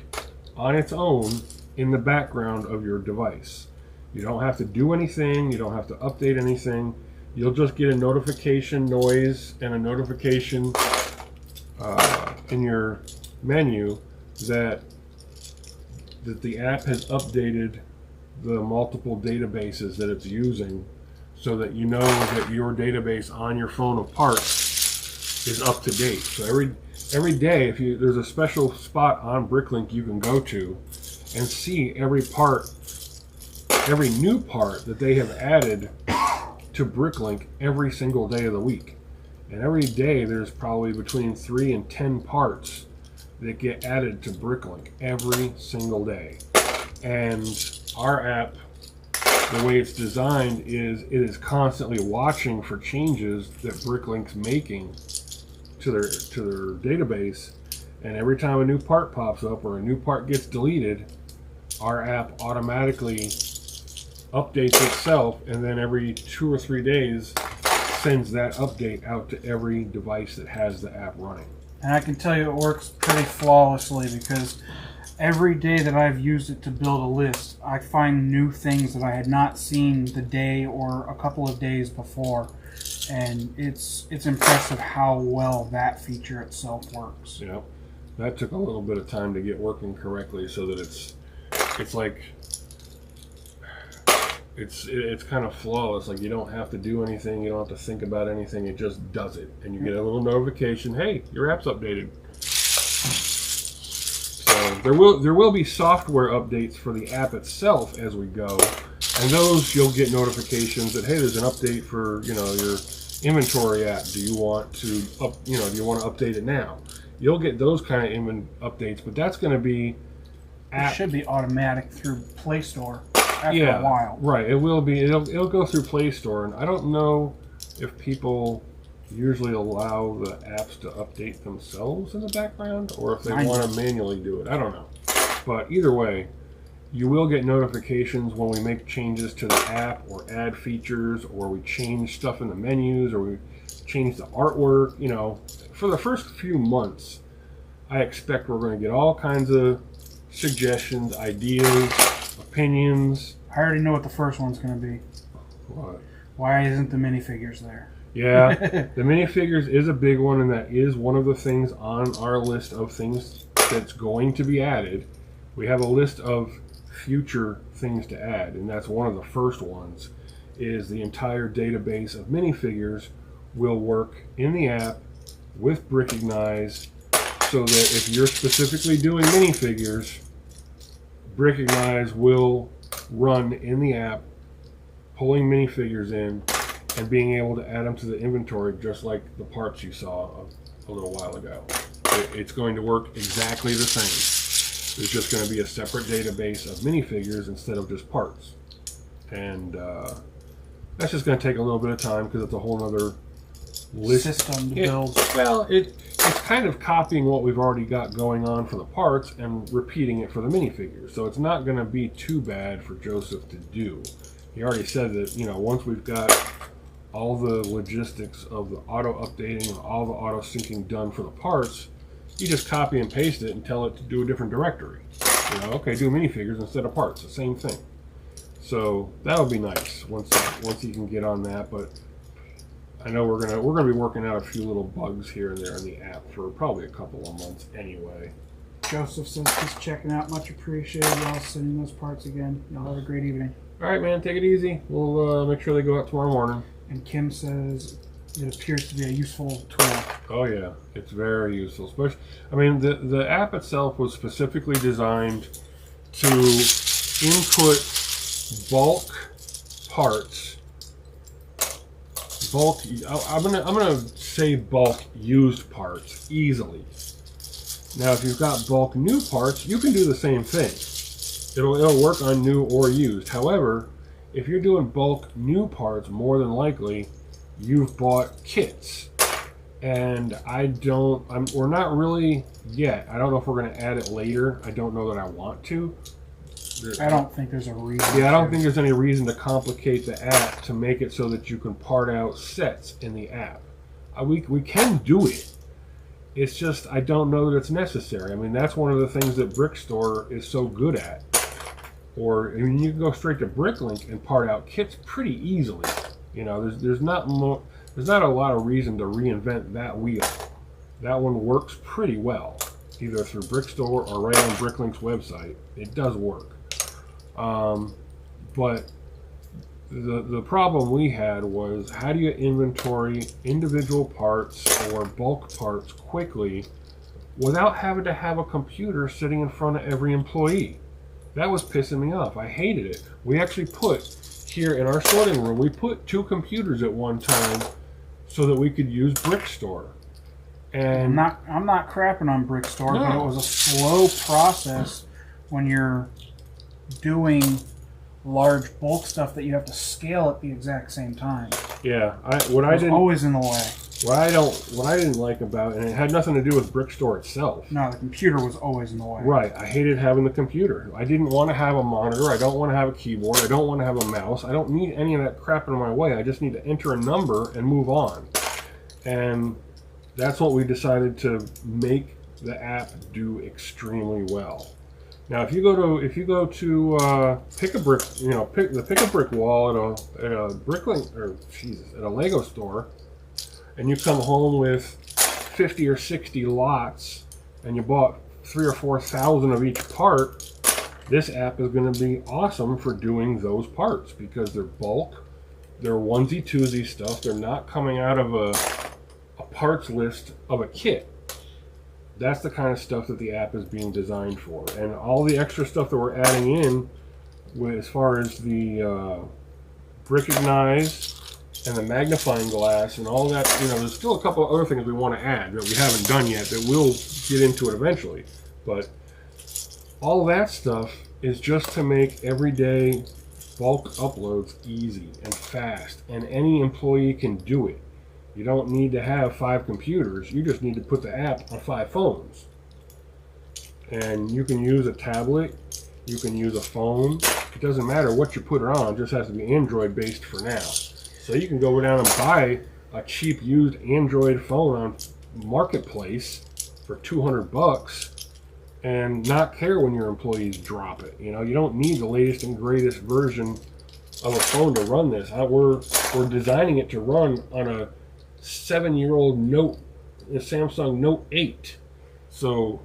on its own in the background of your device. You don't have to do anything. You don't have to update anything. You'll just get a notification noise and a notification in your menu that the app has updated the multiple databases that it's using, so that you know that your database on your phone of parts is up to date. So every day, there's a special spot on Bricklink you can go to and see every new part that they have added to Bricklink every single day of the week. And every day there's probably between 3 and 10 parts that get added to Bricklink every single day. And our app, the way it's designed, is it is constantly watching for changes that Bricklink's making to their database. And every time a new part pops up or a new part gets deleted, our app automatically updates itself, and then every 2 or 3 days sends that update out to every device that has the app running. And I can tell you it works pretty flawlessly, because every day that I've used it to build a list, I find new things that I had not seen the day or a couple of days before. And it's impressive how well that feature itself works. Yeah, that took a little bit of time to get working correctly, so that it's like it's kind of flawless. Like, you don't have to do anything, you don't have to think about anything, it just does it, and you get a little notification, hey, your app's updated. So there will be software updates for the app itself as we go, and those you'll get notifications that, hey, there's an update for your inventory app. Do you want to do you want to update it now? You'll get those kind of updates, but that's going to be it should be automatic through Play Store after a while. Right, it will be. It'll go through Play Store, and I don't know if people usually allow the apps to update themselves in the background, or if they want to manually do it. I don't know. But either way, you will get notifications when we make changes to the app, or add features, or we change stuff in the menus, or we change the artwork. For the first few months, I expect we're going to get all kinds of suggestions, ideas, opinions. I already know what the first one's going to be. What? Why isn't the minifigures there? Yeah, the minifigures is a big one, and that is one of the things on our list of things that's going to be added. We have a list of future things to add, and that's one of the first ones, is the entire database of minifigures will work in the app with Brickignise, so that if you're specifically doing minifigures, Brickignise will run in the app, pulling minifigures in and being able to add them to the inventory, just like the parts you saw a little while ago. It's going to work exactly the same. There's just going to be a separate database of minifigures instead of just parts. And that's just going to take a little bit of time, because it's a whole other list system to build. Well, it's kind of copying what we've already got going on for the parts and repeating it for the minifigures. So it's not going to be too bad for Joseph to do. He already said that, once we've got all the logistics of the auto updating and all the auto syncing done for the parts, you just copy and paste it and tell it to do a different directory. Okay, do minifigures instead of parts, the same thing. So that'll be nice once you can get on that. But I know we're gonna be working out a few little bugs here and there in the app for probably a couple of months anyway. Joseph says just checking out. Much appreciated. Y'all sending those parts again. Y'all have a great evening. All right, man. Take it easy. We'll make sure they go out tomorrow morning. And Kim says it appears to be a useful tool. Oh yeah, it's very useful. Especially, I mean, the app itself was specifically designed to input bulk parts. I'm gonna say bulk used parts easily. Now, if you've got bulk new parts, you can do the same thing. It'll work on new or used. However, if you're doing bulk new parts, more than likely, you've bought kits. And we're not really yet. I don't know if we're going to add it later. I don't know that I want to. I don't think there's a reason. Yeah, I don't think there's any reason to complicate the app to make it so that you can part out sets in the app. We can do it. It's just, I don't know that it's necessary. I mean, that's one of the things that Brickstore is so good at. Or, I mean, you can go straight to Bricklink and part out kits pretty easily. You know, there's not a lot of reason to reinvent that wheel. That one works pretty well, either through Brickstore or right on Bricklink's website. It does work. But the problem we had was, how do you inventory individual parts or bulk parts quickly without having to have a computer sitting in front of every employee? That was pissing me off. I hated it. We actually put, here in our sorting room, we put 2 computers at one time so that we could use Brickstore. And I'm not crapping on Brickstore, No. but it was a slow process when you're doing large bulk stuff that you have to scale at the exact same time. yeah, It was always in the way. What I didn't like about it, and it had nothing to do with Brickstore itself. No, the computer was always in the way. Right, I hated having the computer. I didn't want to have a monitor. I don't want to have a keyboard. I don't want to have a mouse. I don't need any of that crap in my way. I just need to enter a number and move on. And that's what we decided to make the app do extremely well. Now, if you go to pick a brick, pick a brick wall at a Bricklink, or at a Lego store, and you come home with 50 or 60 lots, and you bought 3,000 or 4,000 of each part, this app is going to be awesome for doing those parts because they're bulk, they're onesie twosie stuff. They're not coming out of a parts list of a kit. That's the kind of stuff that the app is being designed for, and all the extra stuff that we're adding in, as far as the Brickignise and the magnifying glass and all that, there's still a couple of other things we want to add that we haven't done yet that we'll get into it eventually. But all that stuff is just to make everyday bulk uploads easy and fast, and any employee can do it. You don't need to have 5 computers. You just need to put the app on 5 phones. And you can use a tablet. You can use a phone. It doesn't matter what you put it on. It just has to be Android based for now. So you can go down and buy a cheap used Android phone on Marketplace for $200 and not care when your employees drop it. You don't need the latest and greatest version of a phone to run this. We're designing it to run on a 7-year-old Samsung Note 8. So,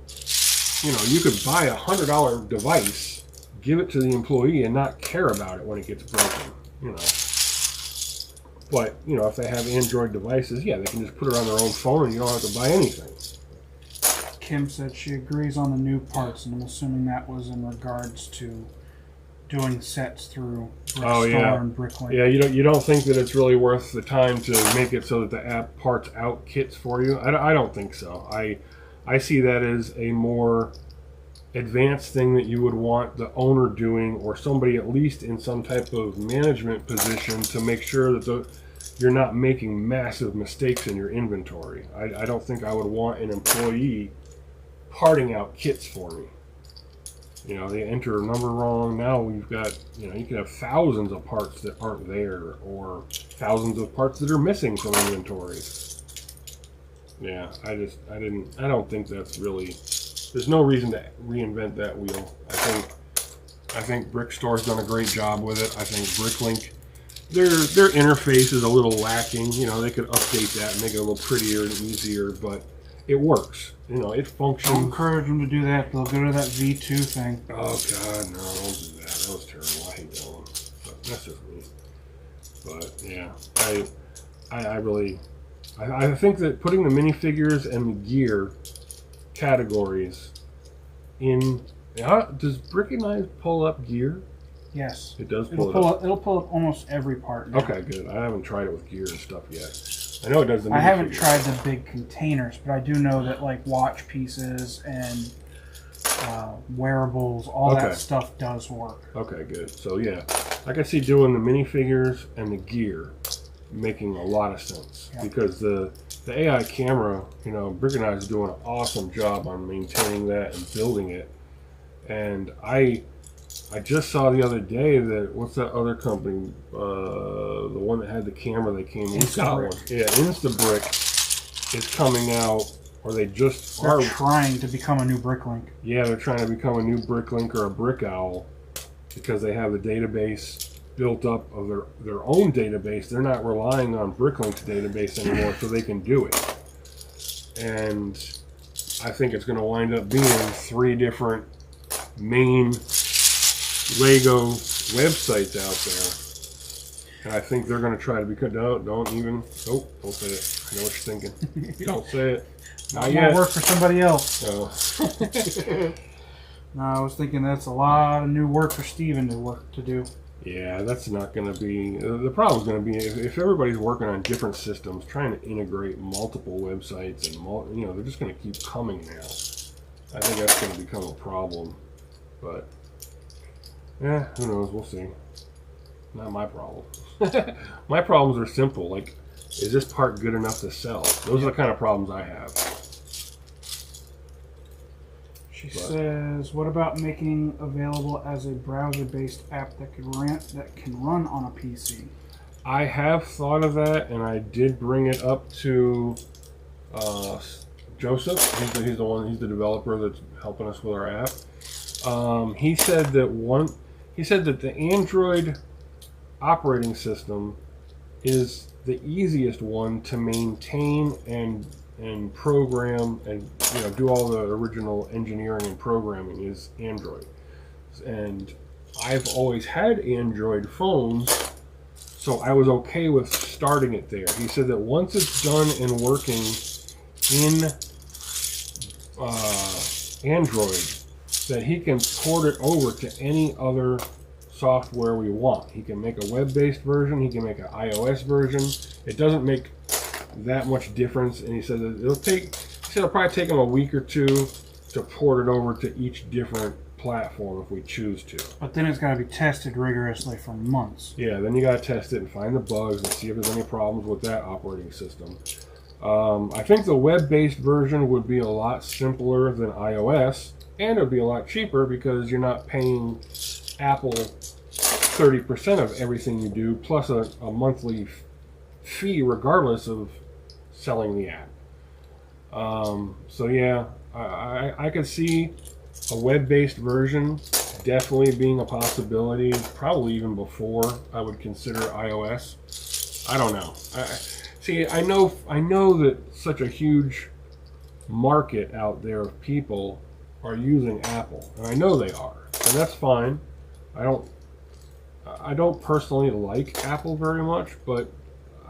you could buy a $100 device, give it to the employee, and not care about it when it gets broken. But, if they have Android devices, yeah, they can just put it on their own phone and you don't have to buy anything. Kim said she agrees on the new parts, and I'm assuming that was in regards to doing sets through Brickstore and Bricklink. Yeah, you don't think that it's really worth the time to make it so that the app parts out kits for you? I don't think so. I see that as a more advanced thing that you would want the owner doing, or somebody at least in some type of management position, to make sure that you're not making massive mistakes in your inventory. I don't think I would want an employee parting out kits for me. They enter a number wrong. Now we've got, you can have thousands of parts that aren't there, or thousands of parts that are missing from inventory. Yeah, I don't think that's really, there's no reason to reinvent that wheel. I think Brickstore's done a great job with it. I think Bricklink, their interface is a little lacking. They could update that and make it a little prettier and easier, but it works. You know, it functions. Don't encourage them to do that. They'll go to that V2 thing. Oh God, no! Don't do that. That was terrible. I hate that one. But that's just me. But yeah, I really, I think that putting the minifigures and the gear categories in. Does Bricklink pull up gear? Yes. It does pull it up. It'll pull up almost every part now. Okay, good. I haven't tried it with gear and stuff yet. I know it does the I haven't tried the big containers, but I do know that like watch pieces and wearables, all that stuff does work. Okay, good. So yeah, I can see doing the minifigures and the gear making a lot of sense because the AI camera, you know, BrickOwl is doing an awesome job on maintaining that and building it. And I just saw the other day that what's that other company? The one that had the camera that came in. Yeah, Instabrick is coming out, or they're trying to become a new Bricklink. Yeah, they're trying to become a new Bricklink or a BrickOwl because they have the database built up of their own database. They're not relying on Bricklink's database anymore, so they can do it. And I think it's going to wind up being 3 different main Lego websites out there, and I think they're going to try to become. Don't say it. I know what you're thinking. Don't say it. Not yet. Work for somebody else. No. No, I was thinking that's a lot of new work for Steven to do. Yeah, that's not going to be. The problem's going to be if everybody's working on different systems, trying to integrate multiple websites and they're just going to keep coming now. I think that's going to become a problem. But yeah, who knows? We'll see. Not my problem. My problems are simple. Like, is this part good enough to sell? Those are the kind of problems I have. She says, "What about making available as a browser-based app that can run on a PC?" I have thought of that, and I did bring it up to Joseph. He's the developer that's helping us with our app. He said that the Android operating system is the easiest one to maintain and program and do all the original engineering and programming is Android. And I've always had Android phones, so I was okay with starting it there. He said that once it's done and working in Android, that he can port it over to any other software we want. He can make a web-based version. He can make an iOS version. It doesn't make that much difference. And he said that it'll probably take him a week or 2 to port it over to each different platform if we choose to. But then it's got to be tested rigorously for months. Yeah, then you got to test it and find the bugs and see if there's any problems with that operating system. I think the web-based version would be a lot simpler than iOS. And it would be a lot cheaper because you're not paying Apple 30% of everything you do, plus a monthly fee regardless of selling the app. So yeah, I could see a web-based version definitely being a possibility, probably even before I would consider iOS. I don't know. I know that such a huge market out there of people are using Apple, and I know they are, and that's fine. I don't personally like Apple very much, but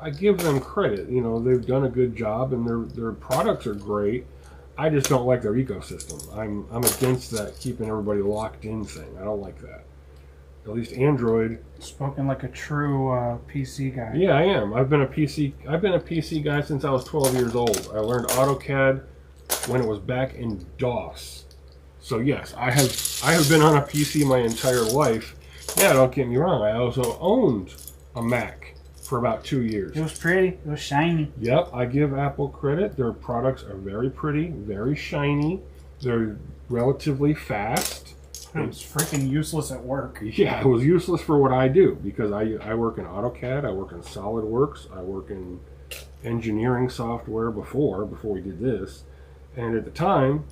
I give them credit. They've done a good job, and their products are great. I just don't like their ecosystem. I'm against that keeping everybody locked in thing. I don't like that. At least Android. Spoken like a true PC guy. Yeah, I am. I've been a PC guy since I was 12 years old. I learned AutoCAD when it was back in DOS. So yes, I have been on a PC my entire life. Yeah, don't get me wrong. I also owned a Mac for about 2 years. It was pretty. It was shiny. Yep, I give Apple credit. Their products are very pretty, very shiny. They're relatively fast. It was freaking useless at work. Yeah, it was useless for what I do because I work in AutoCAD, I work in SolidWorks, I work in engineering software before we did this. And at the time,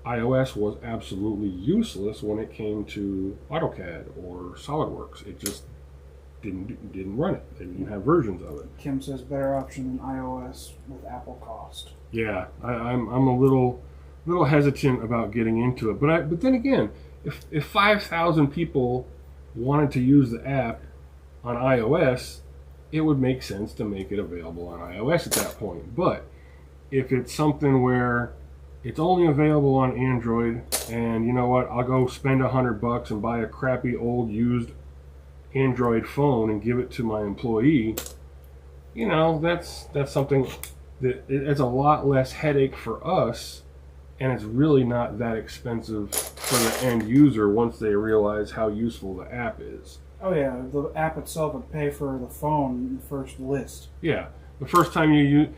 iOS was absolutely useless when it came to AutoCAD or SolidWorks. didn't run it. They didn't have versions of it. Kim says better option than iOS with Apple cost. Yeah, I'm a little hesitant about getting into it, but then again, if 5,000 people wanted to use the app on iOS, it would make sense to make it available on iOS at that point. But if it's something where it's only available on Android, and you know what, I'll go spend $100 and buy a crappy old used Android phone and give it to my employee, you know, that's something that it's a lot less headache for us, and it's really not that expensive for the end user once they realize how useful the app is. Oh yeah, the app itself would pay for the phone in the first list. Yeah, the first time you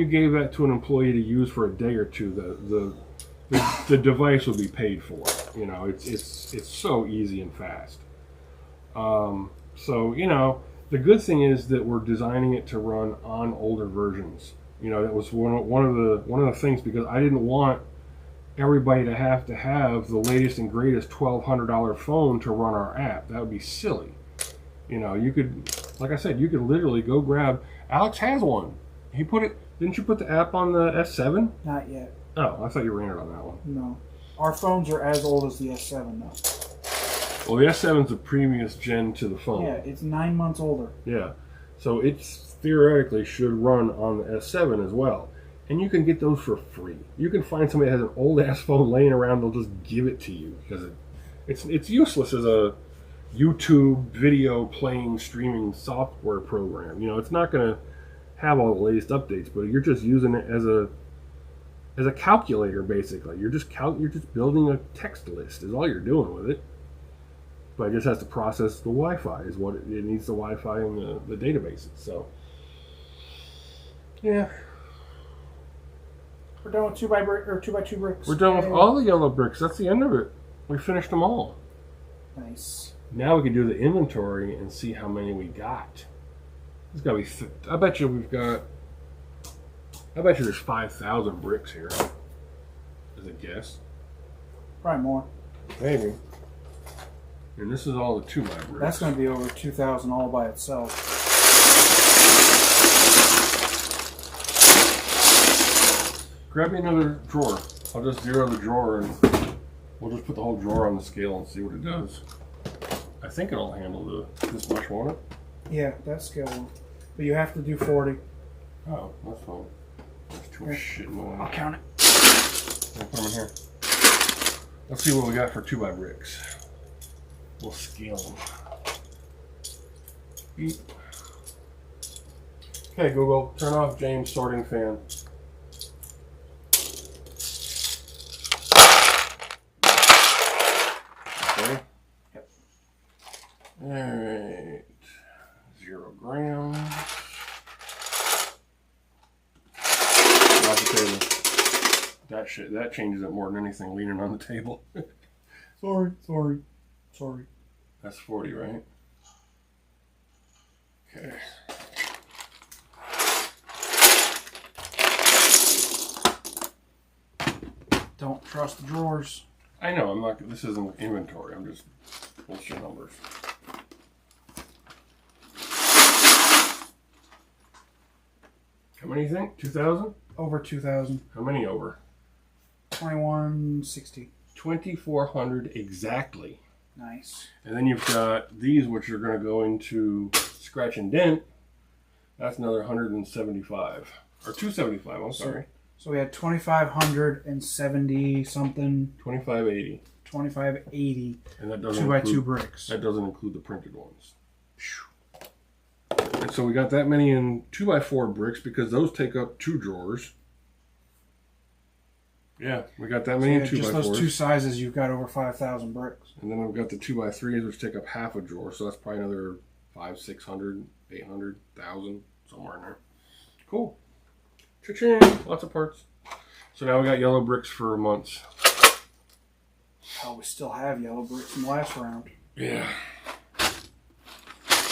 gave that to an employee to use for a day or two, the device will be paid for. You know, it's so easy and fast. So you know, the good thing is that we're designing it to run on older versions. You know, that was one of the things, because I didn't want everybody to have the latest and greatest $1,200 phone to run our app. That would be silly. You know, you could, like I said, you could literally go grab. Alex has one. He put it. Didn't you put the app on the S7? Not yet. Oh, I thought you ran it on that one. No, our phones are as old as the S7 now. Well, the S7's the previous gen to the phone. Yeah, it's 9 months older. Yeah, so it's theoretically should run on the S7 as well. And you can get those for free. You can find somebody that has an old ass phone laying around, they'll just give it to you, because it's useless as a YouTube video playing streaming software program. You know, it's not going to have all the latest updates, but you're just using it as a calculator basically. You're just building a text list is all you're doing with it. But it just has to process the Wi-Fi is what it needs, the Wi-Fi and the databases. So yeah. We're done with 2x2 bricks. We're done with all the yellow bricks. That's the end of it. We finished them all. Nice. Now we can do the inventory and see how many we got. There's got to be. I bet you there's 5,000 bricks here. As a guess. Probably more. Maybe. And this is all the 2x bricks. That's going to be over 2,000 all by itself. Grab me another drawer. I'll just zero the drawer and we'll just put the whole drawer on the scale and see what it does. I think it'll handle this much, won't it? Yeah, that's scale. But you have to do 40. Oh, that's fine. There's too much shit in the way. I'll count it. I'll put them in here. Let's see what we got for 2x bricks. We'll scale them. Beep. Okay, Google, turn off James' sorting fan. Okay. Yep. Alright. 0 grams. Off the table. That changes it more than anything, leaning on the table. Sorry. That's 40, right? Okay. Don't trust the drawers. I know, I'm not. This isn't inventory. I'm just bullshit numbers. How many you think? 2,000? Over 2,000. How many over? 2160. 2,400 exactly. Nice. And then you've got these, which are going to go into scratch and dent. That's another 175. Or 275, I'm sorry. So we had 2,570 something. 2580. 2580. And that doesn't 2x2 bricks. That doesn't include the printed ones. And so we got that many in 2x4 bricks because those take up 2 drawers. Yeah, we got that many in 2x4s. Just those 2 sizes, you've got over 5,000 bricks. And then we've got the 2x3s, which take up half a drawer. So that's probably another 500, 600, 800, 1,000, somewhere in there. Cool. Cha-ching! Lots of parts. So now we got yellow bricks for months. Oh, we still have yellow bricks from the last round. Yeah.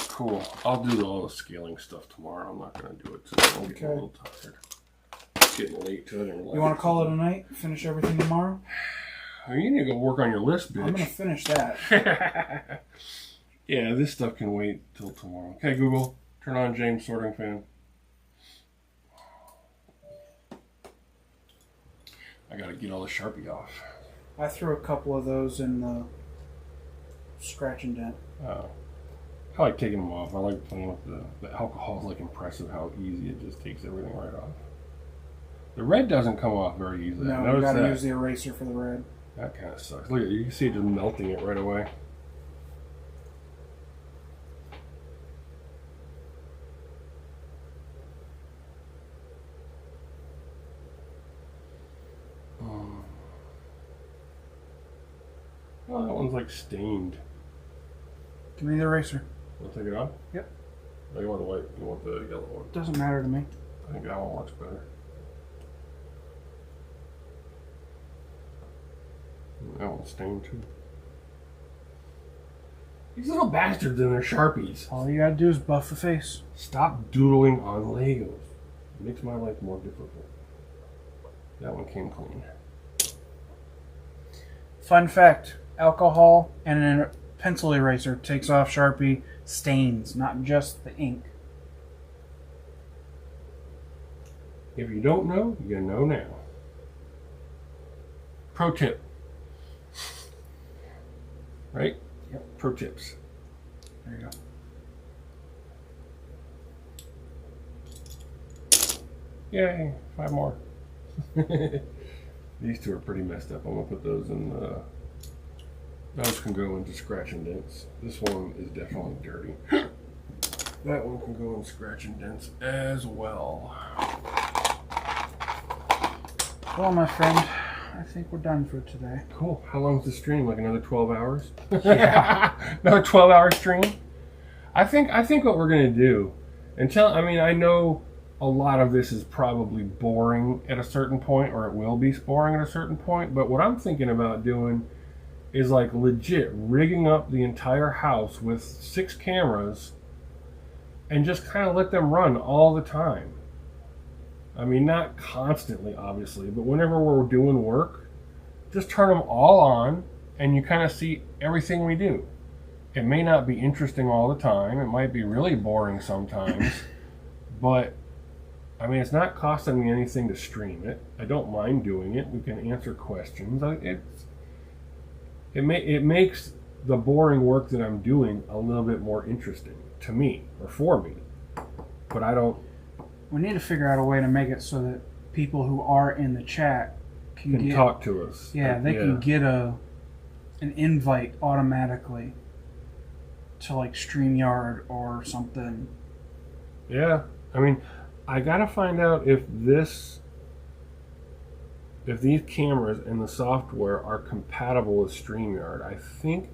Cool. I'll do all the scaling stuff tomorrow. I'm not going to do it today. I'm getting a little tired. It's getting late too. You want to call it a night? Finish everything tomorrow? Well, you need to go work on your list, bitch. I'm going to finish that. Yeah, this stuff can wait till tomorrow. Okay, Google, turn on James sorting fan. I gotta get all the Sharpie off. I threw a couple of those in the scratch and dent. Oh. I like taking them off. I like playing with the alcohol. Is like impressive how easy it just takes everything right off. The red doesn't come off very easily. No, you gotta use the eraser for the red. That kind of sucks. Look at it. You can see it just melting it right away. Oh, that one's like stained. Give me the eraser. Want to take it off? Yep. Oh, you want the white? You want the yellow one? Doesn't matter to me. I think that one works better. That one's stained too. These little bastards and their Sharpies. All you gotta do is buff the face. Stop doodling on Legos. It makes my life more difficult. That one came clean. Fun fact, alcohol and a pencil eraser takes off Sharpie stains, not just the ink. If you don't know, you know now. Pro tip. Right? Yep. Pro tips. There you go. Yay, 5 more. These two are pretty messed up. I'm gonna put those in those can go into scratch and dents. This one is definitely dirty. That one can go in scratch and dents as well. Well, my friend, I think we're done for today. Cool. How long is the stream? Like another 12 hours? Yeah. Another 12-hour stream? I think what we're gonna do, I know a lot of this is probably boring at a certain point, or it will be boring at a certain point, but what I'm thinking about doing is like legit rigging up the entire house with 6 cameras and just kind of let them run all the time. I mean, not constantly, obviously, but whenever we're doing work, just turn them all on and you kind of see everything we do. It may not be interesting all the time. It might be really boring sometimes, but I mean, it's not costing me anything to stream it. I don't mind doing it. We can answer questions. It makes the boring work that I'm doing a little bit more interesting to me or for me. But I don't. We need to figure out a way to make it so that people who are in the chat can talk to us. Yeah, they can get an invite automatically to like StreamYard or something. Yeah, I mean, I gotta find out if these cameras and the software are compatible with StreamYard. I think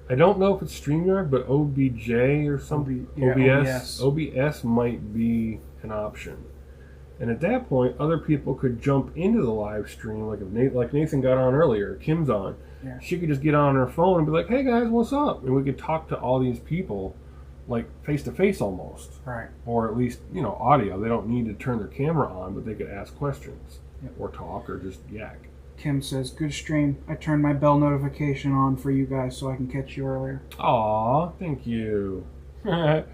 I don't know if it's StreamYard, but OBJ or something. OBS might be an option. And at that point, other people could jump into the live stream, like Nathan got on earlier, Kim's on. Yeah. She could just get on her phone and be like, "Hey guys, what's up?" And we could talk to all these people, like face to face almost. Right. Or at least, audio. They don't need to turn their camera on, but they could ask questions. Yep. Or talk or just yak. Kim says, "Good stream. I turned my bell notification on for you guys so I can catch you earlier." Aw, thank you. I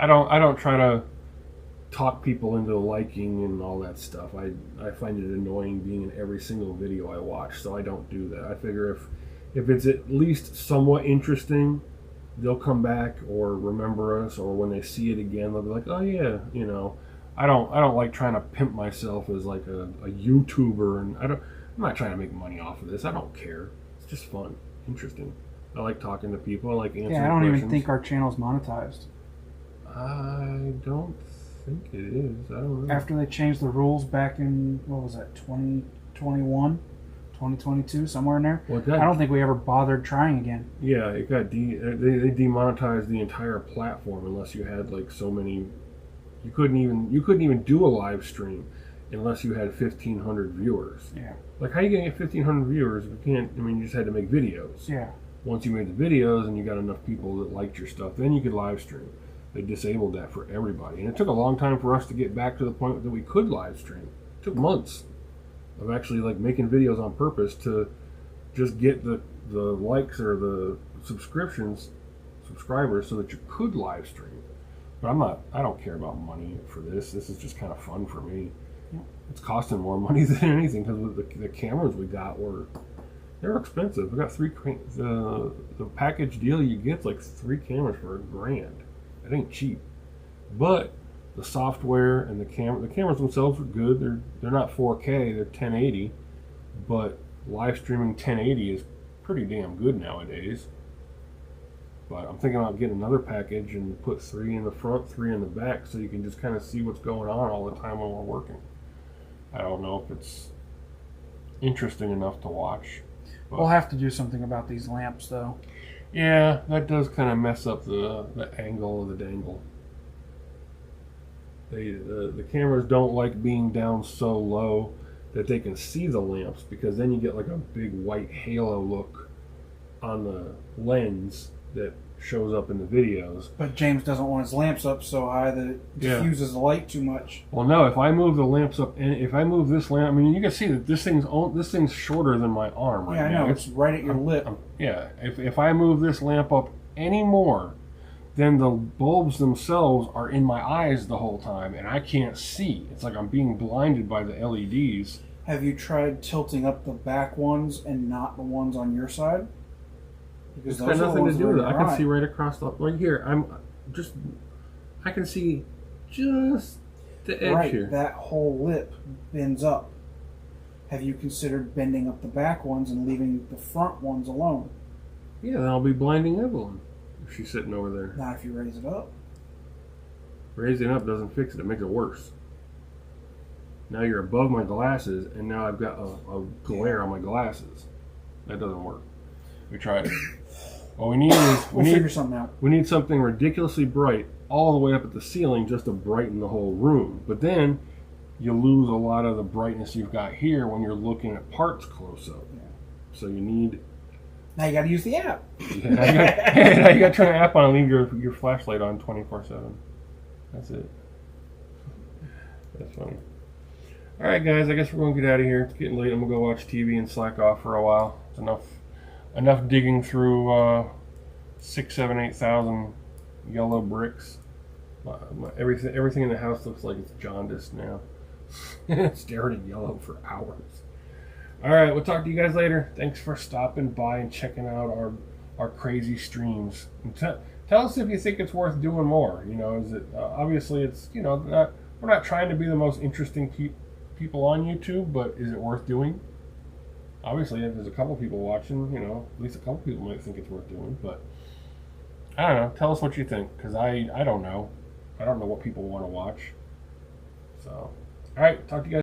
don't try to talk people into liking and all that stuff. I find it annoying being in every single video I watch, so I don't do that. I figure if it's at least somewhat interesting, they'll come back or remember us, or when they see it again, they'll be like, "Oh yeah, I don't like trying to pimp myself as like a YouTuber, and I'm not trying to make money off of this. I don't care. It's just fun, interesting. I like talking to people. I like answering questions. Yeah, I don't even think our channel's monetized. I don't think it is. I don't know. After they changed the rules back in, what was that, 2021, 2022, somewhere in there? Well, I don't think we ever bothered trying again. Yeah, it got they demonetized the entire platform unless you had like so many. You couldn't even do a live stream unless you had 1,500 viewers. Yeah. Like, how are you gonna get 1,500 viewers if you can't? I mean, you just had to make videos. Yeah. Once you made the videos and you got enough people that liked your stuff, then you could live stream. They disabled that for everybody, and it took a long time for us to get back to the point that we could live stream. It took months of actually like making videos on purpose to just get the likes or the subscriptions subscribers so that you could live stream. But I don't care about money for this. This is just kind of fun for me. It's costing more money than anything because the cameras we got they're expensive. We got the package deal you get's like 3 cameras for $1,000. It ain't cheap. But the software and the cameras themselves are good. They're not 4K, they're 1080. But live streaming 1080 is pretty damn good nowadays. But I'm thinking about getting another package and put 3 in the front, 3 in the back, so you can just kind of see what's going on all the time when we're working. I don't know if it's interesting enough to watch. We'll have to do something about these lamps, though. Yeah, that does kind of mess up the angle of the dangle. The cameras don't like being down so low that they can see the lamps, because then you get like a big white halo look on the lens that shows up in the videos. But James doesn't want his lamps up so high that it diffuses the light too much. Well, no, if I move the lamps up, and if I move this lamp, I mean, you can see that this thing's shorter than my arm right now. Yeah, I know. It's right at your lip. If I move this lamp up any more, then the bulbs themselves are in my eyes the whole time, and I can't see. It's like I'm being blinded by the LEDs. Have you tried tilting up the back ones and not the ones on your side? Because it's got nothing to do with it. I can see right across right here. I can see just the edge here. That whole lip bends up. Have you considered bending up the back ones and leaving the front ones alone? Yeah, then I'll be blinding Evelyn if she's sitting over there. Not if you raise it up. Raising it up doesn't fix it. It makes it worse. Now you're above my glasses, and now I've got a glare on my glasses. That doesn't work. We tried it. What we need is we'll figure something out. We need something ridiculously bright all the way up at the ceiling just to brighten the whole room. But then you lose a lot of the brightness you've got here when you're looking at parts close up. Yeah. So you need. Now you got to use the app. Now you got to turn the app on and leave your flashlight on 24/7. That's it. That's funny. All right, guys. I guess we're going to get out of here. It's getting late. I'm going to go watch TV and slack off for a while. It's enough digging through 6,000, 7,000, 8,000 yellow bricks. Everything in the house looks like it's jaundiced now. It's staring at yellow for hours. All right, we'll talk to you guys later. Thanks for stopping by and checking out our crazy streams. And tell us if you think it's worth doing more. You know, is it obviously it's we're not trying to be the most interesting people on YouTube, but is it worth doing? Obviously, if there's a couple people watching, at least a couple people might think it's worth doing. But I don't know. Tell us what you think, because I don't know. I don't know what people want to watch. So, all right. Talk to you guys.